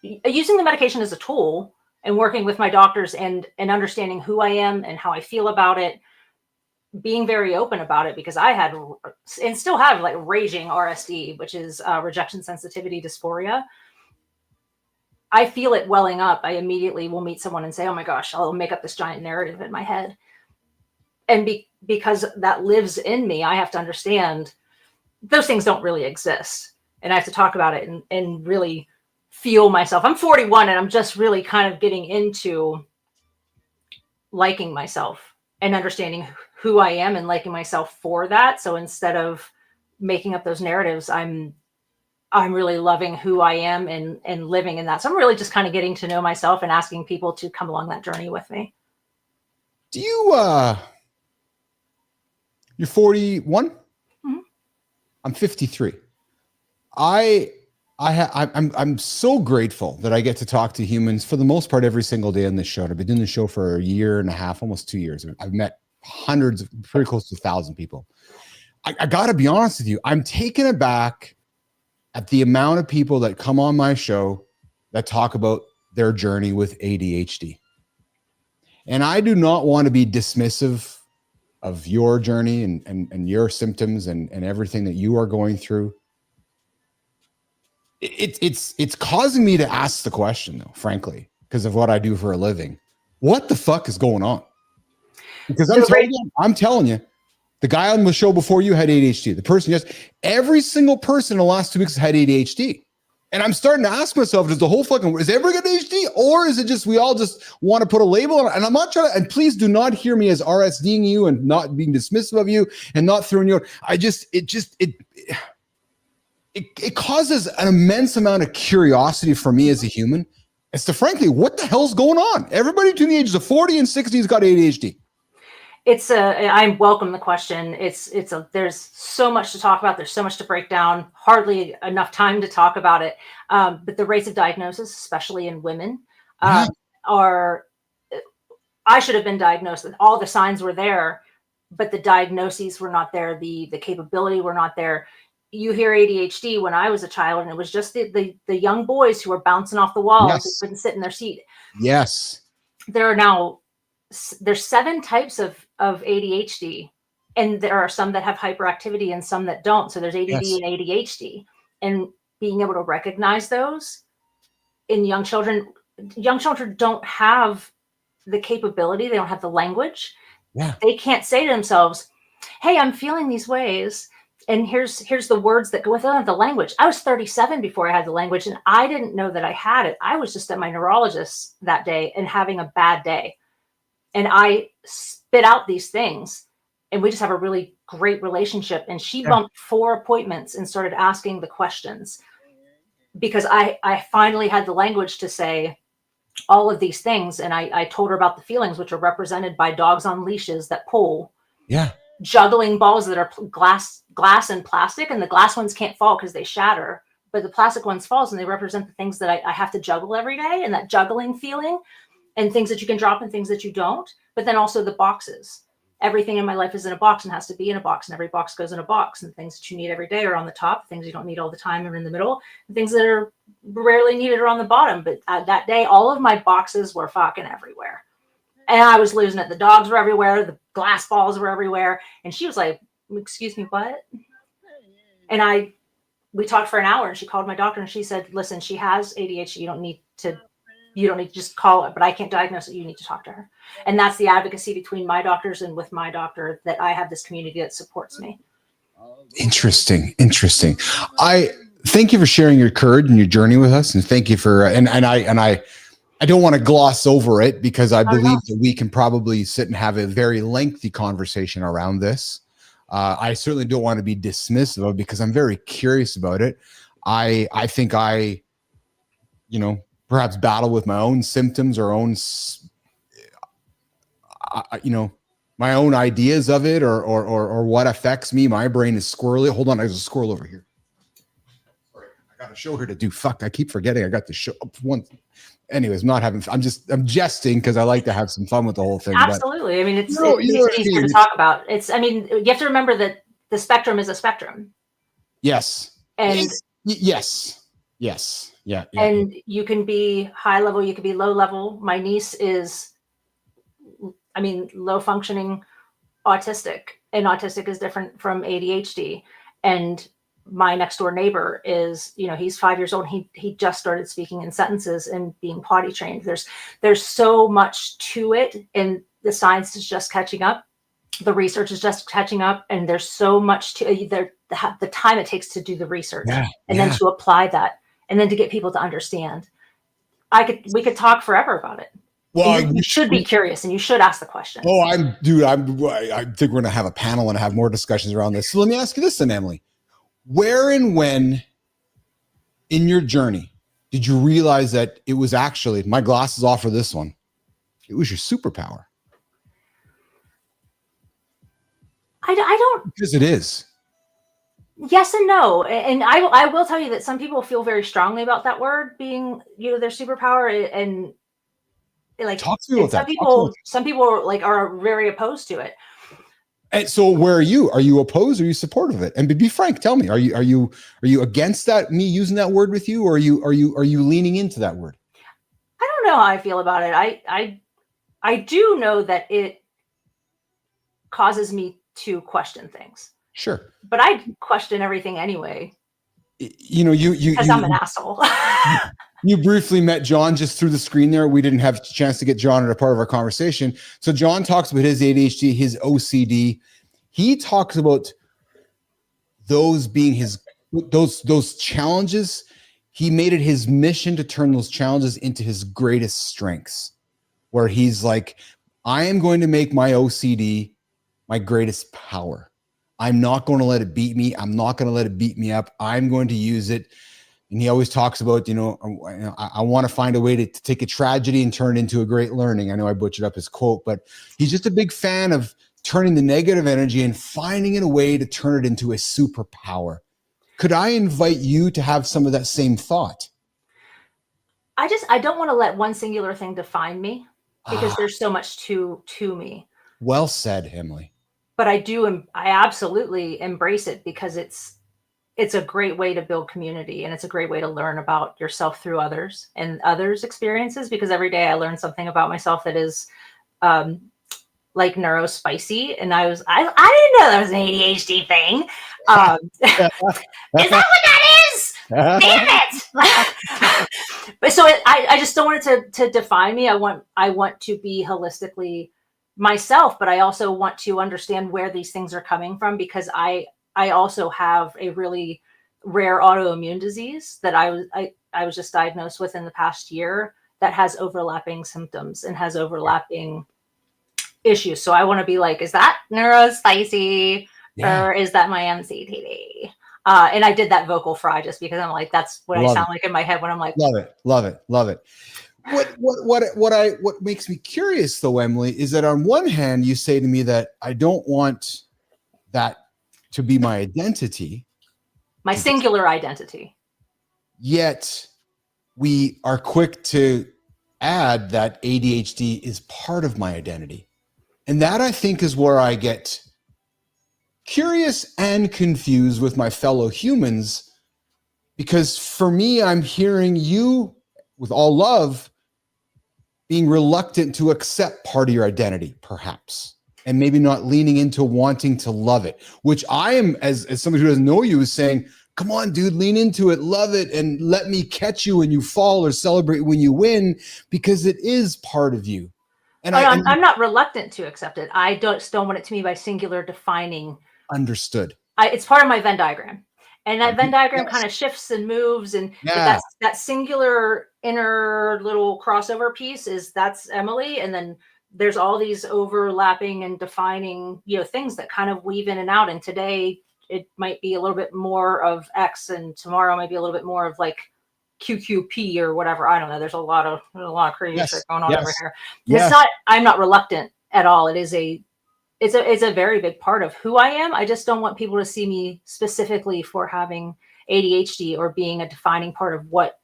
using the medication as a tool and working with my doctors and understanding who I am and how I feel about it, being very open about it, because I had and still have like raging RSD, which is rejection sensitivity dysphoria. I feel it welling up. I immediately will meet someone and say, oh my gosh, I'll make up this giant narrative in my head. And because that lives in me, I have to understand those things don't really exist. And I have to talk about it and really feel myself. I'm 41 and I'm just really kind of getting into liking myself and understanding who I am and liking myself for that. So instead of making up those narratives, I'm really loving who I am and living in that. So I'm really just kind of getting to know myself and asking people to come along that journey with me. Do you, you're 41? Mm-hmm. I'm 53. I'm so grateful that I get to talk to humans for the most part every single day on this show. I've been doing the show for a year and a half, almost 2 years. I've met hundreds, pretty close to 1,000 people. I got to be honest with you. I'm taken aback at the amount of people that come on my show that talk about their journey with ADHD. And I do not want to be dismissive of your journey and your symptoms and everything that you are going through. It's causing me to ask the question, though, frankly, because of what I do for a living. What the fuck is going on? Because I'm telling you, the guy on the show before you had ADHD. The person, every single person in the last 2 weeks has had ADHD. And I'm starting to ask myself, is everybody got ADHD? Or is it just, we all just want to put a label on it? And I'm not trying to, and please do not hear me as RSDing you and not being dismissive of you and not throwing you out. It causes an immense amount of curiosity for me as a human as to, frankly, what the hell's going on? Everybody between the ages of 40 and 60 has got ADHD. I welcome the question. There's so much to talk about. There's so much to break down. Hardly enough time to talk about it. But the rates of diagnosis, especially in women, I should have been diagnosed with all the signs were there, but the diagnoses were not there. The capability were not there. You hear ADHD when I was a child, and it was just the young boys who were bouncing off the walls and couldn't sit in their seat. Yes. There's 7 types of ADHD, and there are some that have hyperactivity and some that don't. So there's ADD and ADHD. And being able to recognize those in young children. Young children don't have the capability. They don't have the language. Yeah. They can't say to themselves, hey, I'm feeling these ways. And here's the words that go with it. I don't have the language. I was 37 before I had the language, and I didn't know that I had it. I was just at my neurologist that day and having a bad day. And I spit out these things, and we just have a really great relationship. And she bumped 4 appointments and started asking the questions, because I finally had the language to say all of these things. And I told her about the feelings, which are represented by dogs on leashes that pull. Yeah. Juggling balls that are glass and plastic, and the glass ones can't fall because they shatter, but the plastic ones falls, and they represent the things that I have to juggle every day, and that juggling feeling, and things that you can drop and things that you don't. But then also the boxes. Everything in my life is in a box and has to be in a box, and every box goes in a box, and things that you need every day are on the top, things you don't need all the time are in the middle, and things that are rarely needed are on the bottom. But that day, all of my boxes were fucking everywhere. And I was losing it. The dogs were everywhere. The glass balls were everywhere. And she was like, excuse me, what? And we talked for an hour, and she called my doctor, and she said, listen, she has ADHD. You don't need to just call her, but I can't diagnose it. You need to talk to her. And that's the advocacy between my doctors and with my doctor, that I have this community that supports me. Interesting. I thank you for sharing your courage and your journey with us. And thank you for, I don't want to gloss over it, because I believe that we can probably sit and have a very lengthy conversation around this. I certainly don't want to be dismissive of it, because I'm very curious about it. I think perhaps battle with my own symptoms or my own ideas of it, or what affects me. My brain is squirrely. Hold on, there's a squirrel over here. Sorry, I got a show here to do. Fuck, I keep forgetting I got the show up one. Anyways, I'm jesting, because I like to have some fun with the whole thing. Absolutely. But, I mean, it's easier to talk about. You have to remember that the spectrum is a spectrum. Yes. And yes. Yeah. And you can be high level, you can be low level. My niece is, low functioning autistic, and autistic is different from ADHD. And my next door neighbor is, he's 5 years old. He just started speaking in sentences and being potty trained. There's so much to it, and the science is just catching up. The research is just catching up, and there's so much to the time it takes to do the research and then to apply that, and then to get people to understand. We could talk forever about it. Well, you should be curious, and you should ask the question. Oh, I think we're going to have a panel and have more discussions around this. So let me ask you this then, Emily. Where and when in your journey did you realize that it was actually, my glasses off for this one, it was your superpower? I don't. Because it is. Yes and no. And I will tell you that some people feel very strongly about that word being, their superpower, and like, talk to me about that. Some people are very opposed to it. And so where are you? Are you opposed or are you supportive of it? And be frank, tell me, are you against that, me using that word with you, or are you leaning into that word? I don't know how I feel about it. I do know that it causes me to question things. Sure. But I question everything anyway. Because I'm an asshole. You briefly met John just through the screen there. We didn't have a chance to get John at a part of our conversation. So John talks about his ADHD, his OCD. He talks about those being those challenges. He made it his mission to turn those challenges into his greatest strengths, where he's like, I am going to make my OCD my greatest power. I'm not going to let it beat me. I'm not going to let it beat me up. I'm going to use it. And he always talks about, I want to find a way to take a tragedy and turn it into a great learning. I know I butchered up his quote, but he's just a big fan of turning the negative energy and finding a way to turn it into a superpower. Could I invite you to have some of that same thought? I don't want to let one singular thing define me, because there's so much to me. Well said, Emily. But I absolutely embrace it, because it's a great way to build community, and it's a great way to learn about yourself through others and others' experiences, because every day I learn something about myself that is like neurospicy. And I didn't know that was an ADHD thing. Is that what that is? Damn it! But so I just don't want it to define me. I want to be holistically myself, but I also want to understand where these things are coming from, because I also have a really rare autoimmune disease that I was just diagnosed with in the past year that has overlapping symptoms and has overlapping issues. So I want to be like, is that neurospicy or is that my MCTD? And I did that vocal fry just because I'm like, that's what I sound like in my head when I'm like, love it. What makes me curious though, Emily, is that on one hand, you say to me that I don't want that to be my identity. My singular identity. Yet we are quick to add that ADHD is part of my identity. And that, I think, is where I get curious and confused with my fellow humans, because for me, I'm hearing you, with all love, being reluctant to accept part of your identity, perhaps, and maybe not leaning into wanting to love it, which I am, as somebody who doesn't know you, is saying, come on, dude, lean into it, love it, and let me catch you when you fall or celebrate when you win, because it is part of you. And I'm not reluctant to accept it. I don't want it to be by singular defining. Understood. It's part of my Venn diagram. And that Venn diagram kind of shifts and moves. And that singular inner little crossover piece that's Emily. And then there's all these overlapping and defining, things that kind of weave in and out. And today it might be a little bit more of X, and tomorrow might be a little bit more of like QQP or whatever. I don't know. There's a lot of crazy shit going on over here. It's not, I'm not reluctant at all. It's a very big part of who I am. I just don't want people to see me specifically for having ADHD or being a defining part of what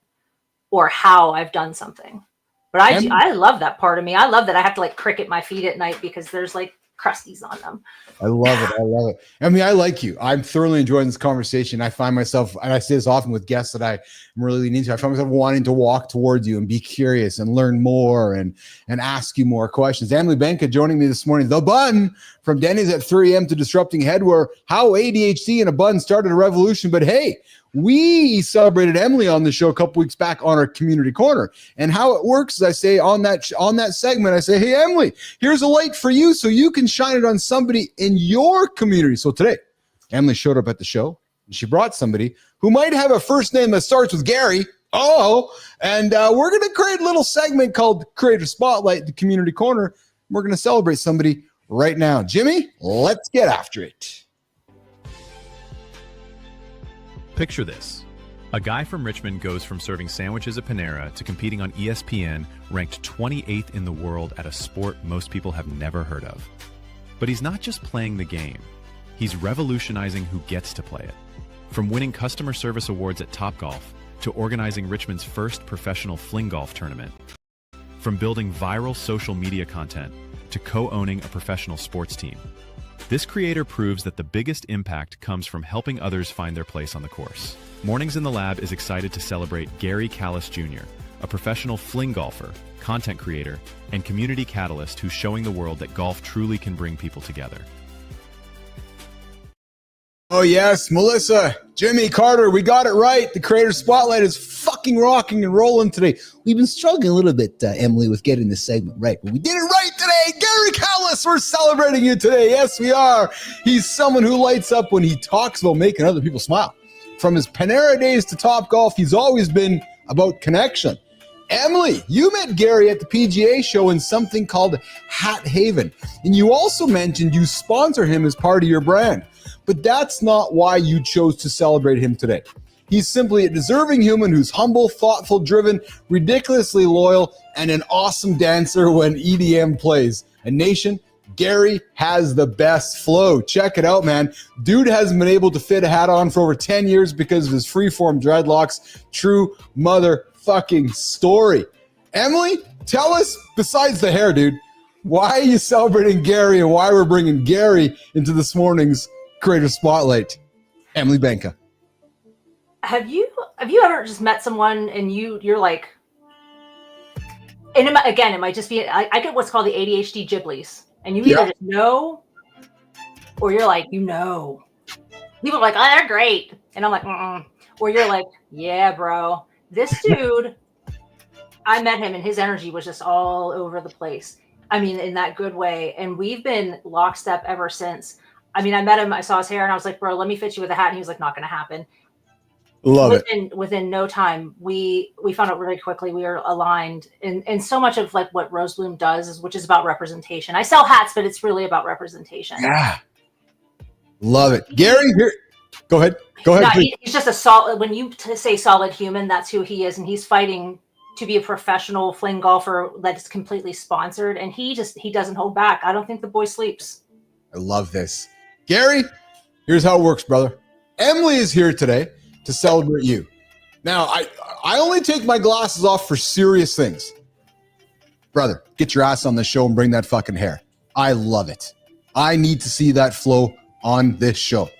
or how I've done something. But I love that part of me. I love that I have to like cricket my feet at night because there's like crusties on them. I love it. I mean, I like you. I'm thoroughly enjoying this conversation. I find myself, and I say this often with guests that I'm really leaning into, I find myself wanting to walk towards you and be curious and learn more and ask you more questions. Emily Banka joining me this morning. The Bun, from Denny's at 3 a.m. to Disrupting Headwear, how ADHD and a bun started a revolution. But hey, we celebrated Emily on the show a couple weeks back on our community corner. And how it works is I say on that segment, I say, hey, Emily, here's a light for you so you can shine it on somebody in your community. So today, Emily showed up at the show and she brought somebody who might have a first name that starts with Gary. And we're going to create a little segment called Creator Spotlight, the community corner. We're going to celebrate somebody right now. Jimmy, let's get after it. Picture this. A guy from Richmond goes from serving sandwiches at Panera to competing on ESPN, ranked 28th in the world at a sport most people have never heard of. But he's not just playing the game. He's revolutionizing who gets to play it. From winning customer service awards at Topgolf to organizing Richmond's first professional fling golf tournament. From building viral social media content to co-owning a professional sports team. This creator proves that the biggest impact comes from helping others find their place on the course. Mornings in the Lab is excited to celebrate Garry Callis Jr., a professional fling golfer, content creator, and community catalyst who's showing the world that golf truly can bring people together. Oh, yes, Melissa, Jimmy, Carter, we got it right. The Creator Spotlight is fucking rocking and rolling today. We've been struggling a little bit, Emily, with getting this segment right, but we did it right today. Garry Callis, we're celebrating you today. Yes, we are. He's someone who lights up when he talks about making other people smile. From his Panera days to Topgolf, he's always been about connection. Emily, you met Garry at the PGA show in something called Hat Haven, and you also mentioned you sponsor him as part of your brand. But that's not why you chose to celebrate him today. He's simply a deserving human who's humble, thoughtful, driven, ridiculously loyal, and an awesome dancer when EDM plays. And nation, Garry has the best flow. Check it out, man. Dude hasn't been able to fit a hat on for over 10 years because of his freeform dreadlocks. True motherfucking story. Emily, tell us, besides the hair, dude, why are you celebrating Garry and why we're bringing Garry into this morning's Creator Spotlight? Emily Banka. Have you ever just met someone and you're like, and it might just be, I get what's called the ADHD Ghiblies, and you either just know, or you're like, People are like, oh, they're great. And I'm like, or you're like, Yeah, bro. This dude, I met him and his energy was just all over the place. I mean, in that good way. And we've been lockstep ever since. I mean, I met him, I saw his hair, and I was like, bro, let me fit you with a hat. And he was like, not going to happen. Within no time, we found out really quickly we were aligned. And so much of like what Rose Bloom does which is about representation. I sell hats, but it's really about representation. Yeah. Love it. Gary, here. Go ahead. Go ahead. No, he's just a solid, when you say solid human, that's who he is. And he's fighting to be a professional fling golfer that's completely sponsored. And he doesn't hold back. I don't think the boy sleeps. I love this. Gary, here's how it works, brother. Emily is here today to celebrate you. Now, I only take my glasses off for serious things. Brother, get your ass on the show and bring that fucking hair. I love it. I need to see that flow on this show.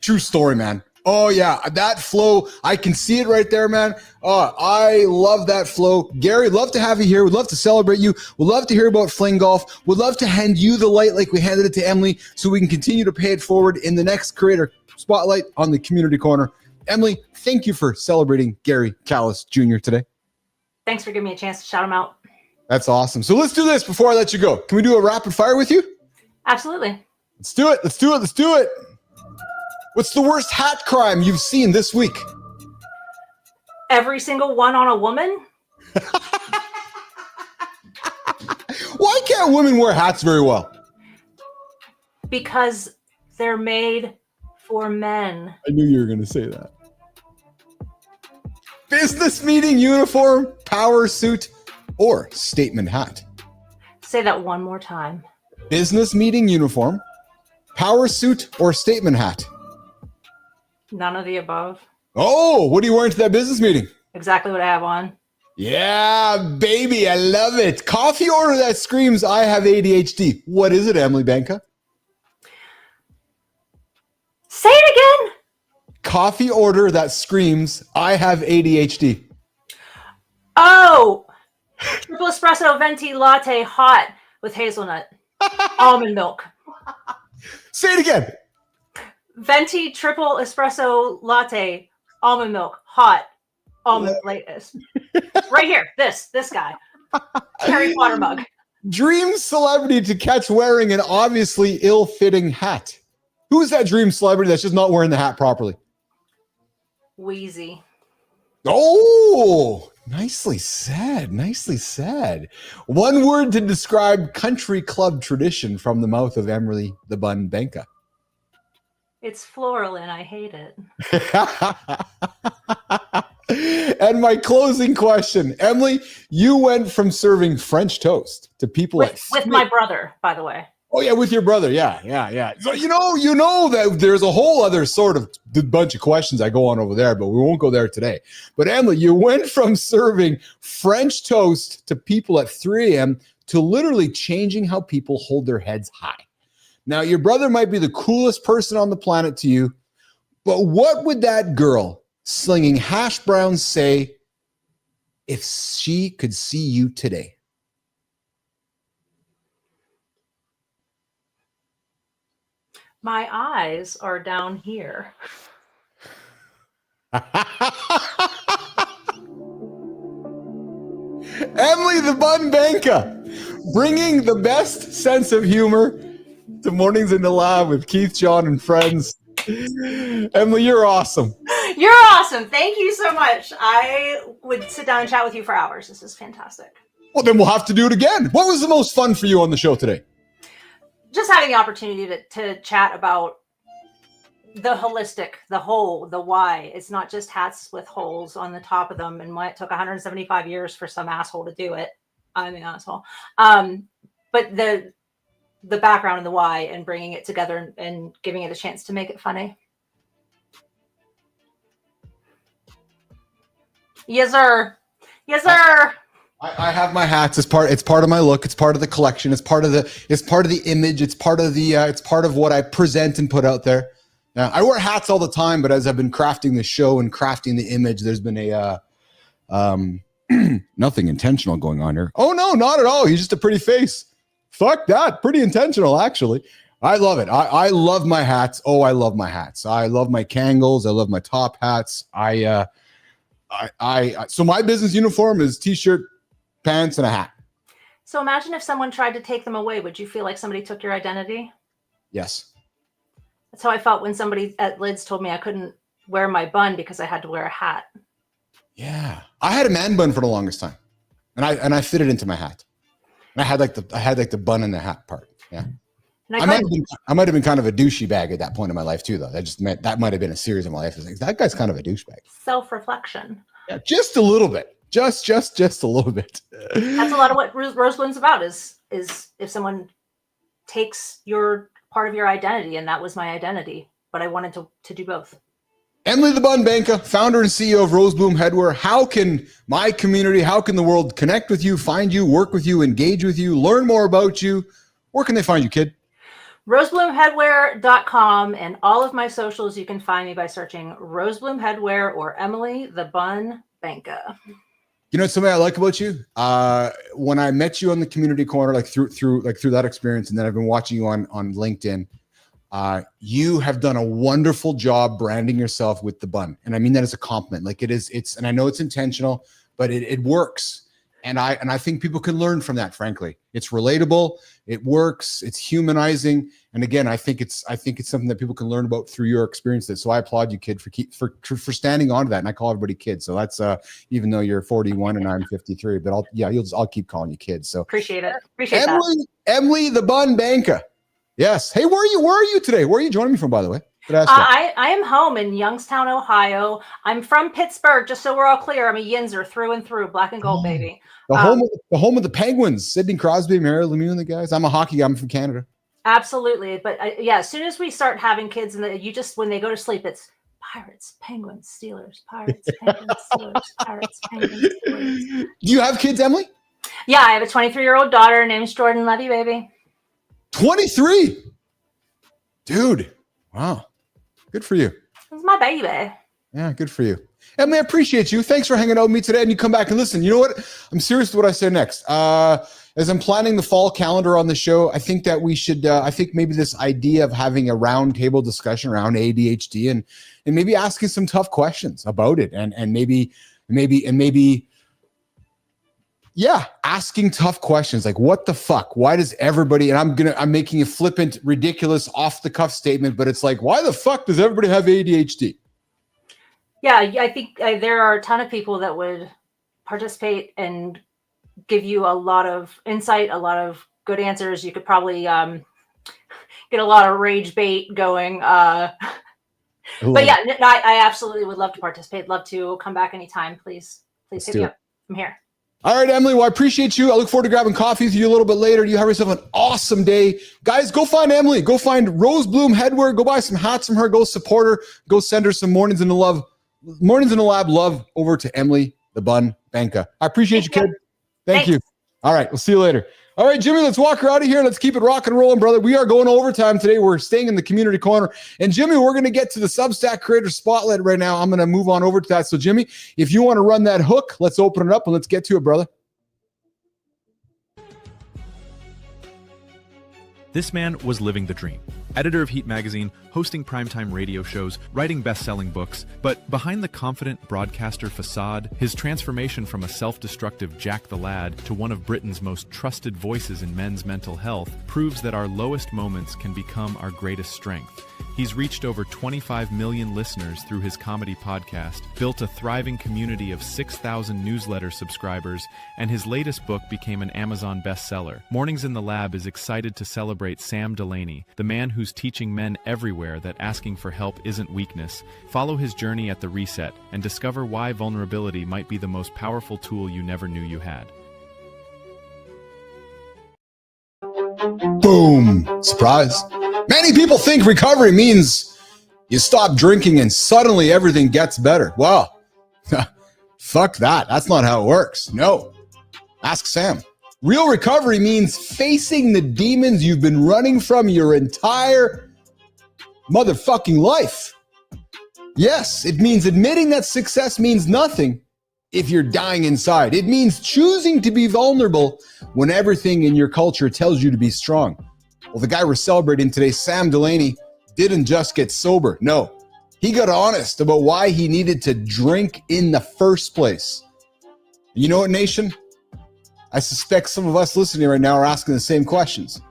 True story, man. Oh, yeah. That flow, I can see it right there, man. Oh, I love that flow. Gary, love to have you here. We'd love to celebrate you. We'd love to hear about Fling Golf. We'd love to hand you the light like we handed it to Emily so we can continue to pay it forward in the next Creator Spotlight on the Community Corner. Emily, thank you for celebrating Garry Callis Jr. today. Thanks for giving me a chance to shout him out. That's awesome. So let's do this before I let you go. Can we do a rapid fire with you? Absolutely. Let's do it. Let's do it. Let's do it. What's the worst hat crime you've seen this week? Every single one on a woman? Why can't women wear hats very well? Because they're made for men. I knew you were going to say that. Business meeting uniform, power suit, or statement hat? Say that one more time. Business meeting uniform, power suit, or statement hat? None of the above. Oh, what are you wearing to that business meeting? Exactly what I have on. Yeah, baby, I love it. Coffee order that screams, I have ADHD. What is it, Emily Banka? Say it again. Coffee order that screams, I have ADHD. Oh, triple espresso venti latte hot with hazelnut, almond milk. Say it again. Venti triple espresso latte, almond milk, hot, almond latest. Right here, this guy. Harry Potter mug. Dream celebrity to catch wearing an obviously ill-fitting hat. Who's that dream celebrity that's just not wearing the hat properly? Wheezy. Oh, nicely said. Nicely said. One word to describe country club tradition from the mouth of Emily the Bun Banka. It's floral and I hate it. And my closing question, Emily, you went from serving French toast to people with my brother, by the way. Oh yeah, with your brother. Yeah. So you know that there's a whole other sort of bunch of questions I go on over there, but we won't go there today. But Emily, you went from serving French toast to people at 3 a.m. to literally changing how people hold their heads high. Now, your brother might be the coolest person on the planet to you, but what would that girl slinging hash browns say if she could see you today? My eyes are down here. Emily the Bun Banka, bringing the best sense of humor to Mornings in the Lab with Keith, John, and friends. Emily, you're awesome. You're awesome. Thank you so much. I would sit down and chat with you for hours. This is fantastic. Well, then we'll have to do it again. What was the most fun for you on the show today? Just having the opportunity to chat about the holistic, the whole, the why. It's not just hats with holes on the top of them and why it took 175 years for some asshole to do it. I'm the asshole. But the background and the why and bringing it together and giving it a chance to make it funny. Yes, sir. Yes, sir. I have my hats. It's part of my look. It's part of the collection. It's part of the image. It's part of what I present and put out there. Now, I wear hats all the time, but as I've been crafting the show and crafting the image, there's been a nothing intentional going on here. Oh no, not at all. He's just a pretty face. Fuck that. Pretty intentional, actually. I love it. I love my hats. Oh, I love my hats. I love my Kangles. I love my top hats. So my business uniform is t-shirt, pants, and a hat. So imagine if someone tried to take them away. Would you feel like somebody took your identity? Yes. That's how I felt when somebody at Lids told me I couldn't wear my bun because I had to wear a hat. Yeah. I had a man bun for the longest time. And I fitted into my hat. And I had like the bun and the hat part. Yeah. I might have been kind of a douchey bag at that point in my life too, though. That just meant that might have been a series of my life. Like, that guy's kind of a douchebag. Self-reflection. Yeah, just a little bit. Just a little bit. That's a lot of what Rose Bloom's about. Is if someone takes your part of your identity, and that was my identity, but I wanted to do both. Emily the Bun Banka, founder and CEO of Rose Bloom Headwear. How can my community, how can the world connect with you, find you, work with you, engage with you, learn more about you? Where can they find you, kid? RosebloomHeadwear.com, and all of my socials, you can find me by searching Rose Bloom Headwear or Emily the Bun Banka. You know something I like about you? When I met you on the community corner, like through that experience, and then I've been watching you on LinkedIn. You have done a wonderful job branding yourself with the bun. And I mean that as a compliment. Like it's, and I know it's intentional, but it works. And I think people can learn from that, frankly. It's relatable, it works, it's humanizing. And again, I think it's something that people can learn about through your experiences. So I applaud you, kid, for standing on to that. And I call everybody kid. So that's even though you're 41 and I'm 53, but I'll keep calling you kid. So appreciate it. Appreciate that. Emily the Bun Banka. Yes. Hey, where are you today? Where are you joining me from, by the way? I am home in Youngstown, Ohio. I'm from Pittsburgh, just so we're all clear. I'm a Yinzer through and through, black and gold, baby. The home of the Penguins, Sidney Crosby, Mario Lemieux, and the guys. I'm a hockey guy. I'm from Canada. Absolutely. But as soon as we start having kids, and when they go to sleep, it's Pirates, Penguins, Steelers, Pirates, Penguins, Steelers, Pirates, Penguins, Steelers. Do you have kids, Emily? Yeah, I have a 23-year-old daughter. Her name's Jordan. Love you, baby. 23? Dude. Wow. Good for you. It's my baby. Yeah, good for you. Emily, I appreciate you. Thanks for hanging out with me today. And you come back and listen. You know what? I'm serious with what I say next. As I'm planning the fall calendar on the show, I think that we should, I think maybe this idea of having a roundtable discussion around ADHD and maybe asking some tough questions about it and maybe, asking tough questions like, what the fuck? Why does everybody, and I'm making a flippant, ridiculous, off the cuff statement, but it's like, why the fuck does everybody have ADHD? Yeah, I think there are a ton of people that would participate and give you a lot of insight, a lot of good answers. You could probably get a lot of rage bait going. But yeah, I absolutely would love to participate. Love to come back anytime. Please hit me up. I'm here. All right, Emily. Well, I appreciate you. I look forward to grabbing coffee with you a little bit later. You have yourself an awesome day. Guys, go find Emily. Go find Rose Bloom Headwear. Go buy some hats from her. Go support her. Go send her some Mornings in the Lab love over to Emily the Bun Banka. I appreciate you, kid. Thank you. All right, we'll see you later. All right, Jimmy, let's walk her out of here. Let's keep it rock and rolling, brother. We are going overtime today. We're staying in the community corner. And Jimmy, we're going to get to the Substack Creator Spotlight right now. I'm going to move on over to that. So, Jimmy, if you want to run that hook, let's open it up and let's get to it, brother. This man was living the dream. Editor of Heat magazine, hosting primetime radio shows, writing best-selling books. But behind the confident broadcaster facade, his transformation from a self-destructive Jack the Lad to one of Britain's most trusted voices in men's mental health proves that our lowest moments can become our greatest strength. He's reached over 25 million listeners through his comedy podcast, built a thriving community of 6,000 newsletter subscribers, and his latest book became an Amazon bestseller. Mornings in the Lab is excited to celebrate Sam Delaney, the man who's teaching men everywhere that asking for help isn't weakness. Follow his journey at The Reset and discover why vulnerability might be the most powerful tool you never knew you had. Boom. Surprise. Many people think recovery means you stop drinking and suddenly everything gets better. Well, fuck that. That's not how it works. No. Ask Sam. Real recovery means facing the demons you've been running from your entire motherfucking life. Yes, it means admitting that success means nothing if you're dying inside. It means choosing to be vulnerable when everything in your culture tells you to be strong. Well, the guy we're celebrating today, Sam Delaney, didn't just get sober. No, He got honest about why he needed to drink in the first place. You know what, nation? I suspect some of us listening right now are asking the same questions.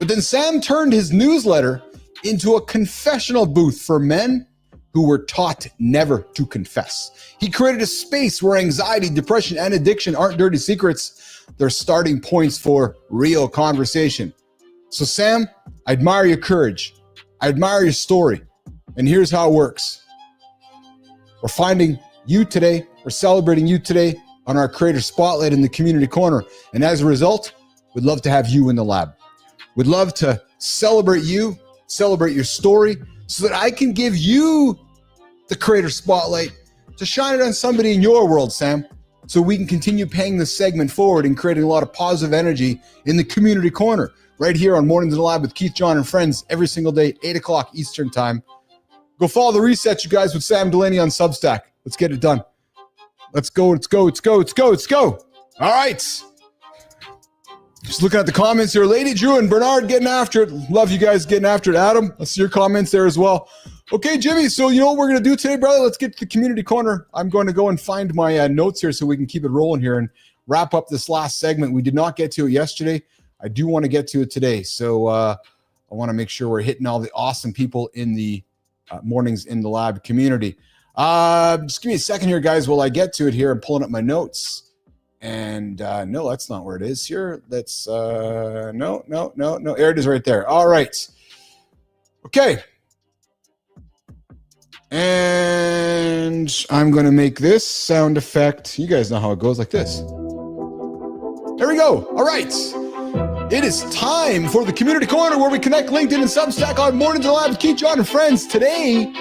But then Sam turned his newsletter into a confessional booth for men who were taught never to confess. He created a space where anxiety, depression, and addiction aren't dirty secrets. They're starting points for real conversation. So Sam, I admire your courage. I admire your story. And here's how it works. We're finding you today. We're celebrating you today on our Creator Spotlight in the Community Corner. And as a result, we'd love to have you in the lab. We'd love to celebrate you, celebrate your story, so that I can give you the Creator Spotlight to shine it on somebody in your world, Sam, so we can continue paying this segment forward and creating a lot of positive energy in the Community Corner, right here on Mornings in the Lab with Keith, John, and friends every single day, 8 o'clock Eastern time. Go follow the reset, you guys, with Sam Delaney on Substack. Let's get it done. Let's go, let's go, let's go, let's go, let's go. All right. Just looking at the comments here. Lady Drew and Bernard getting after it. Love you guys getting after it. Adam, I see your comments there as well. Okay, Jimmy, so you know what we're going to do today, brother? Let's get to the Community Corner. I'm going to go and find my notes here so we can keep it rolling here and wrap up this last segment. We did not get to it yesterday. I do want to get to it today. So I want to make sure we're hitting all the awesome people in the Mornings in the Lab community. Just give me a second here, guys, while I get to it here. I'm pulling up my notes. And no, that's not where it is here. That's no. There it is right there. All right. Okay. And I'm going to make this sound effect. You guys know how it goes, like this. There we go. All right. It is time for the Community Corner, where we connect LinkedIn and Substack on Mornings in the Lab with Keith, John, and friends. Today,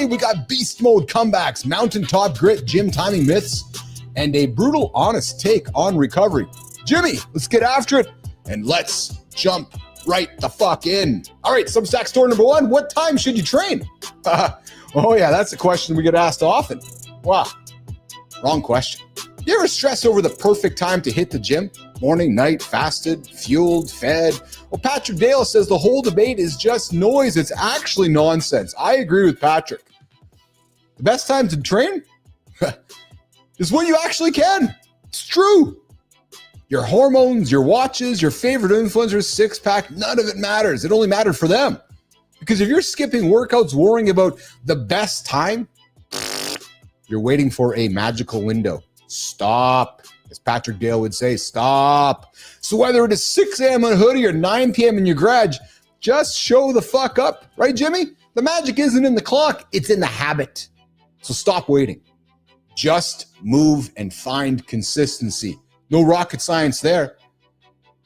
we got beast mode comebacks, mountaintop grit, gym timing myths, and a brutal, honest take on recovery. Jimmy, let's get after it, and let's jump right the fuck in. All right, Substack story number 1, what time should you train? Oh yeah, that's a question we get asked often. Wow, wrong question. You ever stress over the perfect time to hit the gym? Morning, night, fasted, fueled, fed? Well, Patrick Dale says the whole debate is just noise. It's actually nonsense. I agree with Patrick. The best time to train is when you actually can. It's true. Your hormones, your watches, your favorite influencers, six-pack, none of it matters. It only mattered for them. Because if you're skipping workouts worrying about the best time, you're waiting for a magical window. Stop. As Patrick Dale would say, stop. So whether it is 6 a.m. on a hoodie or 9 p.m. in your garage, just show the fuck up. Right, Jimmy? The magic isn't in the clock. It's in the habit. So stop waiting. Just move and find consistency. No rocket science there.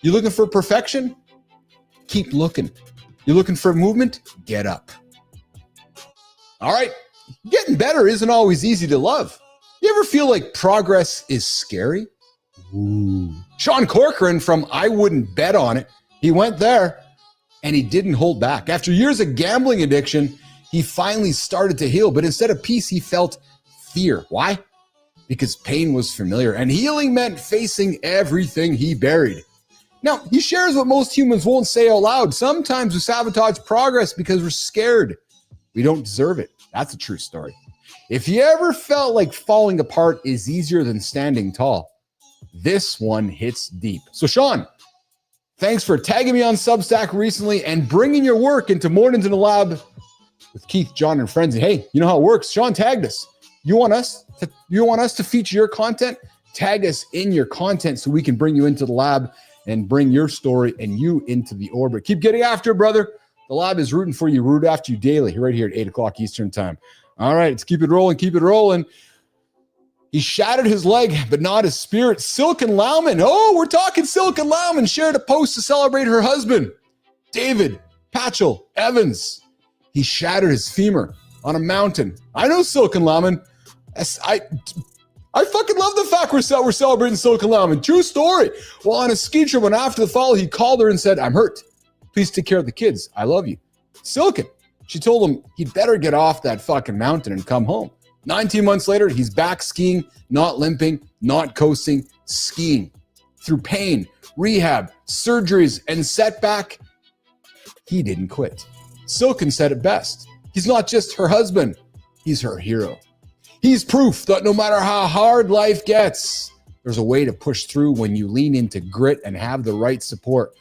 You looking for perfection? Keep looking. You looking for movement? Get up. All right. Getting better isn't always easy to love. You ever feel like progress is scary? Ooh. Sean Corcoran from I Wouldn't Bet on It. He went there and he didn't hold back. After years of gambling addiction, he finally started to heal. But instead of peace, he felt fear. Why? Because pain was familiar and healing meant facing everything he buried. Now, he shares what most humans won't say out loud. Sometimes we sabotage progress because we're scared. We don't deserve it. That's a true story. If you ever felt like falling apart is easier than standing tall, this one hits deep. So Sean, thanks for tagging me on Substack recently and bringing your work into Mornings in the Lab with Keith, John, and friends. And hey, you know how it works. Sean tagged us. You want us to feature your content? Tag us in your content so we can bring you into the lab and bring your story and you into the orbit. Keep getting after it, brother. The lab is rooting for you, root after you daily, right here at 8 o'clock Eastern time. All right, let's keep it rolling, keep it rolling. He shattered his leg, but not his spirit. Silken Lauman. Oh, we're talking Silken Lauman. Shared a post to celebrate her husband, David Patchell Evans. He shattered his femur on a mountain. I know Silken Lauman. I fucking love the fact we're celebrating Silken Lauman. True story. Well, on a ski trip, and after the fall, he called her and said, I'm hurt. Please take care of the kids. I love you. Silken. She told him he'd better get off that fucking mountain and come home. 19 months later, he's back skiing, not limping, not coasting, skiing. Through pain, rehab, surgeries, and setback, he didn't quit. Silken said it best. He's not just her husband, he's her hero. He's proof that no matter how hard life gets, there's a way to push through when you lean into grit and have the right support.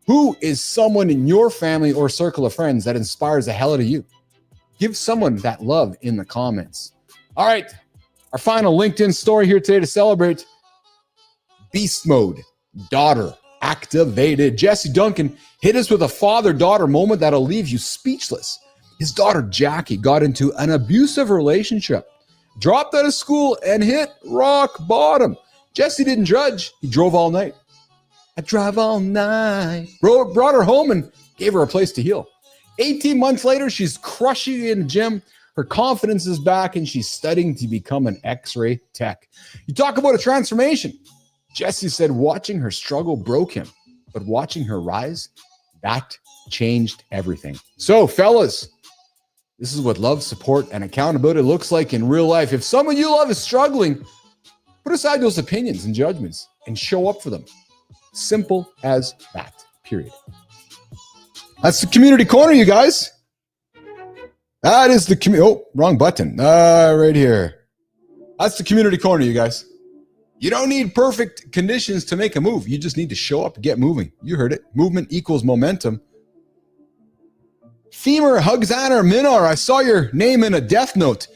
Who is someone in your family or circle of friends that inspires the hell out of you? Give someone that love in the comments. All right, our final LinkedIn story here today to celebrate. Beast mode, daughter activated. Jesse Duncan hit us with a father-daughter moment that'll leave you speechless. His daughter Jackie got into an abusive relationship, dropped out of school, and hit rock bottom. Jesse didn't judge. He drove all night. I drive all night. Brought her home and gave her a place to heal. 18 months later, she's crushing it in the gym. Her confidence is back, and she's studying to become an X-ray tech. You talk about a transformation. Jesse said watching her struggle broke him, but watching her rise, that changed everything. So, fellas, this is what love, support, and accountability looks like in real life. If someone you love is struggling, put aside those opinions and judgments and show up for them. Simple as that, period. That's the community corner, you guys. That is the oh, wrong button. Right here. That's the community corner, you guys. You don't need perfect conditions to make a move. You just need to show up and get moving. You heard it. Movement equals momentum. Femur Huxaner Minar, I saw your name in a death note.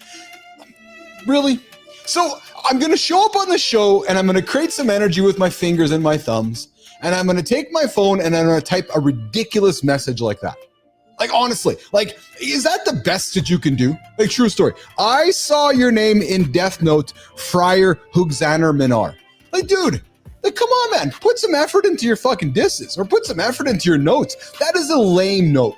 Really? So I'm going to show up on the show and I'm going to create some energy with my fingers and my thumbs. And I'm going to take my phone and I'm going to type a ridiculous message like that. Like, honestly, like, is that the best that you can do? Like, true story. I saw your name in Death Note, Friar Huxaner Minar. Like, dude, like, come on, man. Put some effort into your fucking disses or put some effort into your notes. That is a lame note.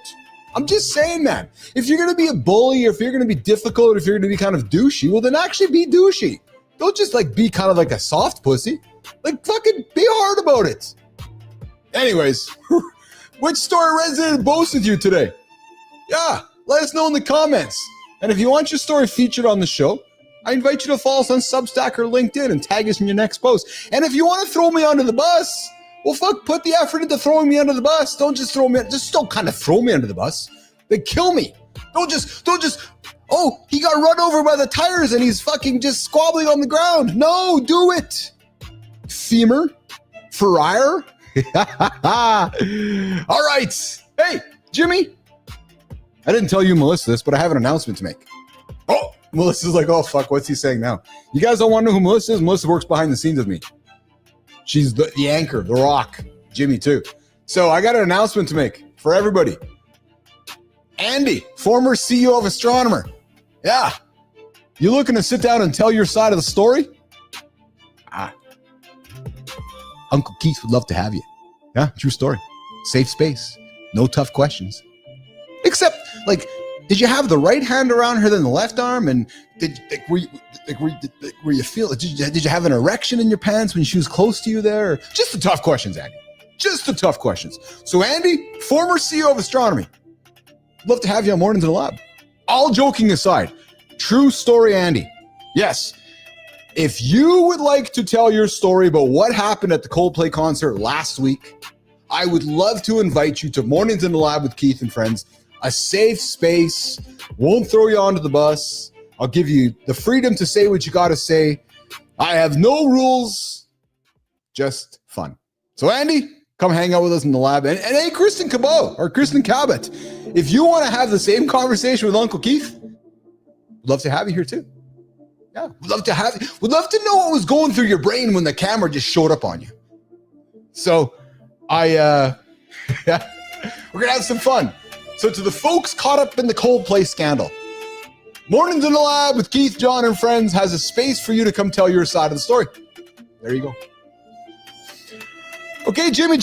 I'm just saying, man. If you're going to be a bully or if you're going to be difficult or if you're going to be kind of douchey, well, then actually be douchey. Don't just, like, be kind of like a soft pussy. Like, fucking be hard about it. Anyways, which story resonated most with you today? Yeah, let us know in the comments. And if you want your story featured on the show, I invite you to follow us on Substack or LinkedIn and tag us in your next post. And if you want to throw me under the bus, well, fuck, put the effort into throwing me under the bus. Don't just throw me, just don't kind of throw me under the bus. They kill me. Don't just, oh, he got run over by the tires and he's fucking just squabbling on the ground. No, do it. Femur, Friar. All right. Hey, Jimmy. I didn't tell you, Melissa, this, but I have an announcement to make. Oh, Melissa's like, oh, fuck, what's he saying now? You guys don't want to know who Melissa is? Melissa works behind the scenes with me. She's the anchor, the rock. Jimmy, too. So I got an announcement to make for everybody. Andy, former CEO of Astronomer. Yeah. You looking to sit down and tell your side of the story? Uncle Keith would love to have you. Yeah, true story. Safe space. No tough questions. Except, like, did you have the right hand around her than the left arm? And were you feel? Did you have an erection in your pants when she was close to you there? Just the tough questions, Andy. Just the tough questions. So, Andy, former CEO of Astronomy, love to have you on Mornings in the Lab. All joking aside, true story, Andy. Yes. If you would like to tell your story about what happened at the Coldplay concert last week, I would love to invite you to Mornings in the Lab with Keith and friends. A safe space, won't throw you onto the bus. I'll give you the freedom to say what you got to say. I have no rules, just fun. So Andy, come hang out with us in the lab. And hey, Kristen Cabot or Kristen Cabot, if you want to have the same conversation with Uncle Keith, we'd love to have you here too. Yeah, we'd love to have you. We'd love to know what was going through your brain when the camera just showed up on you. So we're going to have some fun. So to the folks caught up in the Coldplay scandal, Mornings in the Lab with Keith, John, and friends has a space for you to come tell your side of the story. There you go. Okay, Jimmy,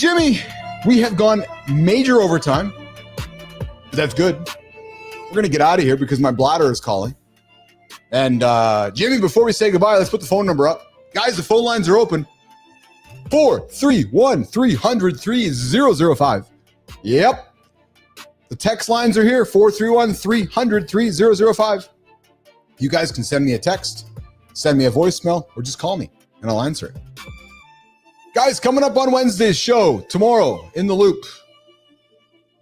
we have gone major overtime. But that's good. We're going to get out of here because my bladder is calling. And Jimmy, before we say goodbye, let's put the phone number up. Guys, the phone lines are open. 431-300-3005. Yep. The text lines are here, 431-300-3005. You guys can send me a text, send me a voicemail, or just call me, and I'll answer it. Guys, coming up on Wednesday's show, tomorrow, In the Loop.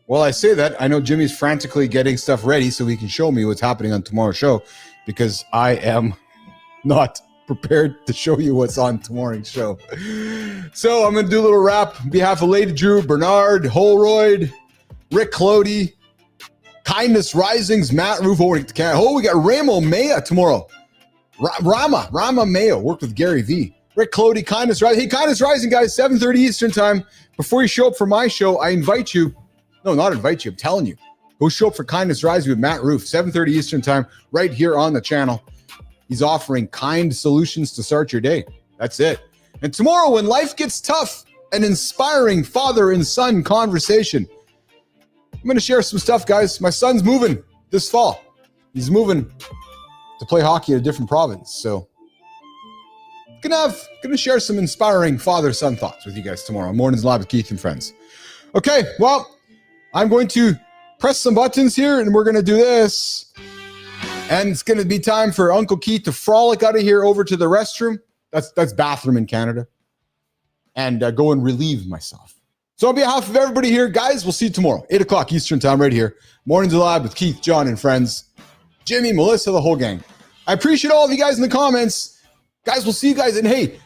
Well, I say that. I know Jimmy's frantically getting stuff ready so he can show me what's happening on tomorrow's show, because I am not prepared to show you what's on tomorrow's show. So I'm going to do a little wrap on behalf of Lady Drew, Bernard, Holroyd, Rick Clody, Kindness Risings, Matt Roof. Oh, we got Ramo Maya tomorrow. Rama Mayo worked with Gary V. Rick Clody, Kindness Rising. Hey, Kindness Rising, guys, 7:30 Eastern time. Before you show up for my show, I invite you. No, not invite you. I'm telling you. Go show up for Kindness Rising with Matt Roof, 7:30 Eastern time, right here on the channel. He's offering kind solutions to start your day. That's it. And tomorrow, when life gets tough, an inspiring father and son conversation. I'm going to share some stuff, guys. My son's moving this fall. He's moving to play hockey in a different province. So gonna share some inspiring father-son thoughts with you guys tomorrow. Mornings Live with Keith and Friends. Okay, well, I'm going to press some buttons here, and we're going to do this. And it's going to be time for Uncle Keith to frolic out of here over to the restroom. That's bathroom in Canada. And go and relieve myself. So on behalf of everybody here, guys, we'll see you tomorrow, 8 o'clock Eastern time right here. Mornings Live with Keith, John, and Friends. Jimmy, Melissa, the whole gang. I appreciate all of you guys in the comments. Guys, we'll see you guys. And hey,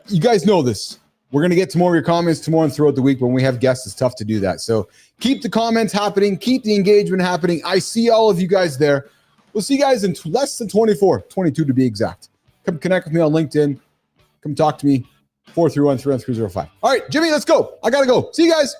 you guys know this. We're going to get to more of your comments tomorrow and throughout the week. When we have guests, it's tough to do that. So keep the comments happening. Keep the engagement happening. I see all of you guys there. We'll see you guys in less than 22 to be exact. Come connect with me on LinkedIn. Come talk to me. 431-31305. All right, Jimmy, let's go. I got to go. See you guys.